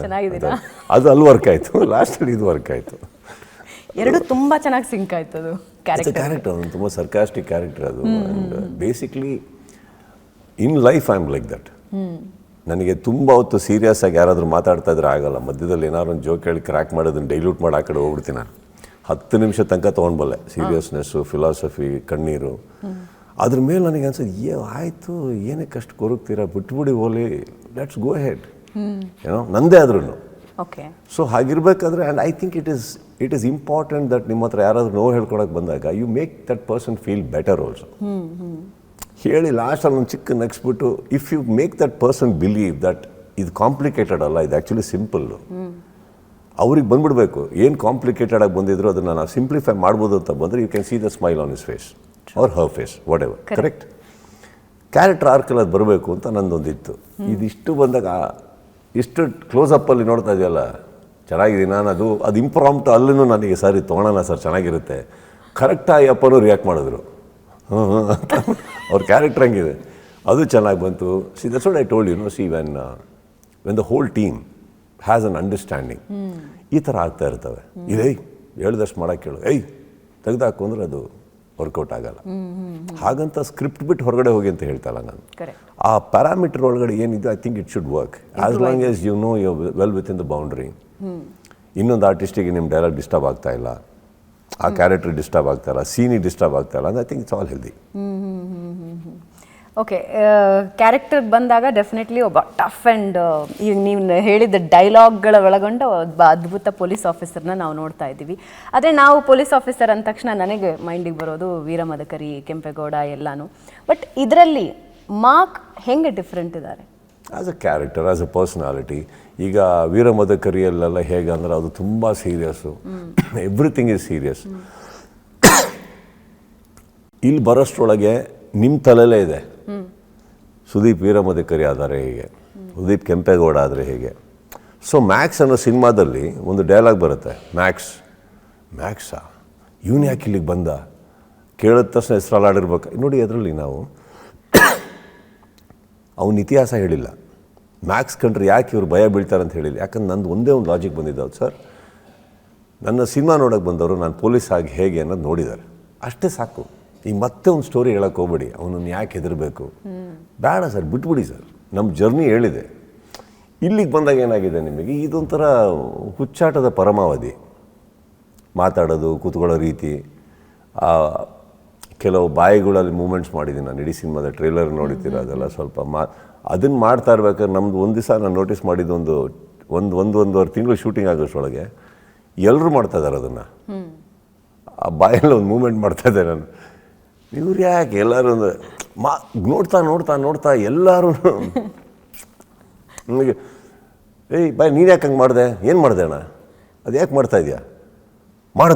ಅದು ಅಲ್ಲಿ ವರ್ಕ್ ಆಯಿತು. ಲಾಸ್ಟಲ್ಲಿ ಇದು ವರ್ಕ್ ಆಯಿತು. ಎರಡು ತುಂಬ ಚೆನ್ನಾಗಿ ಸಿಂಕ್ ಆಯ್ತು. ಅದು ಕ್ಯಾರೆಕ್ಟರ್ ಒಂದು ತುಂಬ ಸರ್ಕಾಸ್ಟಿಕ್ ಕ್ಯಾರೆಕ್ಟರ್ ಅದು. And basically in life I am like that. ನನಗೆ ತುಂಬ ಹೊತ್ತು ಸೀರಿಯಸ್ ಆಗಿ ಯಾರಾದರೂ ಮಾತಾಡ್ತಾ ಇದ್ರೆ ಆಗಲ್ಲ. ಮಧ್ಯದಲ್ಲಿ ಏನಾದ್ರು ಒಂದು ಜೋಕ್ ಹೇಳಿ ಕ್ರ್ಯಾಕ್ ಮಾಡೋದನ್ನು ಡೈಲ್ಯೂಟ್ ಮಾಡಿ ಆ ಕಡೆ ಹೋಗ್ಬಿಡ್ತೀನಿ ನಾನು. 10 ನಿಮಿಷ ತನಕ ತೊಗೊಂಡ್ಬಲ್ಲೆ ಸೀರಿಯಸ್ನೆಸ್ಸು, ಫಿಲಾಸಫಿ, ಕಣ್ಣೀರು. ಅದ್ರ ಮೇಲೆ ನನಗೆ ಅನ್ಸೋದು, ಆಯಿತು ಏನಕ್ಕೆ ಅಷ್ಟು ಕೊರಗ್ತೀರಾ, ಬಿಟ್ಬಿಡಿ ಹೋಲಿ, ಲೆಟ್ಸ್ ಗೋ ಹೆಡ್, ಏನೋ ನಂದೇ ಆದ್ರೂ. ಓಕೆ, ಸೊ ಹಾಗಿರ್ಬೇಕಾದ್ರೆ, and I think it is important that ನಿಮ್ಮ ಹತ್ರ ಯಾರಾದರೂ ನೋವು ಹೇಳ್ಕೊಳಕ್ಕೆ ಬಂದಾಗ you make that person feel better also. ಹೇಳಿ ಲಾಸ್ಟಲ್ಲಿ ಒಂದು ಚಿಕ್ಕ ನಗ್ಸ್ಬಿಟ್ಟು, if you make that person believe that ಇದು ಕಾಂಪ್ಲಿಕೇಟೆಡ್ ಅಲ್ಲ, ಇದು ಆ್ಯಕ್ಚುಲಿ ಸಿಂಪಲ್ಲು. ಅವ್ರಿಗೆ ಬಂದ್ಬಿಡ್ಬೇಕು, ಏನು ಕಾಂಪ್ಲಿಕೇಟೆಡ್ ಆಗಿ ಬಂದಿದ್ರು ಅದನ್ನು ನಾವು ಸಿಂಪ್ಲಿಫೈ ಮಾಡ್ಬೋದು ಅಂತ ಬಂದರೆ you can see the smile on his face. Or her face whatever, correct. Character ಆರ್ಕಲ್ಲಿ ಅದು ಬರಬೇಕು ಅಂತ ನಂದೊಂದಿತ್ತು. ಇದಿಷ್ಟು ಬಂದಾಗ ಇಷ್ಟು ಕ್ಲೋಸಪ್ಪಲ್ಲಿ ನೋಡ್ತಾ ಇದೆಯಲ್ಲ, ಚೆನ್ನಾಗಿದೆ. ನಾನು ಅದು ಇಂಪ್ರಾಂಪ್ಟ್ ಅಲ್ಲೂ ನನಗೆ ಸರ್ ಇದು ತೊಗೊಳೋಣ ಸರ್ ಚೆನ್ನಾಗಿರುತ್ತೆ, ಕರೆಕ್ಟಾಗಿ ಅಪ್ಪನೂ ರಿಯಾಕ್ಟ್ ಮಾಡಿದ್ರು. ಅಂತ ಅವ್ರ ಕ್ಯಾರೆಕ್ಟರ್ ಹಂಗಿದೆ, ಅದು ಚೆನ್ನಾಗಿ ಬಂತು. See that's what I told you, see when the whole team has an understanding, ಈ ಥರ ಆಗ್ತಾ ಇರ್ತವೆ. ಇದೇ ಹೇಳ್ದಷ್ಟು ಮಾಡೋಕ್ಕೆ ಕೇಳು, ತೆಗ್ದಾಕು ಅಂದರೆ ಅದು ವರ್ಕೌಟ್ ಆಗಲ್ಲ. ಹಾಗಂತ ಸ್ಕ್ರಿಪ್ಟ್ ಬಿಟ್ಟು ಹೊರಗಡೆ ಹೋಗಿ ಅಂತ ಹೇಳ್ತಾ ಇಲ್ಲ ನಾನು. ಆ ಪ್ಯಾರಾಮೀಟರ್ ಒಳಗಡೆ ಏನಿದೆ, I think it should work as long as you know you well within the ದ ಬೌಂಡ್ರಿ. ಇನ್ನೊಂದು ಆರ್ಟಿಸ್ಟಿಗೆ ನಿಮ್ಮ ಡೈಲಾಗ್ ಡಿಸ್ಟರ್ಬ್ ಆಗ್ತಾ ಇಲ್ಲ, ಆ ಕ್ಯಾರೆಕ್ಟರ್ ಡಿಸ್ಟರ್ಬ್ ಆಗ್ತಾ ಇಲ್ಲ, ಸೀನಿಗೆ ಡಿಸ್ಟರ್ಬ್ ಆಗ್ತಾ ಇಲ್ಲ, I think it's all healthy. Okay, character ಬಂದಾಗ ಡೆಫಿನೆಟ್ಲಿ ಒಬ್ಬ ಟಫ್ ಆ್ಯಂಡ್ ಈಗ ನೀವು ಹೇಳಿದ ಡೈಲಾಗ್ಗಳ ಒಳಗೊಂಡ ಒಬ್ಬ ಅದ್ಭುತ ಪೊಲೀಸ್ ಆಫೀಸರ್ನ ನಾವು ನೋಡ್ತಾ ಇದ್ದೀವಿ. ಆದರೆ ನಾವು ಪೊಲೀಸ್ ಆಫೀಸರ್ ಅಂದ ತಕ್ಷಣ ನನಗೆ ಮೈಂಡಿಗೆ ಬರೋದು ವೀರಮದಕರಿ, ಕೆಂಪೇಗೌಡ ಎಲ್ಲನೂ. ಬಟ್ ಇದರಲ್ಲಿ ಮಾರ್ಕ್ ಹೆಂಗೆ ಡಿಫ್ರೆಂಟ್ ಇದ್ದಾರೆ as a character, as a personality? ಈಗ ವೀರಮದಕರಿಯಲ್ಲೆಲ್ಲ ಹೇಗೆ ಅಂದರೆ ಅದು ತುಂಬ ಸೀರಿಯಸ್ಸು, ಎವ್ರಿಥಿಂಗ್ ಈಸ್ ಸೀರಿಯಸ್. ಇಲ್ಲಿ ಬರೋಷ್ಟರೊಳಗೆ ನಿಮ್ಮ ತಲೆಯಲ್ಲೇ ಇದೆ, ಸುದೀಪ್ ವೀರಮದಕರಿ ಆದರೆ ಹೇಗೆ, ಸುದೀಪ್ ಕೆಂಪೇಗೌಡ ಆದರೆ ಹೇಗೆ. ಸೊ ಮ್ಯಾಕ್ಸ್ ಅನ್ನೋ ಸಿನಿಮಾದಲ್ಲಿ ಒಂದು ಡೈಲಾಗ್ ಬರುತ್ತೆ, ಮ್ಯಾಕ್ಸಾ ಇವನು ಯಾಕೆ ಇಲ್ಲಿಗೆ ಬಂದ, ಕೇಳಿದ ತಕ್ಷಣ ಹೆಸರಲ್ಲಾಡಿರ್ಬೇಕು ನೋಡಿ. ಅದರಲ್ಲಿ ನಾವು ಅವನ ಇತಿಹಾಸ ಹೇಳಿಲ್ಲ, ಮ್ಯಾಕ್ಸ್ ಕಂಡ್ರೆ ಯಾಕೆ ಇವ್ರು ಭಯ ಬೀಳ್ತಾರೆ ಅಂತ ಹೇಳಿಲ್ಲ. ಯಾಕಂದ್ರೆ ನಂದು ಒಂದೇ ಒಂದು ಲಾಜಿಕ್ ಬಂದಿದ್ದಾವೆ, ಸರ್ ನನ್ನ ಸಿನಿಮಾ ನೋಡೋಕ್ಕೆ ಬಂದವರು ನಾನು ಪೊಲೀಸ್ ಆಗಿ ಹೇಗೆ ಅನ್ನೋದು ನೋಡಿದ್ದಾರೆ, ಅಷ್ಟೇ ಸಾಕು. ಈಗ ಮತ್ತೆ ಒಂದು ಸ್ಟೋರಿ ಹೇಳೋಕ್ಕೆ ಹೋಗ್ಬೇಡಿ, ಅವನನ್ನು ಯಾಕೆ ಹೆದರಬೇಕು, ಬೇಡ ಸರ್, ಬಿಟ್ಬಿಡಿ ಸರ್, ನಮ್ಮ ಜರ್ನಿ ಹೇಳಿದೆ. ಇಲ್ಲಿಗೆ ಬಂದಾಗ ಏನಾಗಿದೆ ನಿಮಗೆ, ಇದೊಂಥರ ಹುಚ್ಚಾಟದ ಪರಮಾವಧಿ. ಮಾತಾಡೋದು, ಕೂತ್ಕೊಳ್ಳೋ ರೀತಿ, ಕೆಲವು ಬಾಯಿಗಳಲ್ಲಿ ಮೂಮೆಂಟ್ಸ್ ಮಾಡಿದ್ದೀನಿ ನಾನು ಇಡೀ ಸಿನಿಮಾದ ಟ್ರೇಲರ್ ನೋಡಿದ್ದೀರ, ಅದೆಲ್ಲ ಸ್ವಲ್ಪ ಅದನ್ನು ಮಾಡ್ತಾ ಇರ್ಬೇಕಾದ್ರೆ ನಮ್ಮದು ಒಂದು ದಿವಸ ನಾನು ನೋಟಿಸ್ ಮಾಡಿದ್ದು ಒಂದೂವರೆ ತಿಂಗಳು ಶೂಟಿಂಗ್ ಆಗೋಷ್ಟೊಳಗೆ ಎಲ್ಲರೂ ಮಾಡ್ತಾ ಇದ್ದಾರೆ ಅದನ್ನು. ಆ ಬಾಯಲ್ಲಿ ಒಂದು ಮೂಮೆಂಟ್ ಮಾಡ್ತಾ ಇದ್ದೆ ನಾನು, ಇವ್ರು ಯಾಕೆ ಎಲ್ಲರೂ ಒಂದು ನೋಡ್ತಾ ಎಲ್ಲರೂ ನನಗೆ ಬಾಯ್ ನೀನು ಯಾಕೆ ಹಂಗೆ ಮಾಡಿದೆ, ಏನು ಮಾಡಿದೆ ಅಣ್ಣ, ಅದು ಯಾಕೆ ಮಾಡ್ತಾ ಇದೆಯಾ,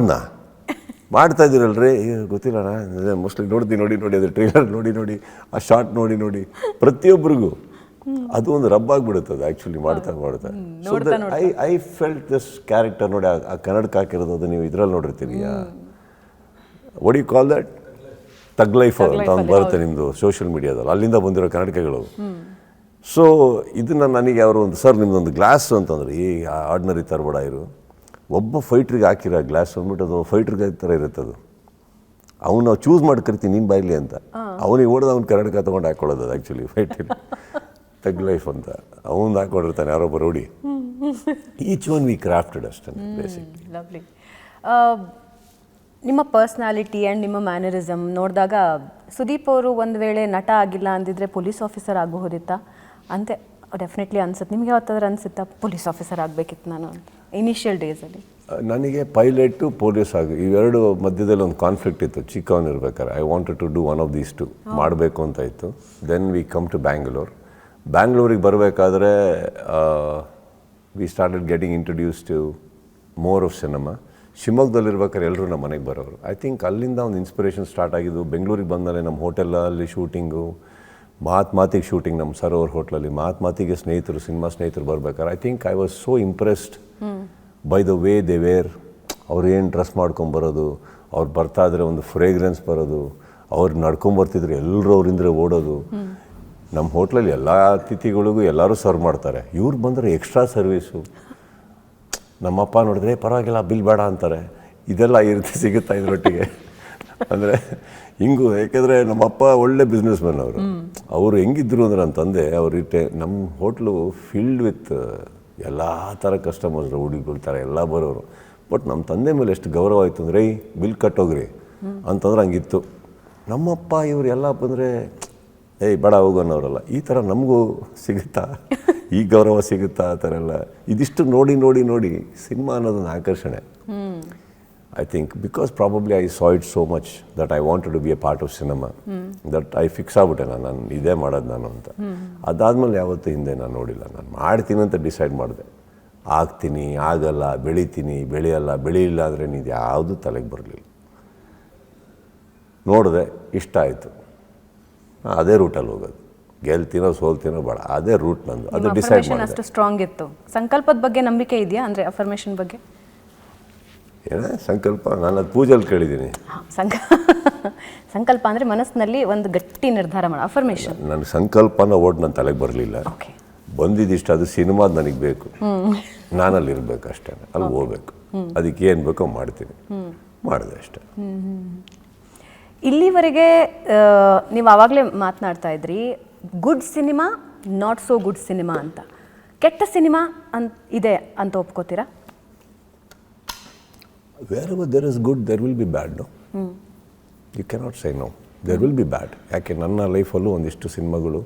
ಮಾಡ್ತಾ ಇದ್ದೀರಲ್ರಿ, ಗೊತ್ತಿಲ್ಲ ಅಣ್ಣ, ಮೋಸ್ಟ್ಲಿ ನೋಡಿ ಅದು ಟ್ರೇಲರ್ ನೋಡಿ ಆ ಶಾರ್ಟ್ ನೋಡಿ ಪ್ರತಿಯೊಬ್ಬರಿಗೂ ಅದು ಒಂದು ರಬ್ಬಾಗ್ಬಿಡುತ್ತೆ ಅದು ಆ್ಯಕ್ಚುಲಿ ಮಾಡ್ತಾ. So I felt this character ನೋಡಿ, ಆ ಕನ್ನಡಕ್ಕೆ ಹಾಕಿರೋದು ಅದು ನೀವು ಇದರಲ್ಲಿ ನೋಡಿರ್ತೀರಿ, what you call that, thug life ಅಂತ ಒಂದು ಬರುತ್ತೆ ನಿಮ್ಮದು ಸೋಷಿಯಲ್ ಮೀಡಿಯಾದಲ್ಲಿ, ಅಲ್ಲಿಂದ ಬಂದಿರೋ ಕನ್ನಡಕಗಳು. ಸೊ ಇದನ್ನು ನನಗೆ ಅವರು ಒಂದು ಸರ್ ನಿಮ್ಮದೊಂದು ಗ್ಲಾಸ್ ಅಂತಂದ್ರೆ, ಈ ಆರ್ಡಿನರಿ ತರಬೇಡ ಇರು, ಒಬ್ಬ ಫೈಟ್ರಿಗೆ ಹಾಕಿರೋ ಗ್ಲಾಸ್ ಅಂದ್ಬಿಟ್ಟು ಅದು ಫೈಟ್ರಿಗೆ ಥರ ಇರುತ್ತೆ ಅದು, ಅವ್ನು ನಾವು ಚೂಸ್ ಮಾಡಿ ಕರಿತೀವಿ ನೀನು ಬಾಯ್ಲಿ ಅಂತ, ಅವನಿಗೆ ಓಡೋದು ಅವ್ನು ಕನ್ನಡಕ ತೊಗೊಂಡು ಹಾಕೊಳ್ಳೋದು ಅದು ಆ್ಯಕ್ಚುಲಿ ಫೈಟಲ್ಲಿ ತಗ್ ಲೈಫ್ ಅಂತ ಅವನು ಹಾಕೊಂಡಿರ್ತಾನೆ ಯಾರೊಬ್ಬ ರೋಡಿ. ಈಚ್ ಒನ್ ವಿ ಕ್ರಾಫ್ಟೆಡ್ ಅಷ್ಟೇ ಬೇಸಿಕ್ಲಿ. ಲವ್ಲಿ. ನಿಮ್ಮ ಪರ್ಸ್ನಾಲಿಟಿ ಆ್ಯಂಡ್ ನಿಮ್ಮ ಮ್ಯಾನರಿಸಮ್ ನೋಡಿದಾಗ ಸುದೀಪ್ ಅವರು ಒಂದು ವೇಳೆ ನಟ ಆಗಿಲ್ಲ ಅಂದಿದ್ರೆ ಪೊಲೀಸ್ ಆಫೀಸರ್ ಆಗಬಹುದಿತ್ತಾ ಅಂತೆ ಡೆಫಿನೆಟ್ಲಿ ಅನ್ಸುತ್ತೆ. ನಿಮಗೆ ಯಾವತ್ತಾದ್ರೂ ಅನಿಸುತ್ತಾ ಪೊಲೀಸ್ ಆಫೀಸರ್ ಆಗಬೇಕಿತ್ತು ನಾನು ಅಂತ ಇನಿಷಿಯಲ್ ಡೇಸಲ್ಲಿ? ನನಗೆ ಪೈಲಟು ಪೊಲೀಸ್ ಇವೆರಡು ಮಧ್ಯದಲ್ಲಿ ಒಂದು ಕಾನ್ಫ್ಲಿಕ್ಟ್ ಇತ್ತು ಚಿಕ್ಕವನಿರ್ಬೇಕಾದ್ರೆ. I wanted to do one of these two ಮಾಡಬೇಕು ಅಂತ ಇತ್ತು. ದೆನ್ ವಿ ಕಮ್ ಟು ಬ್ಯಾಂಗ್ಳೂರಿಗೆ ಬರಬೇಕಾದ್ರೆ we started getting introduce to more of cinema. ಶಿವಮೊಗ್ಗದಲ್ಲಿರ್ಬೇಕಾದ್ರೆ ಎಲ್ಲರೂ ನಮ್ಮ ಮನೆಗೆ ಬರೋರು. ಐ ಥಿಂಕ್ ಅಲ್ಲಿಂದ ಒಂದು ಇನ್ಸ್ಪಿರೇಷನ್ ಸ್ಟಾರ್ಟ್ ಆಗಿದ್ದು. ಬೆಂಗಳೂರಿಗೆ ಬಂದಮೇಲೆ ನಮ್ಮ ಹೋಟೆಲಲ್ಲಿ ಶೂಟಿಂಗು, ಮಾತಿಗೆ ಶೂಟಿಂಗ್ ನಮ್ಮ ಸರ್ ಅವ್ರ ಹೋಟ್ಲಲ್ಲಿ, ಮಾತಿಗೆ ಸಿನಿಮಾ ಸ್ನೇಹಿತರು ಬರ್ಬೇಕಾದ್ರೆ I think I was so impressed by the way they were. ಅವ್ರು ಏನು ಡ್ರೆಸ್ ಮಾಡ್ಕೊಂಬರೋದು, ಅವ್ರು ಬರ್ತಾ ಇದ್ರೆ ಒಂದು ಫ್ರೇಗ್ರೆನ್ಸ್ ಬರೋದು, ಅವ್ರು ನಡ್ಕೊಂಬರ್ತಿದ್ರು ಎಲ್ಲರೂ ಅವರಿಂದ್ರೆ ಓಡೋದು. ನಮ್ಮ ಹೋಟ್ಲಲ್ಲಿ ಎಲ್ಲ ಅತಿಥಿಗಳಿಗೂ ಎಲ್ಲರೂ ಸರ್ವ್ ಮಾಡ್ತಾರೆ, ಇವ್ರು ಬಂದರೆ ಎಕ್ಸ್ಟ್ರಾ ಸರ್ವೀಸು. ನಮ್ಮಪ್ಪ ನೋಡಿದ್ರೆ ಪರವಾಗಿಲ್ಲ ಬಿಲ್ ಬೇಡ ಅಂತಾರೆ. ಇದೆಲ್ಲ ಈ ರೀತಿ ಸಿಗುತ್ತಾ ಇದರೊಟ್ಟಿಗೆ ಅಂದರೆ ಹಿಂಗೂ. ಯಾಕೆಂದರೆ ನಮ್ಮಪ್ಪ ಒಳ್ಳೆ ಬಿಸ್ನೆಸ್ ಮ್ಯಾನ್ ಅವರು ಹೆಂಗಿದ್ರು ಅಂದರೆ ನನ್ನ ತಂದೆ ಅವ್ರಿಗೆ ನಮ್ಮ ಹೋಟ್ಲು ಫಿಲ್ಡ್ ವಿತ್ ಎಲ್ಲ ಥರ ಕಸ್ಟಮರ್ಸ್, ಹುಡುಗರು ಥರ ಎಲ್ಲ ಬರೋರು. ಬಟ್ ನಮ್ಮ ತಂದೆ ಮೇಲೆ ಎಷ್ಟು ಗೌರವ ಆಯಿತು ಅಂದರೆ ಬಿಲ್ ಕಟ್ಟೋಗ್ರಿ ಅಂತಂದ್ರೆ ಹಂಗಿತ್ತು. ನಮ್ಮಪ್ಪ ಇವರು ಎಲ್ಲ ಬಂದರೆ ಬೇಡ ಹೋಗೋನವರಲ್ಲ. ಈ ಥರ ನಮಗೂ ಸಿಗುತ್ತಾ, ಈ ಗೌರವ ಸಿಗುತ್ತಾ ಆ ಥರ ಎಲ್ಲ. ಇದಿಷ್ಟು ನೋಡಿ ಸಿನಿಮಾ ಅನ್ನೋದೊಂದು ಆಕರ್ಷಣೆ. I think because probably I saw it so much that I wanted to be a part of cinema, that I fix ಆಗ್ಬಿಟ್ಟೆ ನಾನು ಇದೇ ಮಾಡೋದು ನಾನು ಅಂತ. ಅದಾದಮೇಲೆ ಯಾವತ್ತೂ ಹಿಂದೆ ನಾನು ನೋಡಿಲ್ಲ. ನಾನು ಮಾಡ್ತೀನಿ ಅಂತ ಡಿಸೈಡ್ ಮಾಡಿದೆ. ಆಗ್ತೀನಿ, ಆಗಲ್ಲ, ಬೆಳಿತೀನಿ, ಬೆಳೆಯಲ್ಲ, ಬೆಳೆಯಿಲ್ಲ ಅಂದರೆ ಇದು ಯಾವುದೂ ತಲೆಗೆ ಬರಲಿಲ್ಲ. ನೋಡಿದೆ ಇಷ್ಟ ಆಯಿತು, ಅದೇ ರೂಟಲ್ಲಿ ಹೋಗೋದು. ಗೆಲ್ತೀನೋ ಸೋಲ್ತೀನೋ ಬೇಡ, ಅದೇ ರೂಟ್ ನಂದು, ಅದು ಡಿಸೈಡ್ ಅಫರ್ಮೇಷನ್ ಅಷ್ಟು ಸ್ಟ್ರಾಂಗ್ ಇತ್ತು. ಸಂಕಲ್ಪದ ಬಗ್ಗೆ ನಂಬಿಕೆ ಇದೆಯಾ? ಅಂದರೆ ಅಫರ್ಮೇಷನ್ ಬಗ್ಗೆ ಏನೇ ಸಂಕಲ್ಪ, ನಾನು ಅದು ಪೂಜೆಯಲ್ಲಿ ಕೇಳಿದ್ದೀನಿ. ಸಂಕಲ್ಪ ಅಂದರೆ ಮನಸ್ಸಿನಲ್ಲಿ ಒಂದು ಗಟ್ಟಿ ನಿರ್ಧಾರ ಮಾಡಿ. ಅಫರ್ಮೇಷನ್ ನನಗೆ ಸಂಕಲ್ಪನ ಓಡ್ ನನ್ನ ತಲೆಗೆ ಬರಲಿಲ್ಲ. ಓಕೆ, ಬಂದಿದ್ದಿಷ್ಟು ಅದು ಸಿನಿಮಾದ ನನಗೆ ಬೇಕು, ನಾನಲ್ಲಿ ಇರಬೇಕು ಅಷ್ಟೇ, ಅಲ್ಲಿ ಹೋಗ್ಬೇಕು, ಅದಕ್ಕೆ ಏನು ಬೇಕೋ ಮಾಡ್ತೀನಿ, ಮಾಡಿದೆ ಅಷ್ಟೇ. ಇಲ್ಲಿವರೆಗೆ ನೀವು ಆವಾಗಲೇ ಮಾತನಾಡ್ತಾ ಇದ್ರಿ good cinema, not so good cinema ಅಂತ. ಕೆಟ್ಟ ಸಿನಿಮಾ ಇದೆ ಅಂತ ಒಪ್ಕೋತೀರಾ? Wherever there is good, there will be bad, no? You cannot say no. There will be bad. ಯಾಕೆ ನನ್ನ ಲೈಫಲ್ಲೂ ಒಂದಿಷ್ಟು ಸಿನಿಮಾಗಳು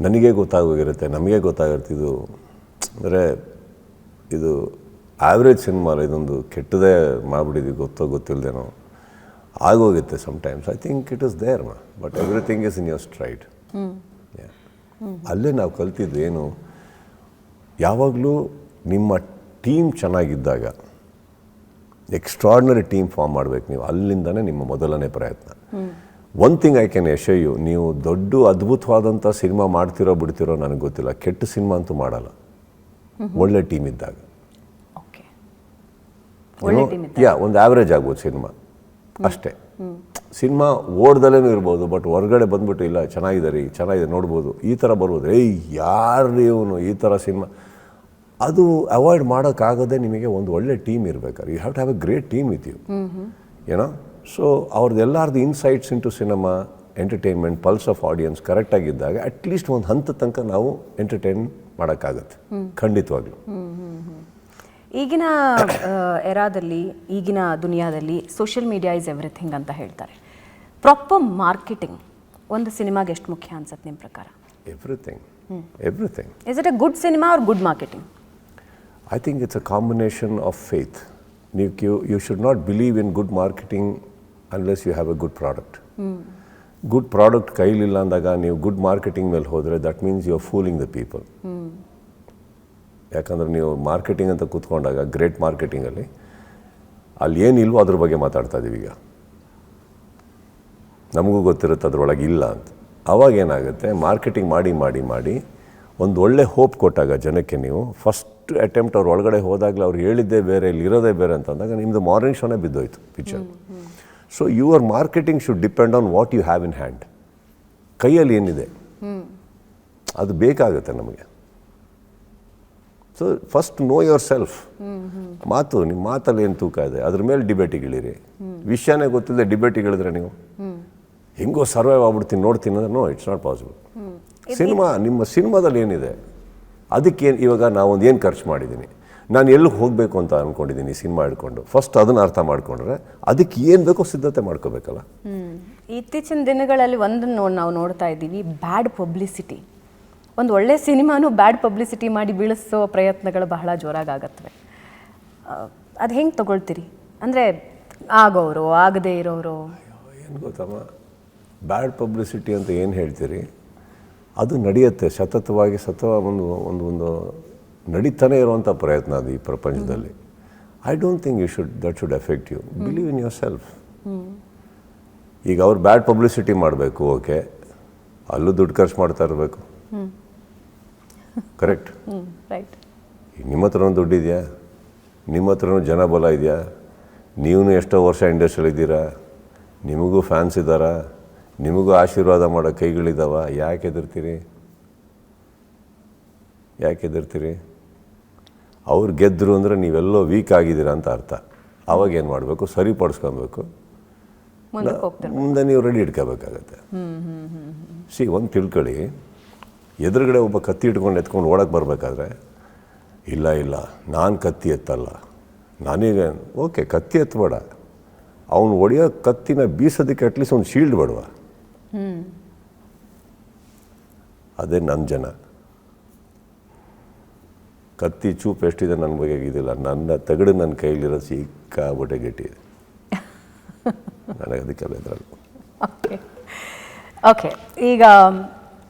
ನನಗೆ ಗೊತ್ತಾಗೋಗಿರುತ್ತೆ, ನಮಗೆ ಗೊತ್ತಾಗಿರುತ್ತೆ, ಇದು ಅಂದರೆ ಇದು ಆ್ಯಾವ್ರೇಜ್ ಸಿನಿಮಾ ಅಲ್ಲ, ಇದೊಂದು ಕೆಟ್ಟದೇ ಮಾಡಿಬಿಟ್ಟಿದ್ವಿ, ಗೊತ್ತಿಲ್ಲದೇನೋ ಆಗೋಗುತ್ತೆ sometimes. I think it is there but everything is in your straight. ಅಲ್ಲೇ ನಾವು ಕಲ್ತಿದ್ದು ಏನು, ಯಾವಾಗಲೂ ನಿಮ್ಮ ಟೀಮ್ ಚೆನ್ನಾಗಿದ್ದಾಗ ಎಕ್ಸ್ಟ್ರಾರ್ಡಿನರಿ ಟೀಮ್ ಫಾರ್ಮ್ ಮಾಡಬೇಕು ನೀವು, ಅಲ್ಲಿಂದನೇ ನಿಮ್ಮ ಮೊದಲನೇ ಪ್ರಯತ್ನ. One thing I can assure you, ನೀವು ದೊಡ್ಡ ಅದ್ಭುತವಾದಂಥ ಸಿನಿಮಾ ಮಾಡ್ತಿರೋ ಬಿಡ್ತಿರೋ ನನಗೆ ಗೊತ್ತಿಲ್ಲ, ಕೆಟ್ಟ ಸಿನಿಮಾ ಅಂತೂ ಮಾಡಲ್ಲ ಒಳ್ಳೆ ಟೀಮ್ ಇದ್ದಾಗ. ಒಂದು ಆ್ಯಾವ್ರೇಜ್ ಆಗ್ಬೋದು ಸಿನಿಮಾ ಅಷ್ಟೇ. ಸಿನಿಮಾ ಓಡ್ದಲ್ಲೇ ಇರ್ಬೋದು, ಬಟ್ ಹೊರಗಡೆ ಬಂದ್ಬಿಟ್ಟು ಇಲ್ಲ ಚೆನ್ನಾಗಿದೆ ನೋಡ್ಬೋದು, ಈ ಥರ ಬರ್ಬೋದು, ಯಾರು ಇವನು ಈ ಥರ ಸಿನಿಮಾ, ಅದು ಅವಾಯ್ಡ್ ಮಾಡೋಕ್ಕಾಗದೆ ನಿಮಗೆ ಒಂದು ಒಳ್ಳೆ ಟೀಮ್ ಇರಬೇಕಾದ್ರೆ. You have to have a great team with you, ಏನೋ. ಸೊ ಅವ್ರದ್ದು ಎಲ್ಲರದ್ದು insights into cinema, entertainment, pulse of audience ಕರೆಕ್ಟಾಗಿದ್ದಾಗ ಅಟ್ಲೀಸ್ಟ್ ಒಂದು ಹಂತ ತನಕ ನಾವು ಎಂಟರ್ಟೈನ್ ಮಾಡೋಕ್ಕಾಗತ್ತೆ, ಖಂಡಿತವಾಗ್ಲೂ. ಈಗಿನ ಎರಾದಲ್ಲಿ, ಈಗಿನ ದುನಿಯಾದಲ್ಲಿ ಸೋಷಿಯಲ್ ಮೀಡಿಯಾ ಇಸ್ ಎವ್ರಿಥಿಂಗ್ ಅಂತ ಹೇಳ್ತಾರೆ. ಪ್ರಾಪರ್ ಮಾರ್ಕೆಟಿಂಗ್ ಒಂದು ಸಿನಿಮಾಗೆ ಎಷ್ಟು ಮುಖ್ಯ ಅನ್ಸುತ್ತೆ ನಿಮ್ಮ ಪ್ರಕಾರ? Everything. Is it A good cinema are good marketing? I think it's a combination of faith. You should not believe in good marketing unless you have a good product. Good product ಕೈಲಿಲ್ಲ ಅಂದಾಗ ನೀವು good marketing ಮೇಲೆ ಹೋದರೆ that means you are fooling the people. ಯಾಕಂದರೆ ನೀವು marketing ಅಂತ ಕೂತ್ಕೊಂಡಾಗ great ಮಾರ್ಕೆಟಿಂಗಲ್ಲಿ ಅಲ್ಲಿ ಏನಿಲ್ವೋ ಅದ್ರ ಬಗ್ಗೆ ಮಾತಾಡ್ತಾ ಇದ್ದೀವಿ. ಈಗ ನಮಗೂ ಗೊತ್ತಿರುತ್ತೆ ಅದ್ರೊಳಗೆ ಇಲ್ಲ ಅಂತ. ಆವಾಗ ಏನಾಗುತ್ತೆ, ಮಾರ್ಕೆಟಿಂಗ್ ಮಾಡಿ ಒಂದು ಒಳ್ಳೆ ಹೋಪ್ ಕೊಟ್ಟಾಗ ಜನಕ್ಕೆ, ನೀವು ಫಸ್ಟ್ ಅಟೆಂಪ್ಟ್ ಅವ್ರು ಒಳಗಡೆ ಹೋದಾಗಲೇ ಅವ್ರು ಹೇಳಿದ್ದೇ ಬೇರೆ, ಇಲ್ಲಿ ಇರೋದೇ ಬೇರೆ ಅಂತ ಅಂದಾಗ ನಿಮ್ಮದು ಮಾರ್ನಿಂಗ್ ಶೋನೇ ಬಿದ್ದೋಯ್ತು picture. So your marketing should depend on what you have in hand. ಕೈಯಲ್ಲಿ ಏನಿದೆ ಅದು ಬೇಕಾಗುತ್ತೆ ನಮಗೆ. So first know yourself. ನಿಮ್ಮ ಮಾತಲ್ಲಿ ಏನು ತೂಕ ಇದೆ ಅದ್ರ ಮೇಲೆ ಡಿಬೇಟಿಗಿಳಿರಿ. ವಿಷಯನೇ ಗೊತ್ತಿಲ್ಲದೆ ಡಿಬೇಟಿಗಿಳಿದ್ರೆ ನೀವು ಹೆಂಗೋ ಸರ್ವೈವ್ ಆಗ್ಬಿಡ್ತೀನಿ ನೋಡ್ತೀನಿ ಅಂದರೆ ನೋ, ಇಟ್ಸ್ ನಾಟ್ ಪಾಸಿಬಲ್. ನಿಮ್ಮ ಸಿನಿಮಾದಲ್ಲಿ ಏನಿದೆ, ಅದಕ್ಕೇನು, ಇವಾಗ ನಾವೊಂದು ಏನು ಖರ್ಚು ಮಾಡಿದ್ದೀನಿ, ನಾನು ಎಲ್ಲಿಗೆ ಹೋಗಬೇಕು ಅಂತ ಅಂದ್ಕೊಂಡಿದ್ದೀನಿ ಸಿನಿಮಾ ಹಿಡ್ಕೊಂಡು, ಫಸ್ಟ್ ಅದನ್ನು ಅರ್ಥ ಮಾಡ್ಕೊಂಡ್ರೆ ಅದಕ್ಕೆ ಏನು ಬೇಕೋ ಸಿದ್ಧತೆ ಮಾಡ್ಕೋಬೇಕಲ್ಲ. ಇತ್ತೀಚಿನ ದಿನಗಳಲ್ಲಿ ಒಂದನ್ನು ನಾವು ನೋಡ್ತಾ ಇದ್ದೀವಿ, ಬ್ಯಾಡ್ ಪಬ್ಲಿಸಿಟಿ. ಒಂದು ಒಳ್ಳೆ ಸಿನಿಮಾನು ಬ್ಯಾಡ್ ಪಬ್ಲಿಸಿಟಿ ಮಾಡಿ ಬೀಳಿಸೋ ಪ್ರಯತ್ನಗಳು ಬಹಳ ಜೋರಾಗತ್ತವೆ. ಅದು ಹೆಂಗೆ ತಗೊಳ್ತೀರಿ? ಅಂದರೆ ಆಗೋರು ಆಗದೇ ಇರೋರು. ಏನು ಗೊತ್ತಮ್ಮ, ಬ್ಯಾಡ್ ಪಬ್ಲಿಸಿಟಿ ಅಂತ ಏನು ಹೇಳ್ತೀರಿ, ಅದು ನಡೆಯುತ್ತೆ ಸತತವಾಗಿ, ಒಂದು ನಡೀತಾನೆ ಇರುವಂಥ ಪ್ರಯತ್ನ ಅದು ಈ ಪ್ರಪಂಚದಲ್ಲಿ. I don't think that should affect you. Believe in yourself. ಈಗ ಅವ್ರು ಬ್ಯಾಡ್ ಪಬ್ಲಿಸಿಟಿ ಮಾಡಬೇಕು, ಓಕೆ, ಅಲ್ಲೂ ದುಡ್ಡು ಖರ್ಚು ಮಾಡ್ತಾ ಇರಬೇಕು, ಕರೆಕ್ಟ್. ರೈಟ್. ಈಗ ನಿಮ್ಮ ಹತ್ರನೂ ದುಡ್ಡಿದೆಯಾ, ನಿಮ್ಮ ಹತ್ರನೂ ಜನಬಲ ಇದೆಯಾ, ನೀವು ಎಷ್ಟೋ ವರ್ಷ ಇಂಡಸ್ಟ್ರಿಯಲ್ಲಿ ಇದ್ದೀರಾ, ನಿಮಗೂ ಫ್ಯಾನ್ಸ್ ಇದ್ದಾರಾ, ನಿಮಗೂ ಆಶೀರ್ವಾದ ಮಾಡೋ ಕೈಗಳಿದ್ದಾವ, ಯಾಕೆ ಹೆದರ್ತೀರಿ? ಅವ್ರು ಗೆದ್ದರು ಅಂದರೆ ನೀವೆಲ್ಲೋ ವೀಕ್ ಆಗಿದ್ದೀರಾ ಅಂತ ಅರ್ಥ. ಆವಾಗ ಏನು ಮಾಡಬೇಕು, ಸರಿಪಡಿಸ್ಕೊಬೇಕು, ಮುಂದೆ ನೀವು ರೆಡಿ ಇಟ್ಕೋಬೇಕಾಗತ್ತೆ. ಒಂದು ತಿಳ್ಕೊಳ್ಳಿ, ಎದುರುಗಡೆ ಒಬ್ಬ ಕತ್ತಿ ಎತ್ಕೊಂಡು ಓಡಕ್ಕೆ ಬರಬೇಕಾದ್ರೆ, ಇಲ್ಲ ನಾನು ಕತ್ತಿ ಎತ್ತಲ್ಲ, ನಾನೀಗ ಓಕೆ ಕತ್ತಿ ಎತ್ತಬೇಡ, ಅವನು ಹೊಡೆಯೋ ಕತ್ತಿನ ಬೀಸೋದಕ್ಕೆ ಅಟ್ಲೀಸ್ಟ್ ಒಂದು ಶೀಲ್ಡ್ ಬೇಡವಾ? ಅದೇ ನನ್ನ ಜನ. ಕತ್ತಿ ಚೂಪ್ ಎಷ್ಟಿದೆ ನನ್ನ ಬಗ್ಗೆ ಇದಿಲ್ಲ, ನನ್ನ ತಗಡು ನನ್ನ ಕೈಲಿರೋ ಸಿಕ್ಕಾಬಿಟ್ಟೆ ಗಟ್ಟಿದೆ. ನನಗೆ ಅದಕ್ಕೆಲ್ಲ ಇದ್ರಲ್ಲಿ ಓಕೆ. ಈಗ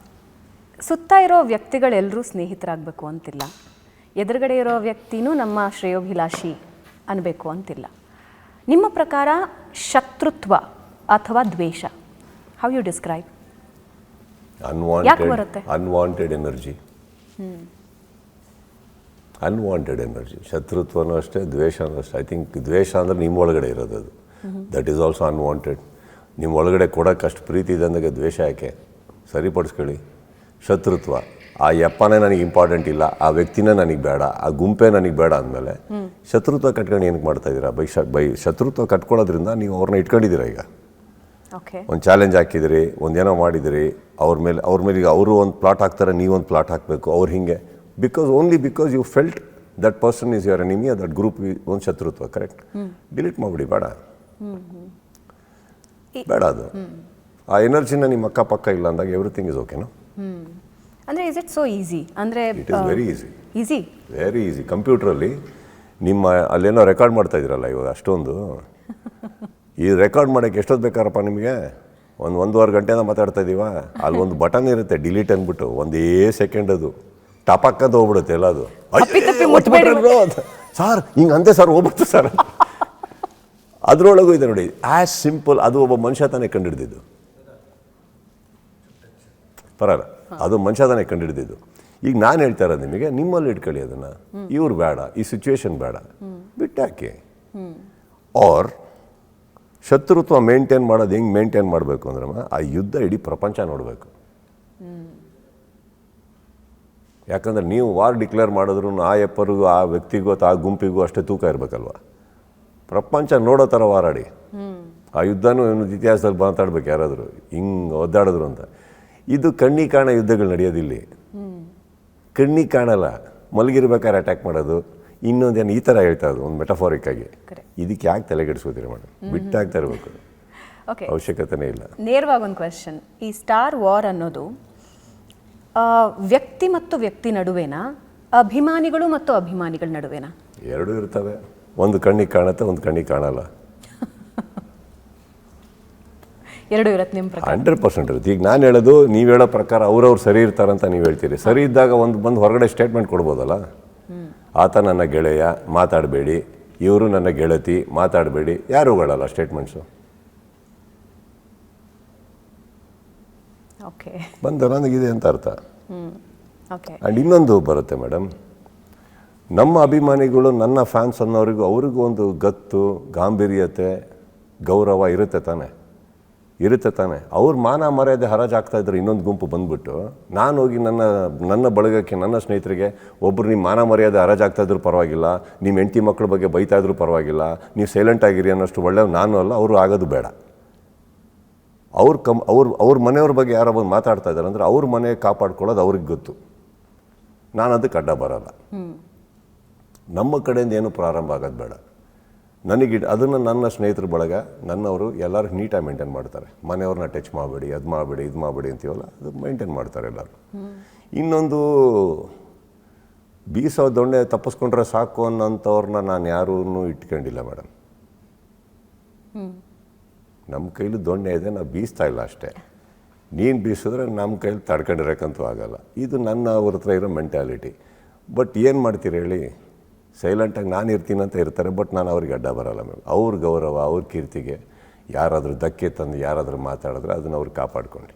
ಸುತ್ತ ಇರೋ ವ್ಯಕ್ತಿಗಳೆಲ್ಲರೂ ಸ್ನೇಹಿತರಾಗಬೇಕು ಅಂತಿಲ್ಲ, ಎದುರುಗಡೆ ಇರೋ ವ್ಯಕ್ತಿನೂ ನಮ್ಮ ಶ್ರೇಯೋಭಿಲಾಷಿ ಅನ್ನಬೇಕು ಅಂತಿಲ್ಲ. ನಿಮ್ಮ ಪ್ರಕಾರ ಶತ್ರುತ್ವ ಅಥವಾ ದ್ವೇಷ? How you describe? ಬರುತ್ತೆ? Unwanted energy. Unwanted energy. ಶತ್ರುತ್ವನೂ ಅಷ್ಟೇ, ದ್ವೇಷನೂ ಅಷ್ಟೇ. ಐ ಥಿಂಕ್ ದ್ವೇಷ ಅಂದರೆ ನಿಮ್ಮ ಒಳಗಡೆ ಇರೋದು ಅದು. That is also unwanted. ನಿಮ್ಮ ಒಳಗಡೆ ಕೊಡೋಕ್ಕೆ ಅಷ್ಟು ಪ್ರೀತಿ ಇದೆ ಅಂದಾಗ ದ್ವೇಷ ಯಾಕೆ? ಸರಿಪಡಿಸ್ಕೊಳ್ಳಿ. ಶತ್ರುತ್ವ, ಆ ಯಪ್ಪನೇ ನನಗೆ ಇಂಪಾರ್ಟೆಂಟ್ ಇಲ್ಲ, ಆ ವ್ಯಕ್ತಿನೇ ನನಗೆ ಬೇಡ, ಆ ಗುಂಪೇ ನನಗೆ ಬೇಡ ಅಂದಮೇಲೆ ಶತ್ರುತ್ವ ಕಟ್ಕೊಂಡು ಏನಕ್ಕೆ ಮಾಡ್ತಾ ಇದ್ದೀರಾ? ಬೈ ಶತ್ರುತ್ವ ಕಟ್ಕೊಳ್ಳೋದ್ರಿಂದ ನೀವು ಅವ್ರನ್ನ ಇಟ್ಕೊಂಡಿದ್ದೀರಾ. ಈಗ ಒಂದು ಚಾಲೆಂಜ್ ಹಾಕಿದಿರಿ, ಒಂದೇನೋ ಮಾಡಿದಿರಿ, ಅವ್ರ ಮೇಲೆ ಈಗ ಅವರು ಒಂದು ಪ್ಲಾಟ್ ಹಾಕ್ತಾರೆ, ನೀವೊಂದು ಪ್ಲಾಟ್ ಹಾಕಬೇಕು, ಅವ್ರು ಹಿಂಗೆ. Because you felt that person is your enemy, that group ಒಂದು ಶತ್ರುತ್ವ. ಕರೆಕ್ಟ್? ಡಿಲೀಟ್ ಮಾಡಿಬಿಡಿ, ಬೇಡ ಬೇಡ ಅದು. ಆ ಎನರ್ಜಿನ ನಿಮ್ಮ ಅಕ್ಕಪಕ್ಕ ಇಲ್ಲ ಅಂದಾಗ ಎವ್ರಿಥಿಂಗ್ ಇಸ್ ಓಕೆನಾ? ಅಂದರೆ ಇಸ್ ಇಟ್ ಸೋ ಈಸಿ? ಅಂದರೆ it is very easy, very easy. ಕಂಪ್ಯೂಟ್ರಲ್ಲಿ ನಿಮ್ಮ ಅಲ್ಲೇನೋ ರೆಕಾರ್ಡ್ ಮಾಡ್ತಾ ಇದ್ದೀರಲ್ಲ ಇವಾಗ, ಅಷ್ಟೊಂದು ಈ ರೆಕಾರ್ಡ್ ಮಾಡೋಕ್ಕೆ ಎಷ್ಟೊತ್ತು ಬೇಕಾರಪ್ಪ ನಿಮಗೆ? 1.5 ಗಂಟೆನ ಮಾತಾಡ್ತಾ ಇದ್ದೀವ, ಅಲ್ಲಿ ಒಂದು ಬಟನ್ ಇರುತ್ತೆ ಡಿಲೀಟ್ ಅಂದ್ಬಿಟ್ಟು, ಒಂದೇ ಸೆಕೆಂಡ್ ಅದು ಟಪಾಕ್ಕಂತ ಹೋಗ್ಬಿಡುತ್ತೆ ಎಲ್ಲ. ಅದು ಸರ್ ಹಿಂಗೆ ಅಂತೆ ಸರ್, ಹೋಗ್ಬಿಡ್ತು ಸರ್. ಅದರೊಳಗೂ ಇದೆ ನೋಡಿ, ಆ್ಯಸ್ ಸಿಂಪಲ್. ಅದು ಒಬ್ಬ ಮನುಷ್ಯ ತಾನೇ ಕಂಡುಹಿಡಿದಿದ್ದು, ಪರಲ್ಲ, ಅದು ಮನುಷ್ಯ ತಾನೇ ಕಂಡುಹಿಡಿದಿದ್ದು. ಈಗ ನಾನು ಹೇಳ್ತಾ ಇರೋದು ನಿಮಗೆ, ನಿಮ್ಮಲ್ಲಿ ಇಟ್ಕೊಳ್ಳಿ ಅದನ್ನು. ಇವ್ರು ಬೇಡ, ಈ ಸಿಚುವೇಶನ್ ಬೇಡ, ಬಿಟ್ಟಾಕಿ. ಆರ್ ಶತ್ರುತ್ವ ಮೇಂಟೈನ್ ಮಾಡೋದು ಹೆಂಗೆ ಮೇಂಟೈನ್ ಮಾಡಬೇಕು ಅಂದ್ರೆ, ಆ ಯುದ್ಧ ಇಡೀ ಪ್ರಪಂಚ ನೋಡಬೇಕು. ಯಾಕಂದರೆ ನೀವು ವಾರ್ ಡಿಕ್ಲೇರ್ ಮಾಡಿದ್ರು ಆ ಎಪ್ಪರಿಗೂ, ಆ ವ್ಯಕ್ತಿಗೂ ಅಥವಾ ಆ ಗುಂಪಿಗೂ ಅಷ್ಟೇ ತೂಕ ಇರಬೇಕಲ್ವ. ಪ್ರಪಂಚ ನೋಡೋ ಥರ ವಾರಾಡಿ. ಆ ಯುದ್ಧನೂ ಇತಿಹಾಸದಲ್ಲಿ ಮಾತಾಡ್ಬೇಕು ಯಾರಾದರೂ ಹಿಂಗೆ ಒದ್ದಾಡಿದ್ರು ಅಂತ. ಇದು ಕಣ್ಣಿ ಕಾಣ ಯುದ್ಧಗಳು ನಡೆಯೋದಿಲ್ಲಿ. ಕಣ್ಣಿ ಕಾಣಲ್ಲ, ಮಲಗಿರ್ಬೇಕಾದ್ರೆ ಅಟ್ಯಾಕ್ ಮಾಡೋದು, ಇನ್ನೊಂದೇನು ಈ ಥರ ಹೇಳ್ತಾ ಇದ್ರು ಒಂದು ಮೆಟಫಾರಿಕ್ ಆಗಿ. ಇದಕ್ಕೆ ಯಾಕೆ ತಲೆಗೆಡಿಸ್ಕೋತೀರಿ ಮೇಡಮ್? ಬಿಟ್ಟಾಗ್ತಾ ಇರಬೇಕು, ಅವಶ್ಯಕತೆನೇ ಇಲ್ಲ. ನೇರವಾಗಿ ಒಂದು ಕ್ವೆಶ್ಚನ್, ಈ ಸ್ಟಾರ್ ವಾರ್ ಅನ್ನೋದು ವ್ಯಕ್ತಿ ಮತ್ತು ವ್ಯಕ್ತಿ ನಡುವೆನಾ, ಅಭಿಮಾನಿಗಳು ಮತ್ತು ಅಭಿಮಾನಿಗಳ ನಡುವೆನಾ? ಎರಡೂ ಇರ್ತವೆ. ಒಂದು ಕಣ್ಣಿಗೆ ಕಾಣುತ್ತೆ, ಒಂದು ಕಣ್ಣಿಗೆ ಕಾಣಲ್ಲ. ಎರಡೂ ಇರುತ್ತೆ ನಿಮ್ಮ ಪ್ರಕಾರ? 100% ಇರುತ್ತೆ. ಈಗ ನಾನು ಹೇಳೋದು, ನೀವು ಹೇಳೋ ಪ್ರಕಾರ ಅವ್ರವ್ರು ಸರಿ ಇರ್ತಾರಂತ ನೀವು ಹೇಳ್ತೀರಿ. ಸರಿ ಇದ್ದಾಗ ಬಂದು ಹೊರಗಡೆ ಸ್ಟೇಟ್ಮೆಂಟ್ ಕೊಡ್ಬೋದಲ್ಲ, ಆತ ನನ್ನ ಗೆಳೆಯ ಮಾತಾಡಬೇಡಿ, ಇವರು ನನ್ನ ಗೆಳತಿ ಮಾತಾಡಬೇಡಿ, ಯಾರೂ ಹೇಳಲ್ಲ ಸ್ಟೇಟ್ಮೆಂಟ್ಸು. ಬಂದ ನನಗಿದೆ ಅಂತ ಅರ್ಥ. ಆ್ಯಂಡ್ ಇನ್ನೊಂದು ಬರುತ್ತೆ ಮೇಡಮ್, ನಮ್ಮ ಅಭಿಮಾನಿಗಳು, ನನ್ನ ಫ್ಯಾನ್ಸ್ ಅನ್ನೋರಿಗೂ ಅವ್ರಿಗೂ ಒಂದು ಗತ್ತು, ಗಾಂಭೀರ್ಯತೆ, ಗೌರವ ಇರುತ್ತೆ ತಾನೆ. ಅವ್ರ ಮಾನ ಮರ್ಯಾದೆ ಹರಾಜಾಗ್ತಾ ಇದ್ರು. ಇನ್ನೊಂದು ಗುಂಪು ಬಂದುಬಿಟ್ಟು ನಾನು ಹೋಗಿ ನನ್ನ ಬಳಗಕ್ಕೆ, ನನ್ನ ಸ್ನೇಹಿತರಿಗೆ ಒಬ್ಬರು ನಿಮ್ಮ ಮಾನ ಮರ್ಯಾದೆ ಹರಾಜಾಗ್ತಾ ಇದ್ರು ಪರವಾಗಿಲ್ಲ, ನಿಮ್ಮ ಹೆಂಡತಿ ಮಕ್ಕಳ ಬಗ್ಗೆ ಬೈತಾ ಇದ್ರು ಪರವಾಗಿಲ್ಲ, ನೀವು ಸೈಲೆಂಟ್ ಆಗಿರಿ ಅನ್ನೋಷ್ಟು ಒಳ್ಳೆಯವ್ರು ನಾನು ಅಲ್ಲ, ಅವರು ಆಗೋದು ಬೇಡ. ಅವ್ರ ಮನೆಯವ್ರ ಬಗ್ಗೆ ಯಾರೋ ಬಂದು ಮಾತಾಡ್ತಾ ಇದ್ದಾರೆ ಅಂದರೆ ಅವ್ರ ಮನೆ ಕಾಪಾಡ್ಕೊಳ್ಳೋದು ಅವ್ರಿಗೆ ಗೊತ್ತು. ನಾನು ಅದಕ್ಕೆ ಅಡ್ಡ ಬರಲ್ಲ. ನಮ್ಮ ಕಡೆಯಿಂದ ಏನು ಪ್ರಾರಂಭ ಆಗೋದು ಬೇಡ. ಅದನ್ನು ನನ್ನ ಸ್ನೇಹಿತರ ಬಳಗ, ನನ್ನವರು ಎಲ್ಲರೂ ನೀಟಾಗಿ ಮೇಂಟೈನ್ ಮಾಡ್ತಾರೆ. ಮನೆಯವ್ರನ್ನ ಟಚ್ ಮಾಡಬೇಡಿ, ಅದು ಮಾಡಬೇಡಿ, ಇದು ಮಾಡಬೇಡಿ ಅಂತೀವಲ್ಲ, ಅದು ಮೇಂಟೈನ್ ಮಾಡ್ತಾರೆ ಎಲ್ಲರೂ. ಇನ್ನೊಂದು ಬೀಸೋ ದೊಣ್ಣೆ ತಪ್ಪಿಸ್ಕೊಂಡ್ರೆ ಸಾಕು ಅನ್ನೋಂಥವ್ರನ್ನ ನಾನು ಯಾರೂ ಇಟ್ಕೊಂಡಿಲ್ಲ ಮೇಡಮ್. ನಮ್ಮ ಕೈಲಿ ದೊಣ್ಣೆ ಇದೆ, ನಾವು ಬೀಸ್ತಾ ಇಲ್ಲ ಅಷ್ಟೇ. ನೀನು ಬೀಸಿದ್ರೆ ನಮ್ಮ ಕೈಲಿ ತಡ್ಕೊಂಡಿರೋಕ್ಕಂತೂ ಆಗಲ್ಲ. ಇದು ನನ್ನ ಅವ್ರ ಹತ್ರ ಇರೋ ಮೆಂಟ್ಯಾಲಿಟಿ. ಬಟ್ ಏನು ಮಾಡ್ತೀರಿ ಹೇಳಿ, ಸೈಲೆಂಟಾಗಿ ನಾನು ಇರ್ತೀನಿ ಅಂತ ಇರ್ತಾರೆ, ಬಟ್ ನಾನು ಅವ್ರಿಗೆ ಅಡ್ಡ ಬರೋಲ್ಲ ಮ್ಯಾಮ್. ಅವ್ರ ಗೌರವ, ಅವ್ರ ಕೀರ್ತಿಗೆ ಯಾರಾದರೂ ಧಕ್ಕೆ ತಂದು ಯಾರಾದರೂ ಮಾತಾಡಿದ್ರೆ ಅದನ್ನು ಅವ್ರು ಕಾಪಾಡ್ಕೊಂಡು.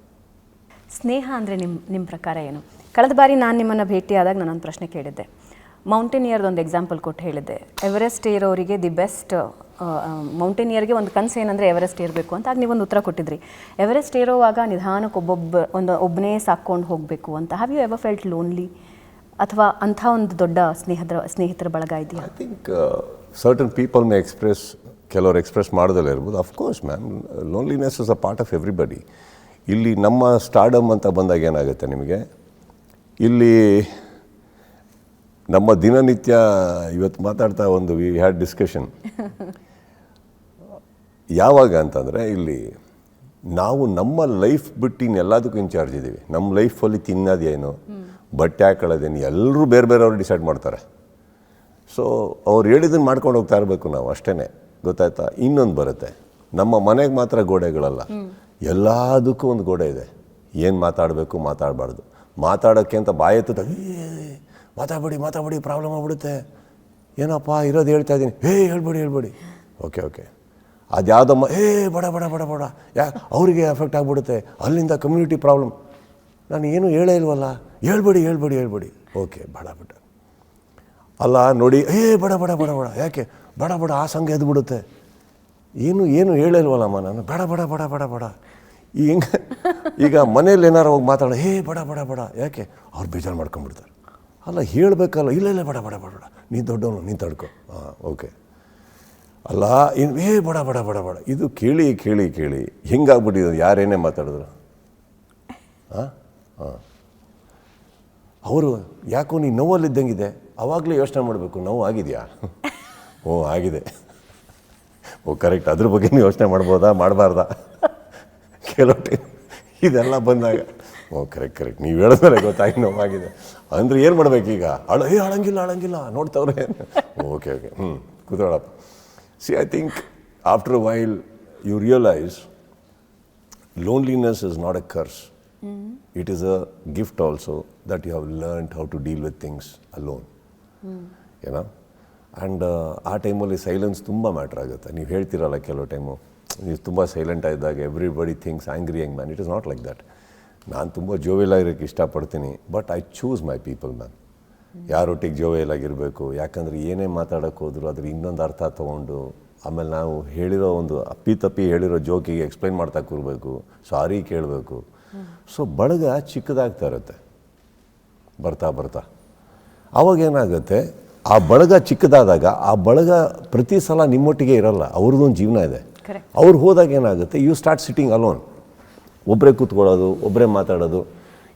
ಸ್ನೇಹ ಅಂದರೆ ನಿಮ್ಮ ಪ್ರಕಾರ ಏನು? ಕಳೆದ ಬಾರಿ ನಾನು ನಿಮ್ಮನ್ನು ಭೇಟಿಯಾದಾಗ ನಾನೊಂದು ಪ್ರಶ್ನೆ ಕೇಳಿದ್ದೆ. ಮೌಂಟೇನಿಯರ್ದೊಂದು ಎಕ್ಸಾಂಪಲ್ ಕೊಟ್ಟು ಹೇಳಿದ್ದೆ. ಎವರೆಸ್ಟ್ ಏರೋರಿಗೆ ದಿ ಬೆಸ್ಟ್ ಮೌಂಟೇನಿಯರ್ಗೆ ಒಂದು ಕನಸು ಏನಂದರೆ ಎವರೆಸ್ಟ್ ಏರಬೇಕು ಅಂತ. ಆಗ ನೀವೊಂದು ಉತ್ತರ ಕೊಟ್ಟಿದ್ರಿ, ಎವರೆಸ್ಟ್ ಏರೋವಾಗ ನಿಧಾನಕ್ಕೆ ಒಬ್ಬನೇ ಸಾಕ್ಕೊಂಡು ಹೋಗಬೇಕು ಅಂತ. Have you ever felt lonely? ಅಥವಾ ಅಂಥ ಒಂದು ದೊಡ್ಡ ಸ್ನೇಹಿತರ ಬಳಗ ಇದೆಯಾ? I think certain people may express, ಕೆಲವರು ಎಕ್ಸ್ಪ್ರೆಸ್ ಮಾಡೋದಲ್ಲ ಇರ್ಬೋದು. Of course ma'am, loneliness is a part of everybody. ಇಲ್ಲಿ ನಮ್ಮ ಸ್ಟಾರ್ಡಮ್ ಅಂತ ಬಂದಾಗ ಏನಾಗುತ್ತೆ ನಿಮಗೆ, ಇಲ್ಲಿ ನಮ್ಮ ದಿನನಿತ್ಯ ಇವತ್ತು ಮಾತಾಡ್ತಾ ಒಂದು ವಿ ಹ್ಯಾಡ್ ಡಿಸ್ಕಷನ್. ಯಾವಾಗ ಅಂತಂದರೆ, ಇಲ್ಲಿ ನಾವು ನಮ್ಮ ಲೈಫ್ ಬಿಟ್ಟು ಇನ್ನೆಲ್ಲದಕ್ಕೂ ಇನ್ಚಾರ್ಜ್ ಇದ್ದೀವಿ. ನಮ್ಮ ಲೈಫಲ್ಲಿ ತಿನ್ನೋದೇನು, ಬಟ್ಟೆ ಹಾಕೊಳ್ಳೋದೇನು, ಎಲ್ಲರೂ ಬೇರೆ ಬೇರೆಯವ್ರು ಡಿಸೈಡ್ ಮಾಡ್ತಾರೆ. ಸೊ ಅವ್ರು ಹೇಳಿದ್ದನ್ನು ಮಾಡ್ಕೊಂಡು ಹೋಗ್ತಾ ಇರಬೇಕು ನಾವು, ಅಷ್ಟೇ. ಗೊತ್ತಾಯ್ತಾ? ಇನ್ನೊಂದು ಬರುತ್ತೆ, ನಮ್ಮ ಮನೆಗೆ ಮಾತ್ರ ಗೋಡೆಗಳಲ್ಲ, ಎಲ್ಲದಕ್ಕೂ ಒಂದು ಗೋಡೆ ಇದೆ. ಏನು ಮಾತಾಡಬೇಕು, ಮಾತಾಡಬಾರ್ದು. ಮಾತಾಡೋಕ್ಕೆ ಅಂತ ಬಾಯೆತ್ತು ಮಾತಾಡಬೇಡಿ ಪ್ರಾಬ್ಲಮ್ ಆಗ್ಬಿಡುತ್ತೆ, ಏನಪ್ಪ ಇರೋದು ಹೇಳ್ತಾ ಇದ್ದೀನಿ, ಹೇಳ್ಬೇಡಿ. ಓಕೆ ಅದ್ಯಾವುದಮ್ಮ ಬಡ ಬಡ ಬಡ ಬಡ ಅವರಿಗೆ ಎಫೆಕ್ಟ್ ಆಗಿಬಿಡುತ್ತೆ, ಅಲ್ಲಿಂದ ಕಮ್ಯುನಿಟಿ ಪ್ರಾಬ್ಲಮ್. ನಾನು ಏನು ಹೇಳೇ ಇಲ್ವಲ್ಲ, ಹೇಳ್ಬೇಡಿ ಓಕೆ ಬಡ ಬಡ ಅಲ್ಲ ನೋಡಿ, ಬಡ ಬಡ ಬಡ ಬಡ ಯಾಕೆ ಬಡ ಬಡ ಆ ಸಂಘ ಎದ್ಬಿಡುತ್ತೆ, ಏನು ಹೇಳಿಲ್ವಲ್ಲಮ್ಮ ನಾನು, ಬೇಡ ಬಡ ಬಡ ಬಡ ಬಡ ಈಗ ಮನೇಲಿ ಏನಾರು ಹೋಗಿ ಮಾತಾಡೋ ಬಡ ಬಡ ಬಡ ಯಾಕೆ ಅವ್ರು ಬೇಜಾರು ಮಾಡ್ಕೊಂಡ್ಬಿಡ್ತಾರೆ. ಅಲ್ಲ ಹೇಳಬೇಕಲ್ಲ, ಇಲ್ಲ ಬಡ ಬಡ ಬಡ ಬಡ ನೀನು ದೊಡ್ಡವನು, ನೀನು ತಡ್ಕೊ, ಓಕೆ ಅಲ್ಲ ಇನ್ನು ಬಡ ಬಡ ಬಡ ಬಡ ಇದು ಕೇಳಿ ಹೆಂಗಾಗ್ಬಿಟ್ಟಿದೆ ಯಾರೇನೇ ಮಾತಾಡಿದ್ರು. ಅವರು ಯಾಕೋ ನೀನು ನೋವಲ್ಲಿದ್ದಂಗಿದೆ, ಅವಾಗಲೇ ಯೋಚನೆ ಮಾಡಬೇಕು, ನೋವು ಆಗಿದೆಯಾ? ಆಗಿದೆ. ಕರೆಕ್ಟ್, ಅದ್ರ ಬಗ್ಗೆ ನೀವು ಯೋಚನೆ ಮಾಡ್ಬೋದಾ ಮಾಡಬಾರ್ದಾ? ಕೆಲವು ಟೈಮ್ ಇದೆಲ್ಲ ಬಂದಾಗ ಕರೆಕ್ಟ್ ನೀವು ಹೇಳಿದ್ರೆ ಗೊತ್ತಾಗಿ ನೋವಾಗಿದೆ ಅಂದರೆ ಏನು ಮಾಡ್ಬೇಕೀಗ? ಅಳಂಗಿಲ್ಲ ನೋಡ್ತವ್ರೆ. ಓಕೆ ಕೂತ್ಕೊಳ್ಳಪ್ಪ. See I think after a while you realize loneliness is not a curse. It is a gift also that you have learned how to deal with things alone. You know? And ಆ ಟೈಮಲ್ಲಿ silence ತುಂಬ matter ಆಗುತ್ತೆ. ನೀವು ಹೇಳ್ತಿರಲ್ಲ ಕೆಲವು time ನೀವು ತುಂಬ silent ಆಗಿದ್ದಾಗ everybody things angry man. It is not like that. ನಾನು ತುಂಬ ಜೋವೆಲಾಗಿರೋಕ್ಕೆ ಇಷ್ಟಪಡ್ತೀನಿ, but I choose my people man. ಯಾರೊಟ್ಟಿಗೆ ಜೋವೆಲಾಗಿರಬೇಕು, ಯಾಕಂದರೆ ಏನೇ ಮಾತಾಡೋಕ್ಕೆ ಹೋದ್ರು ಅದ್ರ ಇನ್ನೊಂದು ಅರ್ಥ ತೊಗೊಂಡು ಆಮೇಲೆ ನಾವು ಹೇಳಿರೋ ಒಂದು ಅಪ್ಪಿ ಹೇಳಿರೋ ಜೋಕಿಗೆ ಎಕ್ಸ್ಪ್ಲೈನ್ ಮಾಡ್ತಾ ಕೂರಬೇಕು, ಸಾರಿ ಕೇಳಬೇಕು. ಸೊ ಬಳಗ ಚಿಕ್ಕದಾಗ್ತಾ ಇರುತ್ತೆ ಬರ್ತಾ. ಅವಾಗೇನಾಗುತ್ತೆ, ಆ ಬಳಗ ಚಿಕ್ಕದಾದಾಗ ಆ ಬಳಗ ಪ್ರತಿ ಸಲ ನಿಮ್ಮೊಟ್ಟಿಗೆ ಇರಲ್ಲ, ಅವ್ರದ್ದೊಂದು ಜೀವನ ಇದೆ. ಅವ್ರು ಹೋದಾಗ ಏನಾಗುತ್ತೆ, ಯು ಸ್ಟಾರ್ಟ್ ಸಿಟ್ಟಿಂಗ್ ಅಲೋನ್, ಒಬ್ಬರೇ ಕೂತ್ಕೊಳ್ಳೋದು, ಒಬ್ಬರೇ ಮಾತಾಡೋದು.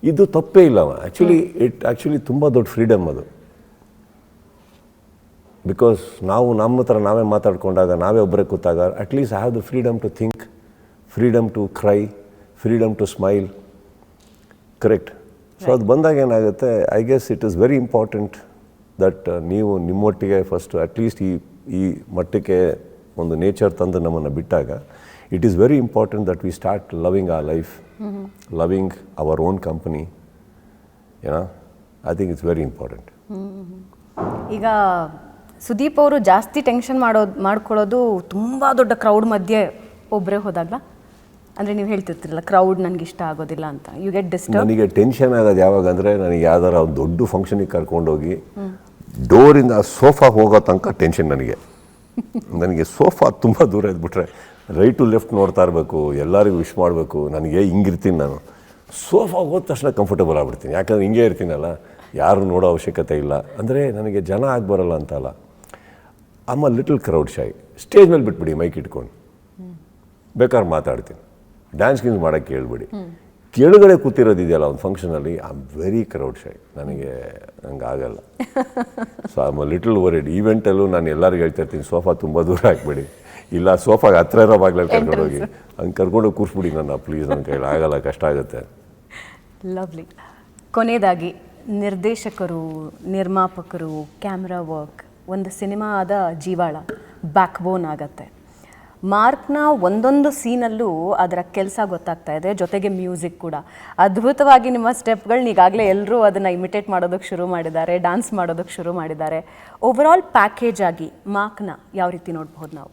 ಇದು ತಪ್ಪೇ ಇಲ್ಲ. ಆ್ಯಕ್ಚುಲಿ ತುಂಬ ದೊಡ್ಡ ಫ್ರೀಡಮ್ ಅದು. ಬಿಕಾಸ್ ನಾವು ನಮ್ಮ ಹತ್ರ ನಾವೇ ಮಾತಾಡ್ಕೊಂಡಾಗ, ನಾವೇ ಒಬ್ಬರೇ ಕೂತಾಗ at least I have the freedom to think, freedom to cry, freedom to smile. Correct. So ಅದು ಬಂದಾಗ ಏನಾಗುತ್ತೆ, I guess it is very important that ನೀವು ನಿಮ್ಮೊಟ್ಟಿಗೆ ಫಸ್ಟು ಅಟ್ಲೀಸ್ಟ್ ಈ ಮಟ್ಟಕ್ಕೆ ಒಂದು ನೇಚರ್ ತಂದು ನಮ್ಮನ್ನು ಬಿಟ್ಟಾಗ it is very important that we start loving our life, loving our own company. ಏನೋ I think it's very important. ಈಗ ಸುದೀಪ್ ಅವರು ಜಾಸ್ತಿ ಟೆನ್ಷನ್ ಮಾಡ್ಕೊಳ್ಳೋದು ತುಂಬ ದೊಡ್ಡ ಕ್ರೌಡ್ ಮಧ್ಯೆ ಒಬ್ಬರೇ ಹೋದಾಗ. ಅಂದರೆ ನೀವು ಹೇಳ್ತಿರ್ತೀರಲ್ಲ, ಕ್ರೌಡ್ ನನಗೆ ಇಷ್ಟ ಆಗೋದಿಲ್ಲ ಅಂತ. You get disturb. ನನಗೆ ಟೆನ್ಷನ್ ಆಗೋದು ಯಾವಾಗ ಅಂದರೆ, ನನಗೆ ಯಾವ್ದಾರ ಒಂದು ದೊಡ್ಡ ಫಂಕ್ಷನಿಗೆ ಕರ್ಕೊಂಡೋಗಿ ಡೋರಿಂದ ಸೋಫಾ ಹೋಗೋ ತನಕ ಟೆನ್ಷನ್ ನನಗೆ ಸೋಫಾ ತುಂಬ ದೂರ ಇದ್ಬಿಟ್ರೆ ರೈಟ್ ಟು ಲೆಫ್ಟ್ ನೋಡ್ತಾ ಇರಬೇಕು, ಎಲ್ಲರಿಗೂ ವಿಶ್ ಮಾಡಬೇಕು. ನನಗೆ ಹಿಂಗಿರ್ತೀನಿ ನಾನು. ಸೋಫಾ ಹೋದ ತಕ್ಷಣ ಕಂಫರ್ಟಬಲ್ ಆಗ್ಬಿಡ್ತೀನಿ, ಯಾಕಂದರೆ ಹಿಂಗೆ ಇರ್ತೀನಲ್ಲ, ಯಾರು ನೋಡೋ ಅವಶ್ಯಕತೆ ಇಲ್ಲ. ಅಂದರೆ ನನಗೆ ಜನ ಆಗಿ ಬರೋಲ್ಲ ಅಂತಲ್ಲ, ಆಮ ಲಿಟಲ್ ಕ್ರೌಡ್ ಶೈ. ಸ್ಟೇಜ್ ಮೇಲೆ ಬಿಟ್ಬಿಡಿ, ಮೈಕ್ ಇಟ್ಕೊಂಡು ಬೇಕಾದ್ರೆ ಮಾತಾಡ್ತೀನಿ, ಡ್ಯಾನ್ಸ್ ಗೀನ್ಸ್ ಮಾಡೋಕ್ಕೆ ಹೇಳ್ಬಿಡಿ. ಕೆಳಗಡೆ ಕೂತಿರೋದಿದೆಯಲ್ಲ ಒಂದು ಫಂಕ್ಷನಲ್ಲಿ, I am very crowd shy. ನಂಗೆ ಆಗಲ್ಲ. So I am little worried. ಈವೆಂಟಲ್ಲೂ ನಾನು ಎಲ್ಲರಿಗೂ ಹೇಳ್ತಿರ್ತೀನಿ, ಸೋಫಾ ತುಂಬ ದೂರ ಹಾಕ್ಬಿಡಿ, ಇಲ್ಲ ಸೋಫಾಗೆ ಹತ್ರ ಇರೋ ಬಾಗ್ಲಲ್ಲಿ ಕರ್ಕೊಂಡೋಗಿ ಹಂಗೆ ಕರ್ಕೊಂಡು ಕೂರಿಸ್ಬಿಡಿ ನನ್ನ, ಪ್ಲೀಸ್. ನನ್ನ ಕೈಲಿ ಆಗಲ್ಲ, ಕಷ್ಟ ಆಗುತ್ತೆ. ಲವ್ಲಿ. ಕೊನೆಯದಾಗಿ, ನಿರ್ದೇಶಕರು, ನಿರ್ಮಾಪಕರು, ಕ್ಯಾಮ್ರಾ ವರ್ಕ್ ಒಂದು ಸಿನಿಮಾದ ಜೀವಾಳ, ಬ್ಯಾಕ್ ಬೋನ್ ಆಗತ್ತೆ. ಮಾರ್ಕ್ನ ಒಂದೊಂದು ಸೀನಲ್ಲೂ ಅದರ ಕೆಲಸ ಗೊತ್ತಾಗ್ತಾ ಇದೆ, ಜೊತೆಗೆ ಮ್ಯೂಸಿಕ್ ಕೂಡ ಅದ್ಭುತವಾಗಿ. ನಿಮ್ಮ ಸ್ಟೆಪ್ಗಳನ್ನ ಈಗಾಗಲೇ ಎಲ್ಲರೂ ಅದನ್ನು ಇಮಿಟೇಟ್ ಮಾಡೋದಕ್ಕೆ ಶುರು ಮಾಡಿದ್ದಾರೆ, ಡ್ಯಾನ್ಸ್ ಮಾಡೋದಕ್ಕೆ ಶುರು ಮಾಡಿದ್ದಾರೆ. ಓವರ್ ಆಲ್ ಪ್ಯಾಕೇಜ್ ಆಗಿ ಮಾರ್ಕ್ನ ಯಾವ ರೀತಿ ನೋಡ್ಬೋದು ನಾವು?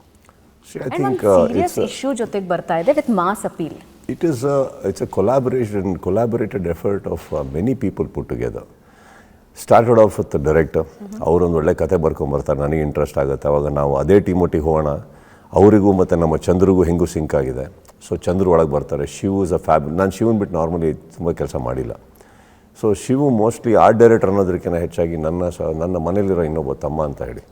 ಸೀರಿಯಸ್ ಇಶ್ಯೂ ಜೊತೆಗೆ ಬರ್ತಾ ಇದೆ with mass appeal. It's a collaborated effort of many people put together. Started off with the director. ಅವರೊಂದು ಒಳ್ಳೆ ಕತೆ ಬರ್ಕೊಂಬರ್ತಾರೆ, ನನಗೆ ಇಂಟ್ರೆಸ್ಟ್ ಆಗುತ್ತೆ. ಅವಾಗ ನಾವು ಅದೇ ಟೀಮೊಟ್ಟಿಗೆ ಹೋಗೋಣ, ಅವರಿಗೂ ಮತ್ತು ನಮ್ಮ ಚಂದ್ರಿಗೂ ಹೆಂಗೂ ಸಿಂಕ್ ಆಗಿದೆ. ಸೊ ಚಂದ್ರು ಒಳಗೆ ಬರ್ತಾರೆ. ಶಿವ್ ಇಸ್ ಅ ನಾನು ಶಿವನ್ ಬಿಟ್ಟು ನಾರ್ಮಲಿ ತುಂಬ ಕೆಲಸ ಮಾಡಿಲ್ಲ. So Shivu mostly art director ಅನ್ನೋದಕ್ಕಿಂತ ಹೆಚ್ಚಾಗಿ ನನ್ನ ಮನೇಲಿರೋ ಇನ್ನೊಬ್ಬ ತಮ್ಮ ಅಂತ ಹೇಳಿ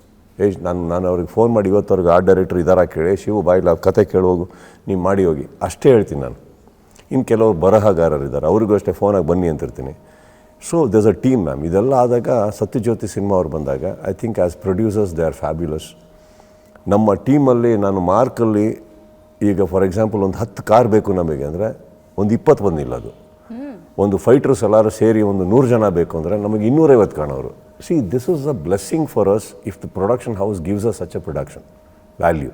ನಾನು ಅವ್ರಿಗೆ ಫೋನ್ ಮಾಡಿ ಇವತ್ತವ್ರಿಗೆ ಆರ್ಟ್ ಡೈರೆಕ್ಟರ್ ಇದಾರ ಕೇಳಿ, ಶಿವು ಬಾಯಿಲ್ಲ ಕತೆ ಕೇಳೋಗು, ನೀವು ಮಾಡಿ ಹೋಗಿ ಅಷ್ಟೇ ಹೇಳ್ತೀನಿ ನಾನು. ಇನ್ನು ಕೆಲವರು ಬರಹಗಾರರಿದ್ದಾರೆ, ಅವ್ರಿಗೂ ಅಷ್ಟೇ ಫೋನಾಗಿ ಬನ್ನಿ ಅಂತಿರ್ತೀನಿ. So there's a team ma'am. ಇದೆಲ್ಲ ಆದಾಗ ಸತ್ಯಜ್ಯೋತಿ ಸಿನಿಮಾ ಅವ್ರು ಬಂದಾಗ I think as producers they are fabulous. ನಮ್ಮ ಟೀಮಲ್ಲಿ ನಾನು ಮಾರ್ಕಲ್ಲಿ ಈಗ ಫಾರ್ ಎಕ್ಸಾಂಪಲ್ ಒಂದು 10 ಕಾರ್ ಬೇಕು ನಮಗೆ ಅಂದರೆ ಒಂದು 20 ಬಂದಿಲ್ಲ. ಅದು ಒಂದು ಫೈಟರ್ಸ್ ಎಲ್ಲರೂ ಸೇರಿ ಒಂದು 100 ಜನ ಬೇಕು ಅಂದರೆ ನಮಗೆ 250 ಕಾಣೋರು. See, this is a blessing for us if the production house gives us such a production value.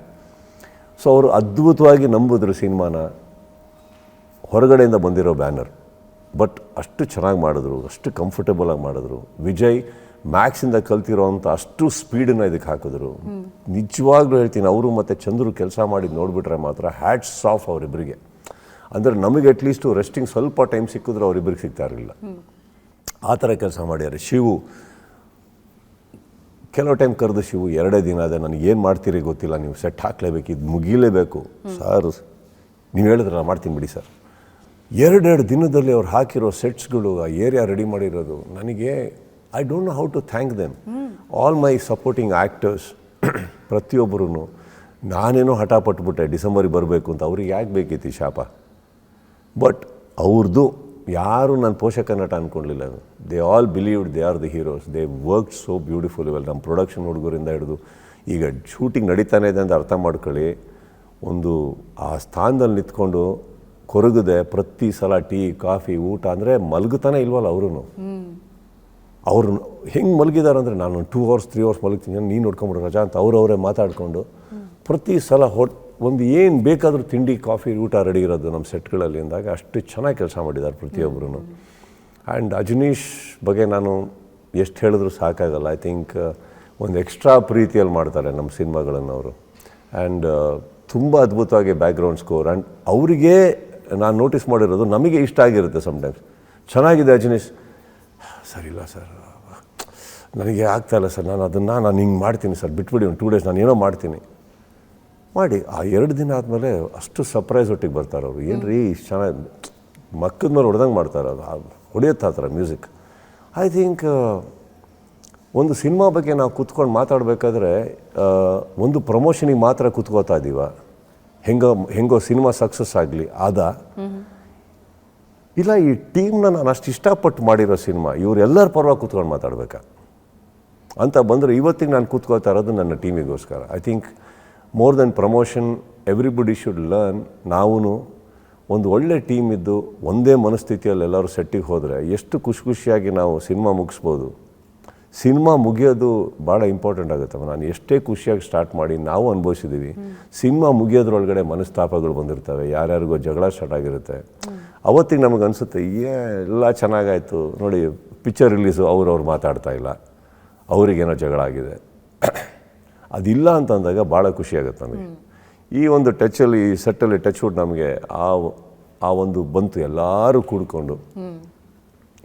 So ಅವರು ಅದ್ಭುತವಾಗಿ ನಂಬಿದ್ರು ಸಿನಿಮಾನ. ಹೊರಗಡೆಯಿಂದ ಬಂದಿರೋ ಬ್ಯಾನರ್, ಬಟ್ ಅಷ್ಟು ಚೆನ್ನಾಗಿ ಮಾಡಿದ್ರು, ಅಷ್ಟು ಕಂಫರ್ಟೇಬಲಾಗಿ ಮಾಡಿದ್ರು. ವಿಜಯ್ ಮ್ಯಾಕ್ಸಿಂದ ಕಲ್ತಿರೋವಂಥ ಅಷ್ಟು ಸ್ಪೀಡನ್ನ ಇದಕ್ಕೆ ಹಾಕಿದ್ರು. ನಿಜವಾಗ್ಲೂ ಹೇಳ್ತೀನಿ, ಅವರು ಮತ್ತು ಚಂದ್ರು ಕೆಲಸ ಮಾಡಿ ನೋಡಿಬಿಟ್ರೆ ಮಾತ್ರ ಹ್ಯಾಟ್ಸ್ ಆಫ್ ಅವರಿಬ್ಬರಿಗೆ. ಅಂದರೆ ನಮಗೆ ಅಟ್ಲೀಸ್ಟು ರೆಸ್ಟಿಂಗ್ ಸ್ವಲ್ಪ ಟೈಮ್ ಸಿಕ್ಕಿದ್ರು ಅವರಿಬ್ಬರಿಗೆ ಸಿಗ್ತಾ ಇರಲಿಲ್ಲ. ಆ ಥರ ಕೆಲಸ ಮಾಡ್ಯಾರೆ. ಶಿವು ಕೆಲವು ಟೈಮ್ ಕರೆದು, ಶಿವು 2 ದಿನ ಅದೇ, ನನಗೆ ಏನು ಮಾಡ್ತೀರಿ ಗೊತ್ತಿಲ್ಲ, ನೀವು ಸೆಟ್ ಹಾಕಲೇಬೇಕು, ಇದು ಮುಗಿಲೇಬೇಕು ಸರ್, ನೀವು ಹೇಳಿದ್ರೆ ನಾನು ಮಾಡ್ತೀನಿ ಬಿಡಿ ಸರ್. 2 ದಿನದಲ್ಲಿ ಅವ್ರು ಹಾಕಿರೋ ಸೆಟ್ಸ್ಗಳು, ಆ ಏರಿಯಾ ರೆಡಿ ಮಾಡಿರೋದು, ನನಗೆ I don't know how to thank them. All my supporting actors ಪ್ರತಿಯೊಬ್ಬರೂ. ನಾನೇನೋ ಹಠ ಪಟ್ಬಿಟ್ಟೆ ಡಿಸೆಂಬರಿಗೆ ಬರಬೇಕು ಅಂತ, ಅವ್ರಿಗೆ ಯಾಕೆ ಬೇಕಿತ್ತು ಈ ಶಾಪ? ಬಟ್ ಅವ್ರದ್ದು ಯಾರು ನಾನು ಪೋಷಕ ನಟ ಅಂದ್ಕೊಳ್ಳಿಲ್ಲ. They all believed they are the heroes. They worked so beautiful. ಇವೆಲ್ಲ ನಮ್ಮ ಪ್ರೊಡಕ್ಷನ್ ಹುಡುಗರಿಂದ ಹಿಡಿದು ಈಗ ಶೂಟಿಂಗ್ ನಡೀತಾನೆ ಇದೆ ಅಂತ ಅರ್ಥ ಮಾಡ್ಕೊಳ್ಳಿ. ಒಂದು ಆ ಸ್ಥಾನದಲ್ಲಿ ನಿಂತ್ಕೊಂಡು ಕೊರಗದೆ ಪ್ರತಿ ಸಲ ಟೀ ಕಾಫಿ ಊಟ ಅಂದರೆ ಮಲಗುತ್ತಾನೆ ಇಲ್ವಲ್ಲ ಅವರು. ಅವ್ರು ಹೆಂಗೆ ಮಲಗಿದಾರೆ ಅಂದರೆ, ನಾನು 2 hours 3 hours ಮಲಗ್ತೀನಿ, ನೀನು ನೋಡ್ಕೊಂಬಿಡು ರಜಾ ಅಂತ ಅವರವರೇ ಮಾತಾಡಿಕೊಂಡು ಪ್ರತಿ ಸಲ ಒಂದು ಏನು ಬೇಕಾದರೂ ತಿಂಡಿ ಕಾಫಿ ಊಟ ರೆಡಿ ಇರೋದು ನಮ್ಮ ಸೆಟ್ಗಳಲ್ಲಿ ಅಂದಾಗ ಅಷ್ಟು ಚೆನ್ನಾಗಿ ಕೆಲಸ ಮಾಡಿದ್ದಾರೆ ಪ್ರತಿಯೊಬ್ಬರೂ. ಆ್ಯಂಡ್ ಅಜನೀಶ್ ಬಗ್ಗೆ ನಾನು ಎಷ್ಟು ಹೇಳಿದ್ರು ಸಾಕಾಗಲ್ಲ. ಐ ಥಿಂಕ್ ಒಂದು ಎಕ್ಸ್ಟ್ರಾ ಪ್ರೀತಿಯಲ್ಲಿ ಮಾಡ್ತಾರೆ ನಮ್ಮ ಸಿನಿಮಾಗಳನ್ನು ಅವರು. ಆ್ಯಂಡ್ ತುಂಬ ಅದ್ಭುತವಾಗಿ ಬ್ಯಾಕ್ಗ್ರೌಂಡ್ ಸ್ಕೋರ್. ಆ್ಯಂಡ್ ಅವರಿಗೆ ನಾನು ನೋಟಿಸ್ ಮಾಡಿರೋದು ನಮಗೆ ಇಷ್ಟ ಆಗಿರುತ್ತೆ ಸಮ್ಟೈಮ್ಸ್. ಚೆನ್ನಾಗಿದೆ ಅಜನೀಶ್ ಸರ್, ಇಲ್ಲ ಸರ್ ನನಗೆ ಆಗ್ತಾಯಿಲ್ಲ ಸರ್, ನಾನು ಹಿಂಗೆ ಮಾಡ್ತೀನಿ ಸರ್, ಬಿಟ್ಬಿಡಿ ಒಂದು 2 days ನಾನು ಏನೋ ಮಾಡ್ತೀನಿ ಮಾಡಿ. ಆ 2 ದಿನ ಆದಮೇಲೆ ಅಷ್ಟು ಸರ್ಪ್ರೈಸ್ ಒಟ್ಟಿಗೆ ಬರ್ತಾರೆ ಅವರು. ಏನು ರೀ ಇಷ್ಟು ಚೆನ್ನಾಗಿ ಮಕ್ಕದ ಮೇಲೆ ಹೊಡೆದಂಗೆ ಮಾಡ್ತಾರೆ, ಅದು ಹೊಡೆಯುತ್ತೆ ಆ ಥರ ಮ್ಯೂಸಿಕ್. ಐ ಥಿಂಕ್ ಒಂದು ಸಿನಿಮಾ ಬಗ್ಗೆ ನಾವು ಕೂತ್ಕೊಂಡು ಮಾತಾಡಬೇಕಾದ್ರೆ ಒಂದು ಪ್ರಮೋಷನಿಗೆ ಮಾತ್ರ ಕೂತ್ಕೋತಾ ಇದ್ದೀವ, ಹೆಂಗೋ ಸಿನಿಮಾ ಸಕ್ಸಸ್ ಆಗಲಿ ಇಲ್ಲ ಈ ಟೀಮ್ನ ನಾನು ಅಷ್ಟು ಇಷ್ಟಪಟ್ಟು ಮಾಡಿರೋ ಸಿನಿಮಾ ಇವರೆಲ್ಲರ ಪರವಾಗಿ ಕೂತ್ಕೊಂಡು ಮಾತಾಡಬೇಕಾ ಅಂತ ಬಂದರೆ, ಇವತ್ತಿಗೆ ನಾನು ಕೂತ್ಕೋತಾ ಇರೋದು ನನ್ನ ಟೀಮಿಗೋಸ್ಕರ. I think more than promotion everybody should learn. ನಾವೂ ಒಂದು ಒಳ್ಳೆ ಟೀಮ್ ಇದ್ದು ಒಂದೇ ಮನಸ್ಥಿತಿಯಲ್ಲಿ ಎಲ್ಲರೂ ಸೆಟ್ಟಿಗೆ ಹೋದರೆ ಎಷ್ಟು ಖುಷಿಯಾಗಿ ನಾವು ಸಿನಿಮಾ ಮುಗಿಸ್ಬೋದು. ಸಿನಿಮಾ ಮುಗಿಯೋದು ಭಾಳ ಇಂಪಾರ್ಟೆಂಟ್ ಆಗುತ್ತೆ. ನಾನು ಎಷ್ಟೇ ಖುಷಿಯಾಗಿ ಸ್ಟಾರ್ಟ್ ಮಾಡಿ ನಾವು ಅನುಭವಿಸಿದ್ದೀವಿ, ಸಿನಿಮಾ ಮುಗಿಯೋದ್ರೊಳಗಡೆ ಮನಸ್ತಾಪಗಳು ಬಂದಿರ್ತವೆ, ಯಾರ್ಯಾರಿಗೋ ಜಗಳ ಸ್ಟಾರ್ಟ್ ಆಗಿರುತ್ತೆ. ಅವತ್ತಿಗೆ ನಮಗೆ ಅನಿಸುತ್ತೆ ಎಲ್ಲ ಚೆನ್ನಾಗಾಯಿತು ನೋಡಿ, ಪಿಕ್ಚರ್ ರಿಲೀಸು ಅವ್ರವ್ರು ಮಾತಾಡ್ತಾ ಇಲ್ಲ, ಅವರಿಗೇನೋ ಜಗಳ ಆಗಿದೆ. ಅದಿಲ್ಲ ಅಂತಂದಾಗ ಭಾಳ ಖುಷಿಯಾಗುತ್ತೆ ನಮಗೆ. ಈ ಒಂದು ಟಚಲ್ಲಿ, ಈ ಸೆಟ್ಟಲ್ಲಿ ಟಚ್ ವುಡ್ ನಮಗೆ ಆ ಒಂದು ಬಂತು ಎಲ್ಲರೂ ಕೂಡ್ಕೊಂಡು.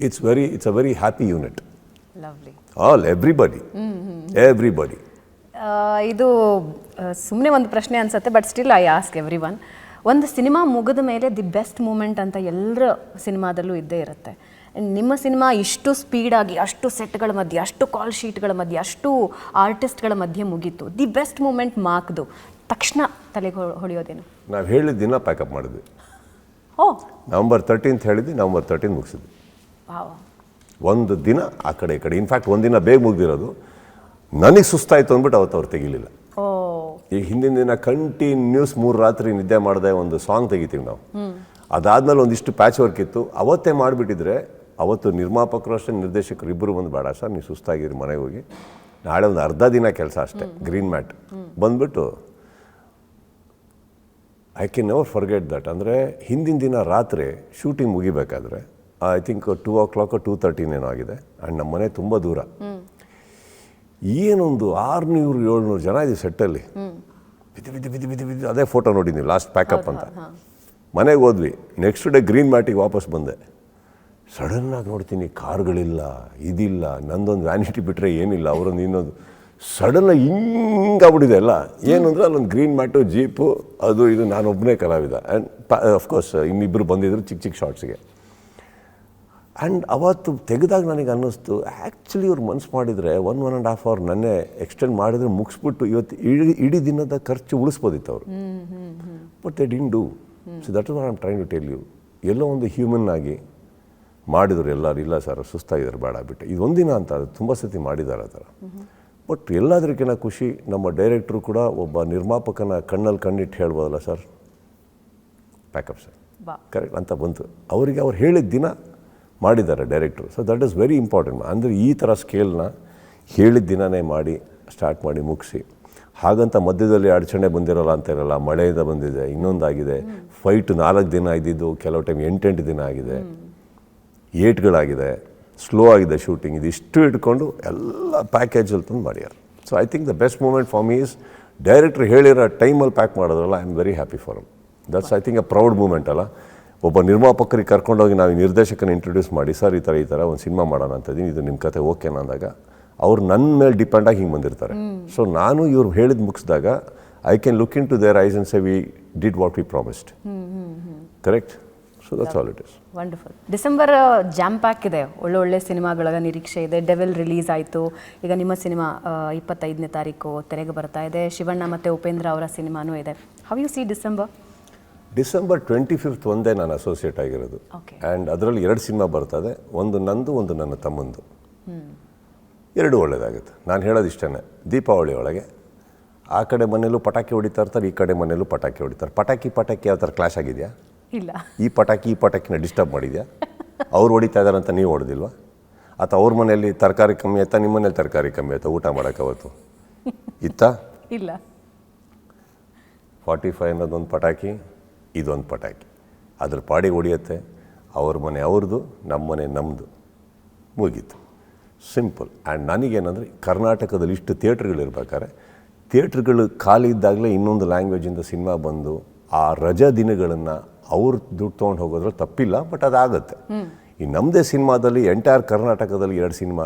It's a very happy unit. All everybody. ಇದು ಸುಮ್ಮನೆ ಒಂದು ಪ್ರಶ್ನೆ ಅನ್ಸುತ್ತೆ, but still I ask everyone. ಒಂದು ಸಿನಿಮಾ ಮುಗಿದ ಮೇಲೆ ದಿ ಬೆಸ್ಟ್ ಮೂಮೆಂಟ್ ಅಂತ ಎಲ್ಲರ ಸಿನಿಮಾದಲ್ಲೂ ಇದ್ದೇ ಇರುತ್ತೆ. ನಿಮ್ಮ ಸಿನಿಮಾ ಇಷ್ಟು ಸ್ಪೀಡಾಗಿ, ಅಷ್ಟು ಸೆಟ್ಗಳ ಮಧ್ಯೆ, ಅಷ್ಟು ಕಾಲ್ ಶೀಟ್ಗಳ ಮಧ್ಯೆ, ಅಷ್ಟು ಆರ್ಟಿಸ್ಟ್ಗಳ ಮಧ್ಯೆ ಮುಗೀತು. ದಿ ಬೆಸ್ಟ್ ಮೂಮೆಂಟ್ ಮಾರ್ಕ್ದು ತಕ್ಷಣ ತಲೆಗೆ ಹೊಳೆಯೋದೇನು? ನಾವು ಹೇಳಿದ ದಿನ ಪ್ಯಾಕಪ್ ಮಾಡಿದ್ವಿ. November 13th ಹೇಳಿದ್ವಿ, November 13th ಮುಗಿಸಿದ್ವಿ. ಒಂದು ದಿನ ಆ ಕಡೆ ಈ ಕಡೆ. ಇನ್ಫ್ಯಾಕ್ಟ್ ಒಂದಿನ ಬೇಗ ಮುಗಿದಿರೋದು, ನನಗೆ ಸುಸ್ತಾಯಿತು ಅಂದ್ಬಿಟ್ಟು ಅವತ್ತು ಅವ್ರು ತೆಗಿಲಿಲ್ಲ. ಈಗ ಹಿಂದಿನ ದಿನ ಕಂಟಿನ್ಯೂಸ್ 3 ರಾತ್ರಿ ನಿದ್ದೆ ಮಾಡದೆ ಒಂದು ಸಾಂಗ್ ತೆಗಿತೀವಿ ನಾವು. ಅದಾದಮೇಲೆ ಒಂದಿಷ್ಟು ಪ್ಯಾಚ್ ವರ್ಕ್ ಇತ್ತು, ಅವತ್ತೇ ಮಾಡಿಬಿಟ್ಟಿದ್ರೆ ಅವತ್ತು ನಿರ್ಮಾಪಕರು ಅಷ್ಟೇ, ನಿರ್ದೇಶಕರು ಇಬ್ಬರು ಬಂದು, ಬೇಡ ಸರ್ ನೀವು ಸುಸ್ತಾಗಿರಿ ಮನೆಗೆ ಹೋಗಿ, ನಾಳೆ ಒಂದು ಅರ್ಧ ದಿನ ಕೆಲಸ ಅಷ್ಟೇ, ಗ್ರೀನ್ ಮ್ಯಾಟ್ ಬಂದ್ಬಿಟ್ಟು. I can never forget that. ಅಂದರೆ ಹಿಂದಿನ ದಿನ ರಾತ್ರಿ ಶೂಟಿಂಗ್ ಮುಗಿಬೇಕಾದ್ರೆ ಐ ಥಿಂಕ್ 2 o'clock 2:30 ಏನೋ ಆಗಿದೆ. ಆ್ಯಂಡ್ ನಮ್ಮ ಮನೆ ತುಂಬ ದೂರ. ಏನೊಂದು 600-700 ಜನ ಇದ್ದೀವಿ ಸೆಟ್ಟಲ್ಲಿ, ಬಿದ್ದು ಅದೇ ಫೋಟೋ ನೋಡಿದ್ವಿ ಲಾಸ್ಟ್ ಪ್ಯಾಕಪ್ ಅಂತ. ಮನೆಗೆ ಹೋದ್ವಿ, ನೆಕ್ಸ್ಟ್ ಡೇ ಗ್ರೀನ್ ಮ್ಯಾಟಿಗೆ ವಾಪಸ್ ಬಂದೆ. ಸಡನ್ನಾಗಿ ನೋಡ್ತೀನಿ ಕಾರ್ಗಳಿಲ್ಲ, ಇದಿಲ್ಲ, ನಂದೊಂದು ವ್ಯಾನಿಟಿ ಬಿಟ್ಟರೆ ಏನಿಲ್ಲ, ಅವರೊಂದು ಇನ್ನೊಂದು. ಸಡನ್ನಾಗಿ ಹಿಂಗಾಗ್ಬಿಟ್ಟಿದೆ ಎಲ್ಲ. ಏನು ಅಂದರೆ ಅಲ್ಲೊಂದು ಗ್ರೀನ್ ಮ್ಯಾಟು, ಜೀಪು, ಅದು ಇದು, ನಾನೊಬ್ಬನೇ ಕಲಾವಿದ. ಆ್ಯಂಡ್ ಅಫ್ಕೋರ್ಸ್ ಇನ್ನಿಬ್ಬರು ಬಂದಿದ್ದರು ಚಿಕ್ಕ ಶಾರ್ಟ್ಸ್ಗೆ. ಆ್ಯಂಡ್ ಅವತ್ತು ತೆಗೆದಾಗ ನನಗೆ ಅನ್ನಿಸ್ತು, ಆ್ಯಕ್ಚುಲಿ ಇವ್ರು ಮನ್ಸು ಮಾಡಿದರೆ 1.5 hour ನನ್ನೇ ಎಕ್ಸ್ಟೆಂಡ್ ಮಾಡಿದರೆ ಮುಗಿಸ್ಬಿಟ್ಟು ಇವತ್ತು ಇಡೀ ದಿನದ ಖರ್ಚು ಉಳಿಸ್ಬೋದಿತ್ತು ಅವರು. But they didn't do. So that is what I am trying to tell you. ಎಲ್ಲೋ ಒಂದು ಹ್ಯೂಮನ್ ಆಗಿ ಮಾಡಿದ್ರು ಎಲ್ಲರೂ. ಇಲ್ಲ ಸರ್ ಸುಸ್ತಾಗಿದ್ದಾರೆ ಬೇಡ ಬಿಟ್ಟು, ಇದು ಒಂದಿನ ಅಂತ, ಅದು ತುಂಬ ಸತಿ ಮಾಡಿದ್ದಾರೆ ಆ ಥರ. ಬಟ್ ಎಲ್ಲದಕ್ಕಿಂತ ಖುಷಿ ನಮ್ಮ ಡೈರೆಕ್ಟ್ರು ಕೂಡ ಒಬ್ಬ ನಿರ್ಮಾಪಕನ ಕಣ್ಣಲ್ಲಿ ಕಣ್ಣಿಟ್ಟು ಹೇಳ್ಬೋದಲ್ಲ, ಸರ್ ಪ್ಯಾಕಪ್ ಸರ್ ಕರೆಕ್ಟ್ ಅಂತ ಬಂತು ಅವರಿಗೆ. ಅವ್ರು ಹೇಳಿದ ದಿನ ಮಾಡಿದ್ದಾರೆ ಡೈರೆಕ್ಟ್ರು. So that is very important. ಅಂದರೆ ಈ ಥರ ಸ್ಕೇಲ್ನ ಹೇಳಿದ ದಿನವೇ ಮಾಡಿ ಸ್ಟಾರ್ಟ್ ಮಾಡಿ ಮುಗಿಸಿ. ಹಾಗಂತ ಮಧ್ಯದಲ್ಲಿ ಅಡಚಣೆ ಬಂದಿರೋಲ್ಲ ಅಂತ ಇರೋಲ್ಲ. ಮಳೆಯಿಂದ ಬಂದಿದೆ, ಇನ್ನೊಂದಾಗಿದೆ, ಫೈಟ್ 4 ದಿನ ಇದ್ದಿದ್ದು ಕೆಲವು ಟೈಮ್ 8 ದಿನ ಆಗಿದೆ, ಏಟ್ಗಳಾಗಿದೆ. ಸ್ಲೋ ಆಗಿದೆ ಶೂಟಿಂಗ್, ಇದಿಷ್ಟು ಇಟ್ಕೊಂಡು ಎಲ್ಲ ಪ್ಯಾಕೇಜಲ್ಲಿ ತಂದು ಮಾಡ್ಯಾರ. So I think the best moment for me is director ಹೇಳಿರೋ ಟೈಮಲ್ಲಿ ಪ್ಯಾಕ್ ಮಾಡೋದ್ರಲ್ಲ, I am very happy for him. That's I think a proud moment ಅಲ್ಲ. ಒಬ್ಬ ನಿರ್ಮಾಪಕರಿಗೆ ಕರ್ಕೊಂಡೋಗಿ ನಾವು ಈ ನಿರ್ದೇಶಕನ ಇಂಟ್ರೊಡ್ಯೂಸ್ ಮಾಡಿ, ಸರ್ ಈ ಥರ ಒಂದು ಸಿನಿಮಾ ಮಾಡೋಣ ಅಂತದೀನಿ, ಇದು ನಿಮ್ಮ ಕತೆ ಓಕೆನಾ ಅಂದಾಗ ಅವ್ರು ನನ್ನ ಮೇಲೆ ಡಿಪೆಂಡಾಗಿ ಹಿಂಗೆ ಬಂದಿರ್ತಾರೆ. ಸೊ ನಾನು ಇವ್ರು ಹೇಳಿದ್ ಮುಗಿಸಿದಾಗ I can look into their eyes and say we did what we promised. Correct? So that's all it is. Wonderful. December jam pack ಇದೆ, ಒಳ್ಳೊಳ್ಳೆ ಸಿನಿಮಾಗಳ ನಿರೀಕ್ಷೆ ಇದೆ. ಡೆವಿಲ್ ರಿಲೀಸ್ ಆಯಿತು, ಈಗ ನಿಮ್ಮ ಸಿನಿಮಾ 25ನೇ ತಾರೀಕು ತೆರೆಗೆ ಬರ್ತಾ ಇದೆ. ಶಿವಣ್ಣ ಮತ್ತು ಉಪೇಂದ್ರ ಅವರ ಸಿನಿಮಾನೂ ಇದೆ. How U C December? December 25th ಒಂದೇ ನಾನು ಅಸೋಸಿಯೇಟ್ ಆಗಿರೋದು. ಆ್ಯಂಡ್ ಅದರಲ್ಲಿ 2 ಸಿನಿಮಾ ಬರ್ತದೆ, ಒಂದು ನಂದು, ಒಂದು ನನ್ನ ತಮ್ಮಂದು. 2 ಒಳ್ಳೇದಾಗುತ್ತೆ. ನಾನು ಹೇಳೋದು ಇಷ್ಟೇ, ದೀಪಾವಳಿ ಒಳಗೆ ಆ ಕಡೆ ಮನೇಲೂ ಪಟಾಕಿ ಹೊಡಿತಾ ಇರ್ತಾರೆ, ಈ ಕಡೆ ಮನೇಲೂ ಪಟಾಕಿ ಹೊಡಿತಾರೆ. ಪಟಾಕಿ ಯಾವ ಥರ ಕ್ಲಾಶ್ ಆಗಿದೆಯಾ? ಇಲ್ಲ. ಈ ಪಟಾಕಿನ ಡಿಸ್ಟರ್ಬ್ ಮಾಡಿದ್ಯಾ? ಅವ್ರು ಹೊಡಿತಾ ಇದ್ದಾರೆ ಅಂತ ನೀವು ಹೊಡೆದಿಲ್ವಾ? ಅಥವಾ ಅವ್ರ ಮನೆಯಲ್ಲಿ ತರಕಾರಿ ಕಮ್ಮಿ ಆಯ್ತಾ, ನಿಮ್ಮ ಮನೇಲಿ ತರಕಾರಿ ಕಮ್ಮಿ ಆಯ್ತಾ ಊಟ ಮಾಡೋಕೆ ಅವತ್ತು? ಇತ್ತಾ? ಇಲ್ಲ. 45 ಅನ್ನೋದೊಂದು ಪಟಾಕಿ, ಇದೊಂದು ಪಟಾಕಿ, ಅದ್ರ ಪಾಡಿಗೆ ಹೊಡಿಯುತ್ತೆ. ಅವ್ರ ಮನೆ ಅವ್ರದ್ದು, ನಮ್ಮ ಮನೆ ನಮ್ಮದು, ಮುಗೀತು. ಸಿಂಪಲ್. ಆ್ಯಂಡ್ ನನಗೇನಂದರೆ ಕರ್ನಾಟಕದಲ್ಲಿ ಇಷ್ಟು ಥಿಯೇಟ್ರ್ಗಳಿರ್ಬೇಕಾದ್ರೆ ಥಿಯೇಟ್ರ್ಗಳು ಖಾಲಿ ಇದ್ದಾಗಲೇ ಇನ್ನೊಂದು ಲ್ಯಾಂಗ್ವೇಜಿಂದ ಸಿನಿಮಾ ಬಂದು ಆ ರಜಾ ದಿನಗಳನ್ನು ಅವ್ರು ದುಡ್ಡು ತೊಗೊಂಡು ಹೋಗೋದ್ರಲ್ಲಿ ತಪ್ಪಿಲ್ಲ, ಬಟ್ ಅದಾಗುತ್ತೆ. ಈ ನಮ್ಮದೇ ಸಿನಿಮಾದಲ್ಲಿ ಎಂಟೈರ್ ಕರ್ನಾಟಕದಲ್ಲಿ 2 ಸಿನಿಮಾ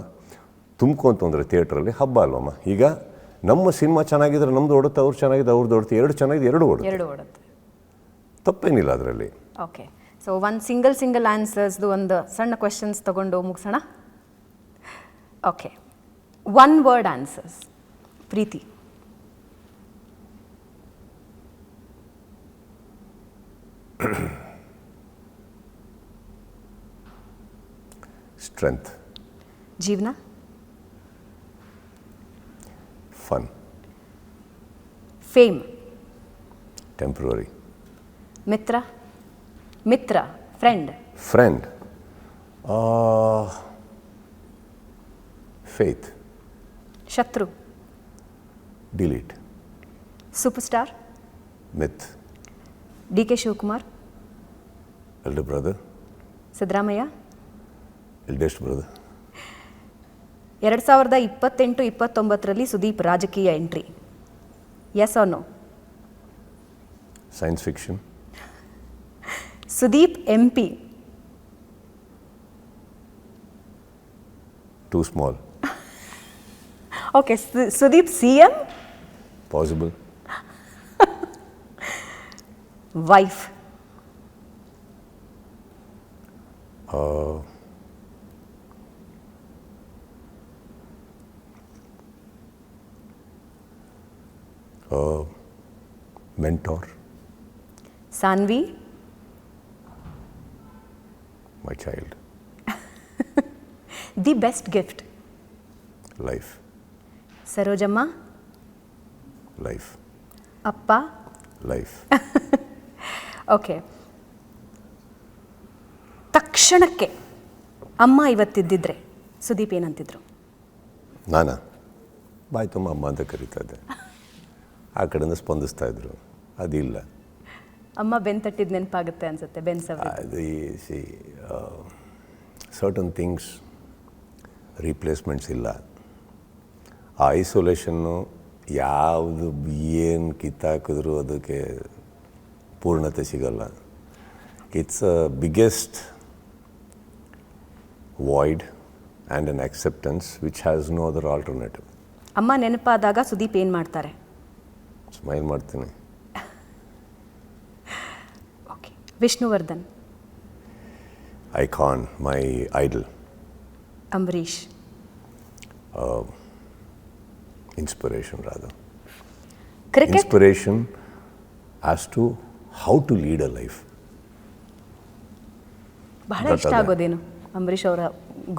ತುಂಬ್ಕೊಂತಂದರೆ ಥಿಯೇಟ್ರಲ್ಲಿ ಹಬ್ಬ ಅಲ್ವಮ್ಮ. ಈಗ ನಮ್ಮ ಸಿನಿಮಾ ಚೆನ್ನಾಗಿದ್ರೆ ನಮ್ಮದು ಓಡುತ್ತೆ, ಅವ್ರು ಚೆನ್ನಾಗಿದೆ ಅವ್ರದ್ದು ಓಡುತ್ತೆ, 2 ಚೆನ್ನಾಗಿದೆ 2 ಓಡುತ್ತೆ. ತಪ್ಪೇನಿಲ್ಲ ಅದರಲ್ಲಿ. ಓಕೆ. ಸೊ ಒಂದು ಸಿಂಗಲ್ ಆನ್ಸರ್ಸ್ದು ಒಂದು ಸಣ್ಣ ಕ್ವೆಶನ್ಸ್ ತೊಗೊಂಡು ಮುಗಿಸೋಣ. Okay, 1 word answers. ಪ್ರೀತಿ. ಸ್ಟ್ರೆಂತ್. ಜೀವನ. ಫನ್. ಫೇಮ್. ಟೆಂಪ್ರರಿ. ಮಿತ್ರ ಫ್ರೆಂಡ್. ಫೇತ್. ಶತ್ರು. Delete. Super star. Myth. DK Shivakumar. Elder brother. Siddaramaiah. Eldest brother. 2028-29ರಲ್ಲಿ ಸುದೀಪ್ ರಾಜಕೀಯ entry. Yes or no? Science fiction. Sudeep MP. Too small. Okay. Sudeep CM. Possible. Wife. Mentor. Saanvi. My child. The best gift. Life. Sarojamma. Life. ಅಪ್ಪ. Life. Okay. ತಕ್ಷಣಕ್ಕೆ ಅಮ್ಮ ಇವತ್ತಿದ್ದಿದ್ರೆ ಸುದೀಪ್ ಏನಂತಿದ್ರು? ನಾನಾ ಬಾಯ್ ತುಂಬ ಅಮ್ಮ ಅಂತ ಕರೀತಾ ಇದ್ದೆ, ಆ ಕಡೆಯಿಂದ ಸ್ಪಂದಿಸ್ತಾ ಇದ್ರು. ಅದಿಲ್ಲ. ಅಮ್ಮ ಬೆನ್ ತಟ್ಟಿದ್ದು ನೆನಪಾಗುತ್ತೆ ಅನ್ಸುತ್ತೆ. ಬೆನ್ ಸವರಿ. ಅದು ಸಿ ಸರ್ಟನ್ ಥಿಂಗ್ಸ್ ರೀಪ್ಲೇಸ್ಮೆಂಟ್ಸ್ ಇಲ್ಲ. ಆ ಐಸೋಲೇಷನ್ನು ಯಾವುದು ಏನು ಕಿತ್ತಾಕಿದ್ರು ಅದಕ್ಕೆ ಪೂರ್ಣತೆ ಸಿಗಲ್ಲ. It's a biggest void and unacceptance which has no other alternative. ಅಮ್ಮ ನೆನಪಾದಾಗ ಸುದೀಪ್ ಏನು ಮಾಡ್ತಾರೆ? ಸ್ಮೈಲ್ ಮಾಡ್ತೀನಿ. Okay. Vishnuvardhan. Icon, my idol. Ambareesh. Inspiration rather. Cricket. Inspiration as to how to lead a life. ಬಹಳ ಇಷ್ಟ ಆಗೋದೇನು ಅಂಬರೀಷ್ ಅವರ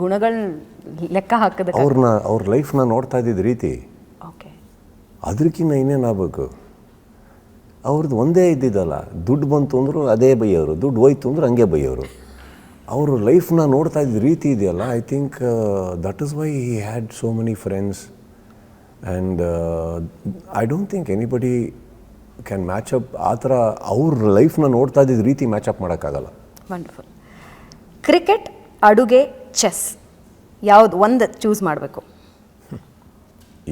ಗುಣಗಳನ್ನ ಲೆಕ್ಕ ಹಾಕಿದ ಅವ್ರ ಲೈಫ್ನ ನೋಡ್ತಾ ಇದ್ದಿದ್ದ ರೀತಿ. ಓಕೆ. ಅದಕ್ಕಿಂತ ಇನ್ನೇನಾಗಬೇಕು? ಅವ್ರದ್ದು ಒಂದೇ ಇದ್ದಿದ್ದಲ್ಲ, ದುಡ್ಡು ಬಂತು ಅಂದರು ಅದೇ ಬೈಯೋರು, ದುಡ್ಡು ಹೋಯ್ತು ಅಂದ್ರೆ ಹಂಗೆ ಬೈಯೋರು. ಅವರು ಲೈಫ್ನ ನೋಡ್ತಾ ಇದ್ದ ರೀತಿ ಇದೆಯಲ್ಲ, I think that is why he had so many friends. And I don't think anybody can match up. ಆ ಥರ ಅವ್ರ ಲೈಫ್ನ ನೋಡ್ತಾ ಇದ್ದಿದ್ದ ರೀತಿ ಮ್ಯಾಚ್ ಅಪ್ ಮಾಡೋಕ್ಕಾಗಲ್ಲ. ವಂಡರ್ಫುಲ್. ಕ್ರಿಕೆಟ್, ಅಡುಗೆ, ಚೆಸ್ ಯಾವುದು ಒಂದು ಚೂಸ್ ಮಾಡಬೇಕು?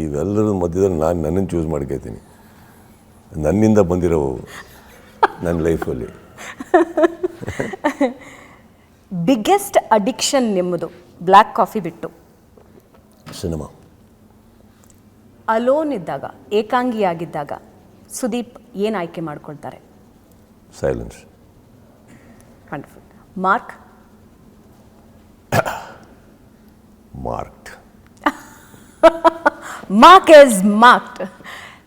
ಇವೆಲ್ಲರ ಮಧ್ಯದಲ್ಲಿ ನಾನು ನನ್ನನ್ನು ಚೂಸ್ ಮಾಡ್ಕೊತೀನಿ. ನನ್ನಿಂದ ಬಂದಿರೋ ನನ್ನ ಲೈಫಲ್ಲಿ ಬಿಗ್ಗೆಸ್ಟ್ ಅಡಿಕ್ಷನ್ ನಿಮ್ಮದು ಬ್ಲ್ಯಾಕ್ ಕಾಫಿ ಬಿಟ್ಟು? ಸಿನಿಮಾ. ಅಲೋನ್ ಇದ್ದಾಗ, ಏಕಾಂಗಿಯಾಗಿದ್ದಾಗ ಸುದೀಪ್ ಏನು ಆಯ್ಕೆ ಮಾಡ್ಕೊಳ್ತಾರೆ? Silence. Wonderful. Mark? Marked. Mark is marked.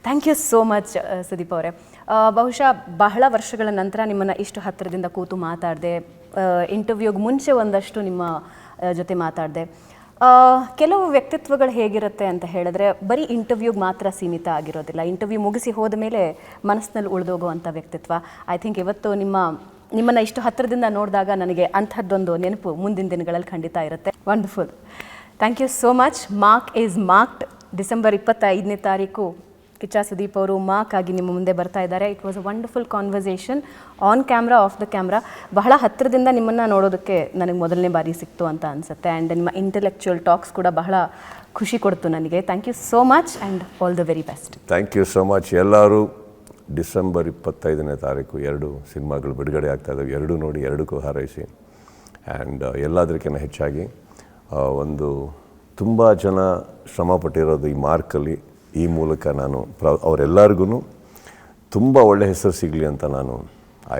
Thank you so much Sudeep ಅವರೇ. ಬಹುಶಃ ಬಹಳ ವರ್ಷಗಳ ನಂತರ ನಿಮ್ಮನ್ನು ಇಷ್ಟು ಹತ್ತಿರದಿಂದ ಕೂತು ಮಾತಾಡಿದೆ. ಇಂಟರ್ವ್ಯೂಗೆ ಮುಂಚೆ ಒಂದಷ್ಟು ನಿಮ್ಮ ಜೊತೆ ಮಾತಾಡಿದೆ. ಕೆಲವು ವ್ಯಕ್ತಿತ್ವಗಳು ಹೇಗಿರುತ್ತೆ ಅಂತ ಹೇಳಿದ್ರೆ ಬರೀ ಇಂಟರ್ವ್ಯೂಗೆ ಮಾತ್ರ ಸೀಮಿತ ಆಗಿರೋದಿಲ್ಲ. ಇಂಟರ್ವ್ಯೂ ಮುಗಿಸಿ ಹೋದ ಮೇಲೆ ಮನಸ್ಸಿನಲ್ಲಿ ಉಳಿದೋಗುವಂಥ ವ್ಯಕ್ತಿತ್ವ. ಐ ಥಿಂಕ್ ಇವತ್ತು ನಿಮ್ಮನ್ನು ಇಷ್ಟು ಹತ್ತಿರದಿಂದ ನೋಡಿದಾಗ ನನಗೆ ಅಂಥದ್ದೊಂದು ನೆನಪು ಮುಂದಿನ ದಿನಗಳಲ್ಲಿ ಖಂಡಿತ ಇರುತ್ತೆ. Wonderful. Thank you so much. Mark is marked. December 25ನೇ ತಾರೀಕು ಕಿಚ್ಚ ಸುದೀಪ್ ಅವರು ಮಾರ್ಕ್ ಆಗಿ ನಿಮ್ಮ ಮುಂದೆ ಬರ್ತಾ ಇದ್ದಾರೆ. It was a wonderful conversation, on camera, of the camera. ಬಹಳ ಹತ್ತಿರದಿಂದ ನಿಮ್ಮನ್ನು ನೋಡೋದಕ್ಕೆ ನನಗೆ ಮೊದಲನೇ ಬಾರಿ ಸಿಕ್ತು ಅಂತ ಅನಿಸುತ್ತೆ. ಆ್ಯಂಡ್ ನಿಮ್ಮ ಇಂಟೆಲೆಕ್ಚುಯಲ್ ಟಾಕ್ಸ್ ಕೂಡ ಬಹಳ ಖುಷಿ ಕೊಡ್ತು ನನಗೆ. Thank you so much and all the very best. Thank you so much. ಎಲ್ಲರೂ ಡಿಸೆಂಬರ್ 25ನೇ ತಾರೀಕು 2 ಸಿನಿಮಾಗಳು ಬಿಡುಗಡೆ ಆಗ್ತಾಯಿದ್ದಾವೆ. ಎರಡೂ ನೋಡಿ, ಎರಡಕ್ಕೂ ಹಾರೈಸಿ. ಆ್ಯಂಡ್ ಎಲ್ಲದಕ್ಕಿಂತ ಹೆಚ್ಚಾಗಿ ಒಂದು ತುಂಬ ಜನ ಶ್ರಮಪಟ್ಟಿರೋದು ಈ ಮಾರ್ಕಲ್ಲಿ. ಈ ಮೂಲಕ ನಾನು ಅವರೆಲ್ಲರಿಗೂ ತುಂಬ ಒಳ್ಳೆ ಹೆಸರು ಸಿಗಲಿ ಅಂತ ನಾನು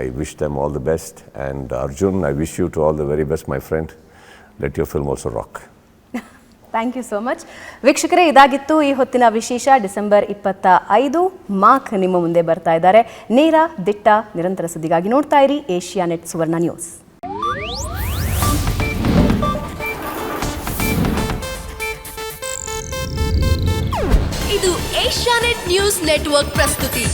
I wish them all the best. And Arjun, I wish you too all the very best my friend. Let your film also rock. Thank you so much. ವೀಕ್ಷಕರೇ, ಇದಾಗಿತ್ತು ಈ ಹೊತ್ತಿನ ವಿಶೇಷ. ಡಿಸೆಂಬರ್ 25 ಮಾರ್ಕ್ ನಿಮ್ಮ ಮುಂದೆ ಬರ್ತಾ ಇದ್ದಾರೆ. ನೇರ, ದಿಟ್ಟ, ನಿರಂತರ ಸುದ್ದಿಗಾಗಿ ನೋಡ್ತಾ ಇರಿ ಏಷ್ಯಾನೆಟ್ ಸುವರ್ಣ ನ್ಯೂಸ್. ಇದು ಏಷ್ಯಾನೆಟ್ ನ್ಯೂಸ್ ನೆಟ್ವರ್ಕ್ ಪ್ರಸ್ತುತಿ.